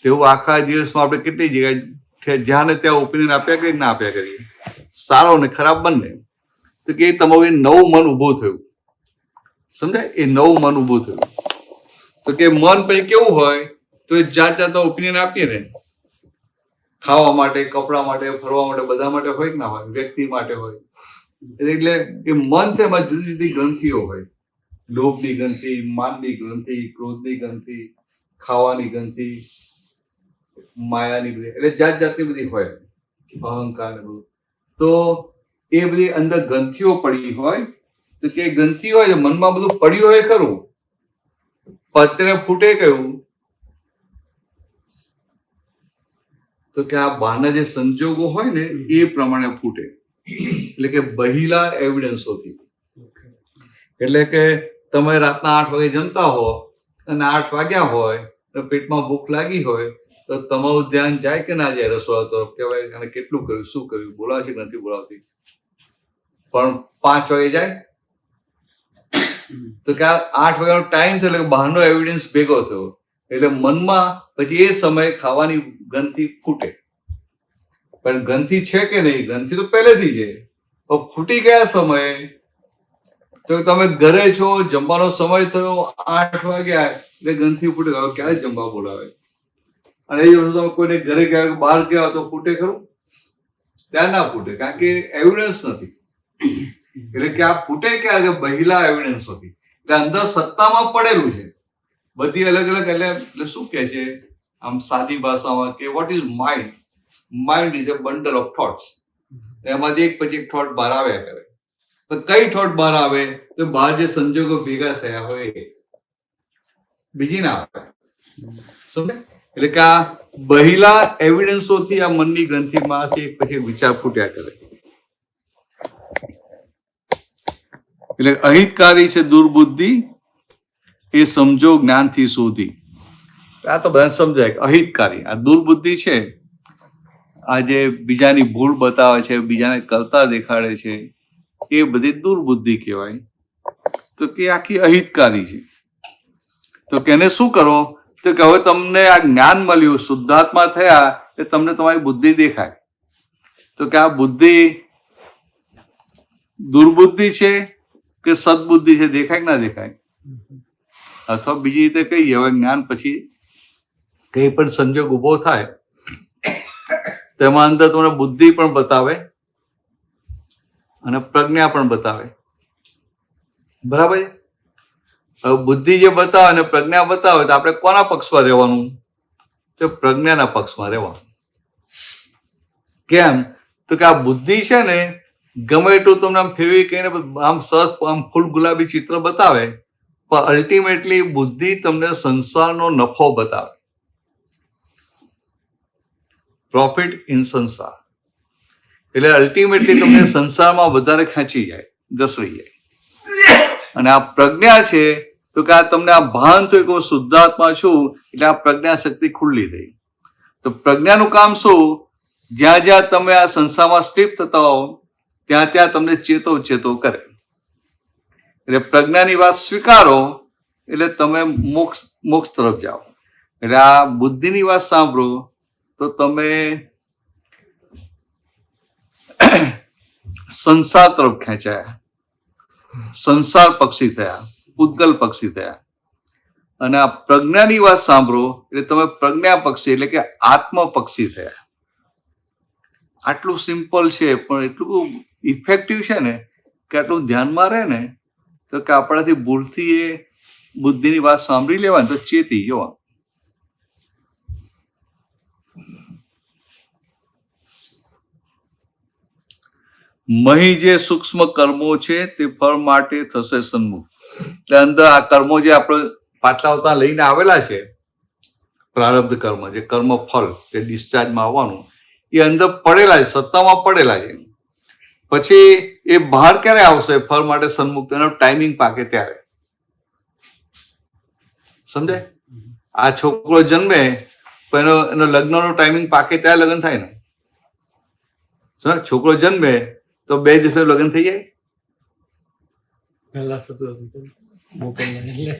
તેવું આખા દિવસમાં આપણે કેટલી જગ્યાએ જ્યાં ને ત્યાં ઓપિનિયન આપ્યા કરીએ ના આપ્યા કરીએ, સારો ને ખરાબ બંને. તો કે તમારું એ નવું મન ઊભું થયું. સમજાય? એ નવું મન ઊભું થયું. તો કે મન પછી કેવું હોય? તો એ જાત જાતના ઓપિનિયન આપીએ ને, ખાવા માટે, કપડા માટે, ફરવા માટે, બધા માટે હોય કે ના હોય, વ્યક્તિ માટે હોય. એટલે એ મન છે એમાં જુદી જુદી ગ્રંથિઓ હોય. લોભની ગ્રંથિ, માનની ગ્રંથિ, ક્રોધની ગ્રંથિ, ખાવાની ગ્રંથિ, માયાની ગ્રંથિ, એટલે જાત જાતની બધી હોય, અહંકાર ને બધું. તો એ બધી અંદર ગ્રંથિઓ પડી હોય. તો કે ગ્રંથિ હોય, મનમાં બધું પડ્યું હોય ખરું, અત્યારે ફૂટે કયું? તો કે આ બહારના જે સંજોગો હોય ને એ પ્રમાણે ફૂટે. એટલે કે બહિલા એવિડન્સોથી. એટલે કે તમે રાતના 8 વાગે જમતા હો અને 8 વાગ્યા હોય તો પેટમાં ભૂખ લાગી હોય, તો તમારું ધ્યાન જાય કે ના જાય રસોડા તરફ? કહેવાય અને કેટલું કર્યું, શું કર્યું, બોલાવે છે કે નથી બોલાવતી? પણ 5 વાગે જાય તો કે 8 વાગ્યાનો ટાઈમ થયો એટલે બહારનો એવિડન્સ ભેગો થયો, એટલે મનમાં પછી એ સમયે ખાવાની ગ્રંથિ ફૂટે. પણ ગ્રંથિ છે કે નહીં? ગ્રંથિ તો પહેલેથી છે, પણ ફૂટી ગયા સમયે તો તમે ઘરે છો, જમવાનો સમય થયો, 8 વાગ્યા એટલે ગ્રંથિ ફૂટે. હવે ક્યારે જમવા બોલાવે? અને એ વસ્તુ કોઈને ઘરે ગયા, બહાર ગયા તો ફૂટે ખરું? ત્યાં ના ફૂટે, કારણ કે એવિડન્સ નથી. એટલે કે આ ફૂટે ક્યાં? બહિલા એવિડન્સ હતી. એટલે અંદર સત્તામાં પડેલું છે બધી અલગ અલગ. એટલે શું કે છે આમ સાદી ભાષામાં કે what is mind? Mind is a bundle of thoughts. એમાંથી એક પછી એક થોટ બહાર આવ્યા કરે. તો કઈ થોટ બહાર આવે? તો બહાર જે સંજોગો ભેગા થયા હોય બીજી ના આવે. સમજે? એટલે કે આ બહિલા એવિડન્સોથી આ મનની ગ્રંથિમાંથી એક પછી વિચાર ફૂટ્યા કરે. એટલે અહિતકારી છે દુર્બુદ્ધિ, એ સમજો જ્ઞાનથી શોધી. આ તો બધાને સમજાય કે અહિતકારી આ દુર્બુદ્ધિ છે, આ જે બીજાની ભૂલ બતાવે છે, બીજાને કરતા દેખાડે છે, એ બધી દુર્બુદ્ધિ કહેવાય. તો કે આખી અહિતકારી છે. તો કે એને શું કરો? તો કે હવે તમને આ જ્ઞાન મળ્યું, શુદ્ધાત્મા થયા, એ તમને તમારી બુદ્ધિ દેખાય. તો કે આ બુદ્ધિ દુર્બુદ્ધિ છે કે સદબુદ્ધિ છે? દેખાય કે ના દેખાય? અથવા બીજી રીતે કહીએ, હવે જ્ઞાન પછી કઈ પણ સંજોગ ઉભો થાય તેમાં અંદર તમને બુદ્ધિ પણ બતાવે અને પ્રજ્ઞા પણ બતાવે. બરાબર. હવે બુદ્ધિ જે બતાવે અને પ્રજ્ઞા બતાવે તો આપણે કોના પક્ષમાં રહેવાનું? તો પ્રજ્ઞાના પક્ષમાં રહેવાનું. કેમ? તો કે આ બુદ્ધિ છે ને ગમે એટલું તમને આમ ફેરવી કહીને આમ સરસ આમ ફૂલ ગુલાબી ચિત્ર બતાવે, પણ અલ્ટિમેટલી બુદ્ધિ તમને સંસારનો નફો બતાવે. પ્રોફિટ ઇન સંસાર. એટલે અલ્ટિમેટલી તમને સંસારમાં વધારે ખેંચી જાય, ઘસડી જાય. અને આ પ્રજ્ઞા છે તો કે આ તમને આ ભાન થયું કે હું શુદ્ધાત્મા છું, એટલે આ પ્રજ્ઞા શક્તિ ખુલ્લી થઈ. તો પ્રજ્ઞાનું કામ શું? જ્યાં જ્યાં તમે આ સંસારમાં સ્થિત થતા હો ત્યાં ત્યાં તમને ચેતો કરે. એટલે પ્રજ્ઞાની વાત સ્વીકારો એટલે તમે મોક્ષ તરફ જાઓ. એટલે આ બુદ્ધિની વાત સાંભળો તો તમે સંસાર તરફ ખેંચાયા, સંસાર પક્ષી થયા, પૂતગલ પક્ષી થયા. અને આ પ્રજ્ઞાની વાત સાંભળો એટલે તમે પ્રજ્ઞા પક્ષી એટલે કે આત્મ પક્ષી થયા. આટલું સિમ્પલ છે પણ એટલું ઇફેક્ટિવ છે ને કે આટલું ધ્યાનમાં રહે ને તો કે આપણાથી ભૂલથી એ બુદ્ધિની વાત સાંભળી લેવાની તો ચેતી જવાનું. મહી જે સૂક્ષ્મ કર્મો છે તે ફળ માટે થશે સન્મુખ. એટલે અંદર આ કર્મો જે આપણે પાછલા અવતાર લઈને આવેલા છે, પ્રારબ્ધ કર્મ જે કર્મ ફળ જે ડિસ્ચાર્જમાં આવવાનું એ અંદર પડેલા છે, સત્તામાં પડેલા છે. પછી એ બહાર ક્યારે આવશે ફળ માટે સન્મુખ? એનો ટાઈમિંગ પાકે ત્યારે. સમજાય? આ છોકરો જન્મે પણ એનો લગ્નનો ટાઈમિંગ પાકે ત્યારે લગ્ન થાય ને. છોકરો જન્મે તો 2 દિવસ લગ્ન થઈ જાય.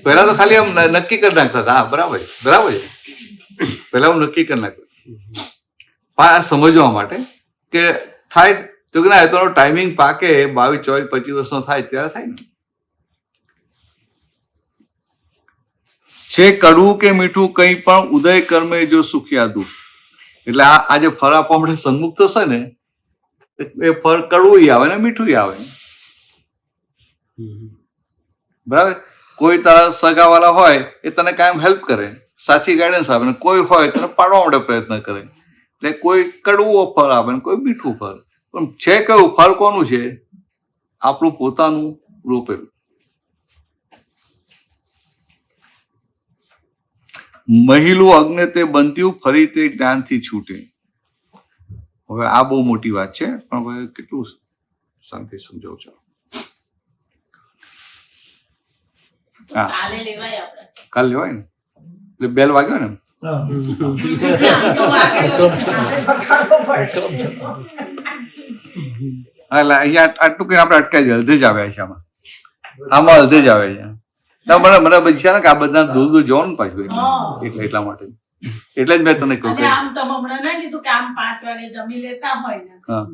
પહેલા તો ખાલી આમ નક્કી કરી નાખતા હતા. હા, બરાબર બરાબર છે. પહેલા હું નક્કી કરી નાખતો સમજવા માટે કે થાય તો કે ના, તો ટાઈમિંગ પાકે 22, 24, 25 વર્ષનો થાય ત્યારે થાય ને. છે કડવું કે મીઠું કંઈ પણ ઉદય કર્મે જો સુખ્યા દુઃખ. એટલે આ જે ફળ આપવા માટે સન્મુખ થશે ને એ ફળ કડવું આવે ને મીઠું આવે. બરાબર. કોઈ તારા સગાવાલા હોય એ તને કાયમ હેલ્પ કરે, સાચી ગાઈડન્સ આપે, ને કોઈ હોય તને પાડવા માટે પ્રયત્ન કરે. એટલે કોઈ કડવું ફળ આપે ને કોઈ મીઠું ફળ. પણ છે કયું ફળ? કોનું છે? આપણું પોતાનું રોપેલું. મહિલું અગ્નિ તે બંધ્યું ફરી તે જ્ઞાનથી છૂટે. હવે આ બહુ મોટી વાત છે પણ હવે કેટલું શાંતિ સમજાવું છું. હા, કાલે લેવાય આપણે. કાલ લેવાય ને એટલે બેલ વાગ્યો ને. એટલે અહીંયા આટલું કઈ આપણે અટકાઈ જાય. અડધે જ આવ્યા છે આમાં અડધે જ આવે છે. મને પછી ને કે આ બધા દૂર જવાનું પાછું એટલા માટે. એટલે જ મેં તને કહ્યું અને આમ તમે હમણાં ના કીધું કે આમ 5 વાગે જમી લેતા હોય ને, હા,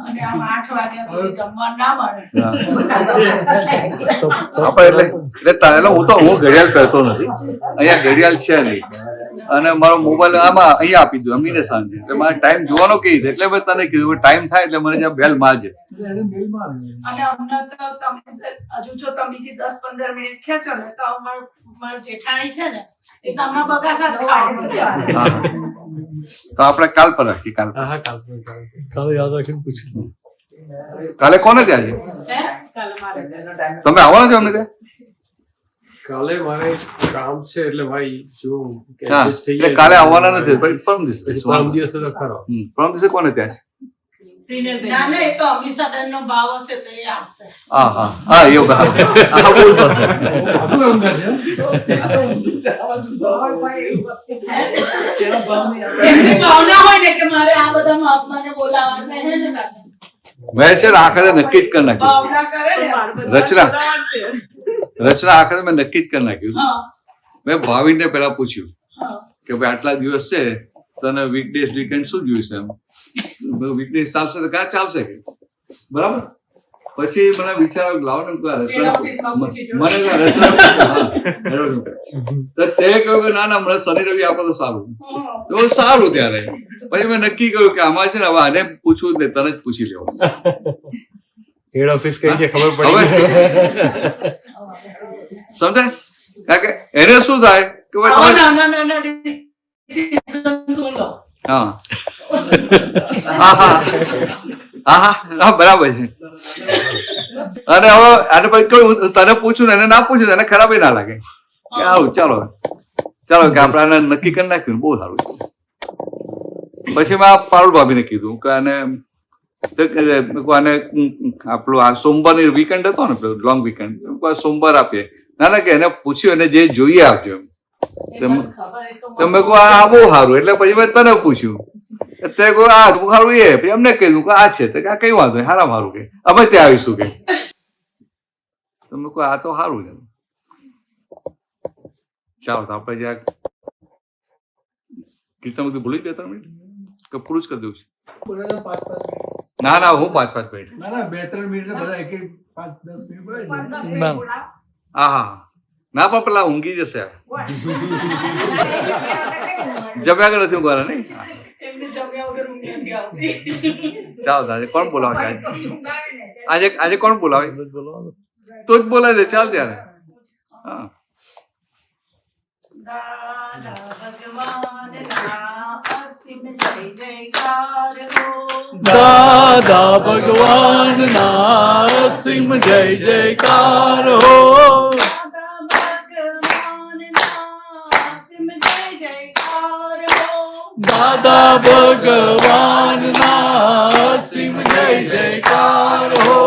અને આમ 8 વાગ્યા સુધી જમવા ના મળે. આપણે એટલે હું ઘડિયાળ પહેરતો નથી. અહીંયા ઘડિયાળ છે નહીં અને મારો મોબાઈલ આમાં અહીંયા આપી દઉં અમીને સાંજે. એટલે મારે ટાઈમ જોવાનો કેવી રીતે એટલે મેં તને કીધું ટાઈમ થાય એટલે મને જ્યાં બેલ મારજે. અને હમણાં તો તમે હજુ જો તમે બીજી 10-15 મિનિટ ખેંચો ને તો મારું જેઠાણી છે ને એ તમને બગાસા જ ખાય. તો આપણે કાલ પર રાખીએ. કાલ કાલે યાદ રાખીને પૂછી. કાલે કોને ત્યાં છે? કાલે મારે તમે આવવાના છો અમને ત્યાં? કાલે મારે કામ છે એટલે ભાઈ જો હા, એટલે કાલે આવવાના નથી. પરમ દિવસે પરમ દિવસે તો ખરો. પરમ દિવસે કોને ત્યાં છે? ના ના, એ તો અમીષાબેન નો ભાવ હશે તો એ આવશે. હા હા હા, એવું બરાબર. હા, બહુ સરસ. એમની ભાવના હોય ને કે મારે આ બધા મહાત્માને બોલાવવા છે હે ને કાકા? મેં છે ને આખરે નક્કી જ કરી નાખ્યું. ભાવના કરે ને રચના આખરે મેં નક્કી જ કરી નાખ્યું. હા મેં ભાવિનને પેલા પૂછ્યું હા કે ભાઈ આટલા દિવસ છે તને વીકડેઝ વીકેન્ડ શું જોઈશે? એમ વીકડેઝ ચાલશે તો ક્યાં ચાલશે કે બરાબર. પછી મને વિચાર લાવો ને કોઈ પેલા restaurant ઓફિસમાં પૂછી જોઉં. મને કોઈ restaurant તો તે કહ્યું કે ના ના મને શનિ રવિ આપો તો સારું. તો સારું ત્યારે પછી મેં નક્કી કર્યું કે આમાં છે ને હવે આને પૂછવું જ નહીં, તને જ પૂછી લેવું. હેડ ઓફિસ કઈ છે ખબર પડી હવે સમજાય? કારણ કે એને શું થાય કે ભાઈ આવા તમે- નાના decisions લો. હા હા હા હા હા બરાબર છે. અને હવે આને પછી કહ્યું તને પૂછું ને એને ના પૂછ્યું એને ખરાબ ના લાગે કે આવું ચાલો ચાલો કે આપણે આને નક્કી કરી નાખ્યું બહુ સારું છે. પછી મેં આ પારુલ ભાભીને કીધું કે આને આપણું આ સોમવારની વીકેન્ડ હતો ને લોંગ વીકેન્ડ સોમવાર આપીએ. ના ના કે એને પૂછ્યું એને જે જોઈએ આપજો એમ. એ મને ખબર એ તો તો મેં કહું આ બહુ સારું એટલે પછી મેં તને પૂછ્યું તે કહું આ બહુ સારું એ પછી એમને કીધું કે આ છે તો કે આ કઈ વાંધો નહીં સારા સારું કે અમે ત્યાં આવીશું કે તો મેં કહું આ તો સારું છે. ચાલો તો આપણે જ્યાં કીર્તન બધું ભૂલી ગયા 3 મિનિટ કે પૂરું જ કરી દઉં છું? ના ના હું 5 મિનિટ ના 2-3 મિનિટ બધા એક 5-10 મિનિટ બોલાય ને. 15 મિનિટ ના. બોલાવો. હા હા ના પણ પેલા ઊંઘી જશે જમ્યા કે નથી ઊંઘવાના નહીં? એમને જમ્યા વગર ઊંઘ નથી આવતી. ચાલો તો આજે કોણ બોલાવે છે? ઊંઘાવે ને. આજે કોણ બોલાવે તો જ બોલાય દે ચાલ ત્યારે. હા દાદા ભગવાનના અસીમ જય જયકાર હો. દાદા ભગવાન ના અસીમ જય જયકાર હો.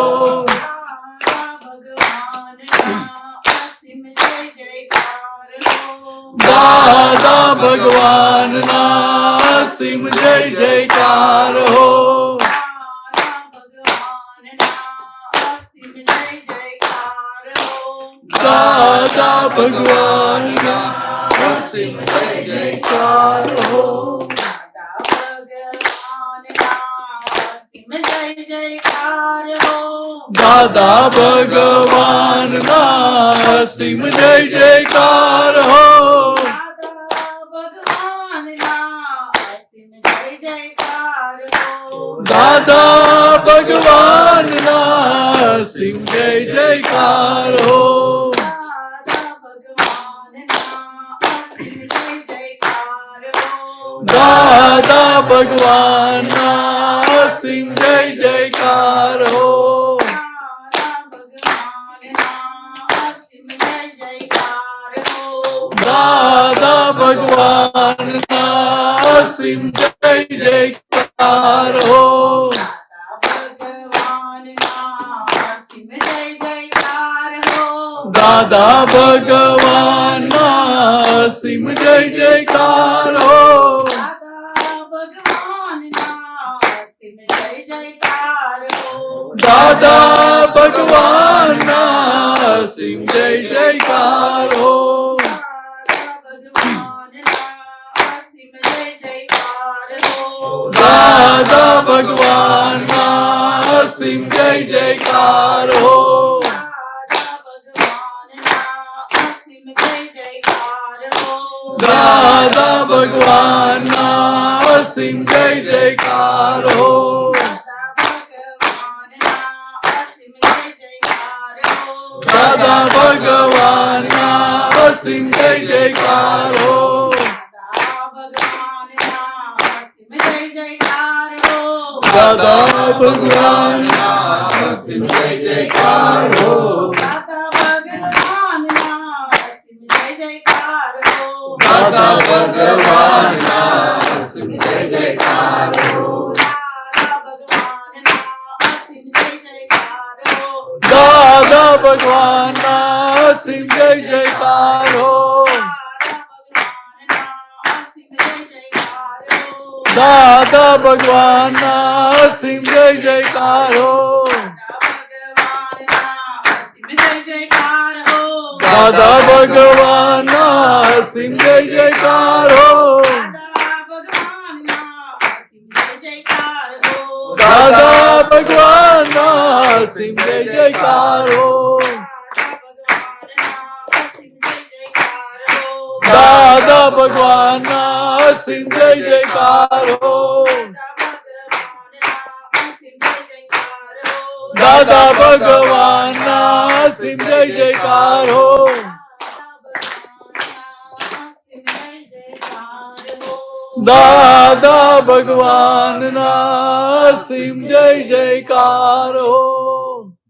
દાદા ભગવાન ના અસીમ જય જયકાર હો. દાદા ભગવાન ના અસીમ જય જયકાર હો. દાદા ભગવાન ના અસીમ જય જયકાર હો. દાદા ભગવાન ના અસીમ જય જયકાર હો. દાદા ભગવાન ના અસીમ જય જયકાર હો. દાદા ભગવાન ના અસીમ જય જયકાર હો. દાદા ભગવાન ના અસીમ જય જયકાર હો. દાદા ભગવાન ના અસીમ જય જયકાર હો. દાદા ભગવાન ના અસીમ જય જયકાર હો. દાદા ભગવાન ના અસીમ જય જયકાર હો. દાદા ભગવાન ના અસીમ જય જયકાર હો. દાદા ભગવાન ના અસીમ જય જયકાર હો. દાદા ભગવાન ના અસીમ જય જયકાર હો. દાદા ભગવાન ના અસીમ જય જયકાર હો. દાદા ભગવાન ના અસીમ જય જયકાર હો. દાદા ભગવાન ના અસીમ જય જયકાર હો. દાદા ભગવાન ના અસીમ જય જયકાર હો. દાદા ભગવાન ના અસીમ જય જયકાર હો દાદા ભગવાનના અસીમ જય જયકાર હો દાદા ભગવાનના અસીમ જય જયકાર હો દાદા ભગવાનના અસીમ જય જયકાર હો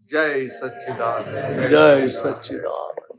જય સચ્ચિદાનંદ જય સચ્ચિદાનંદ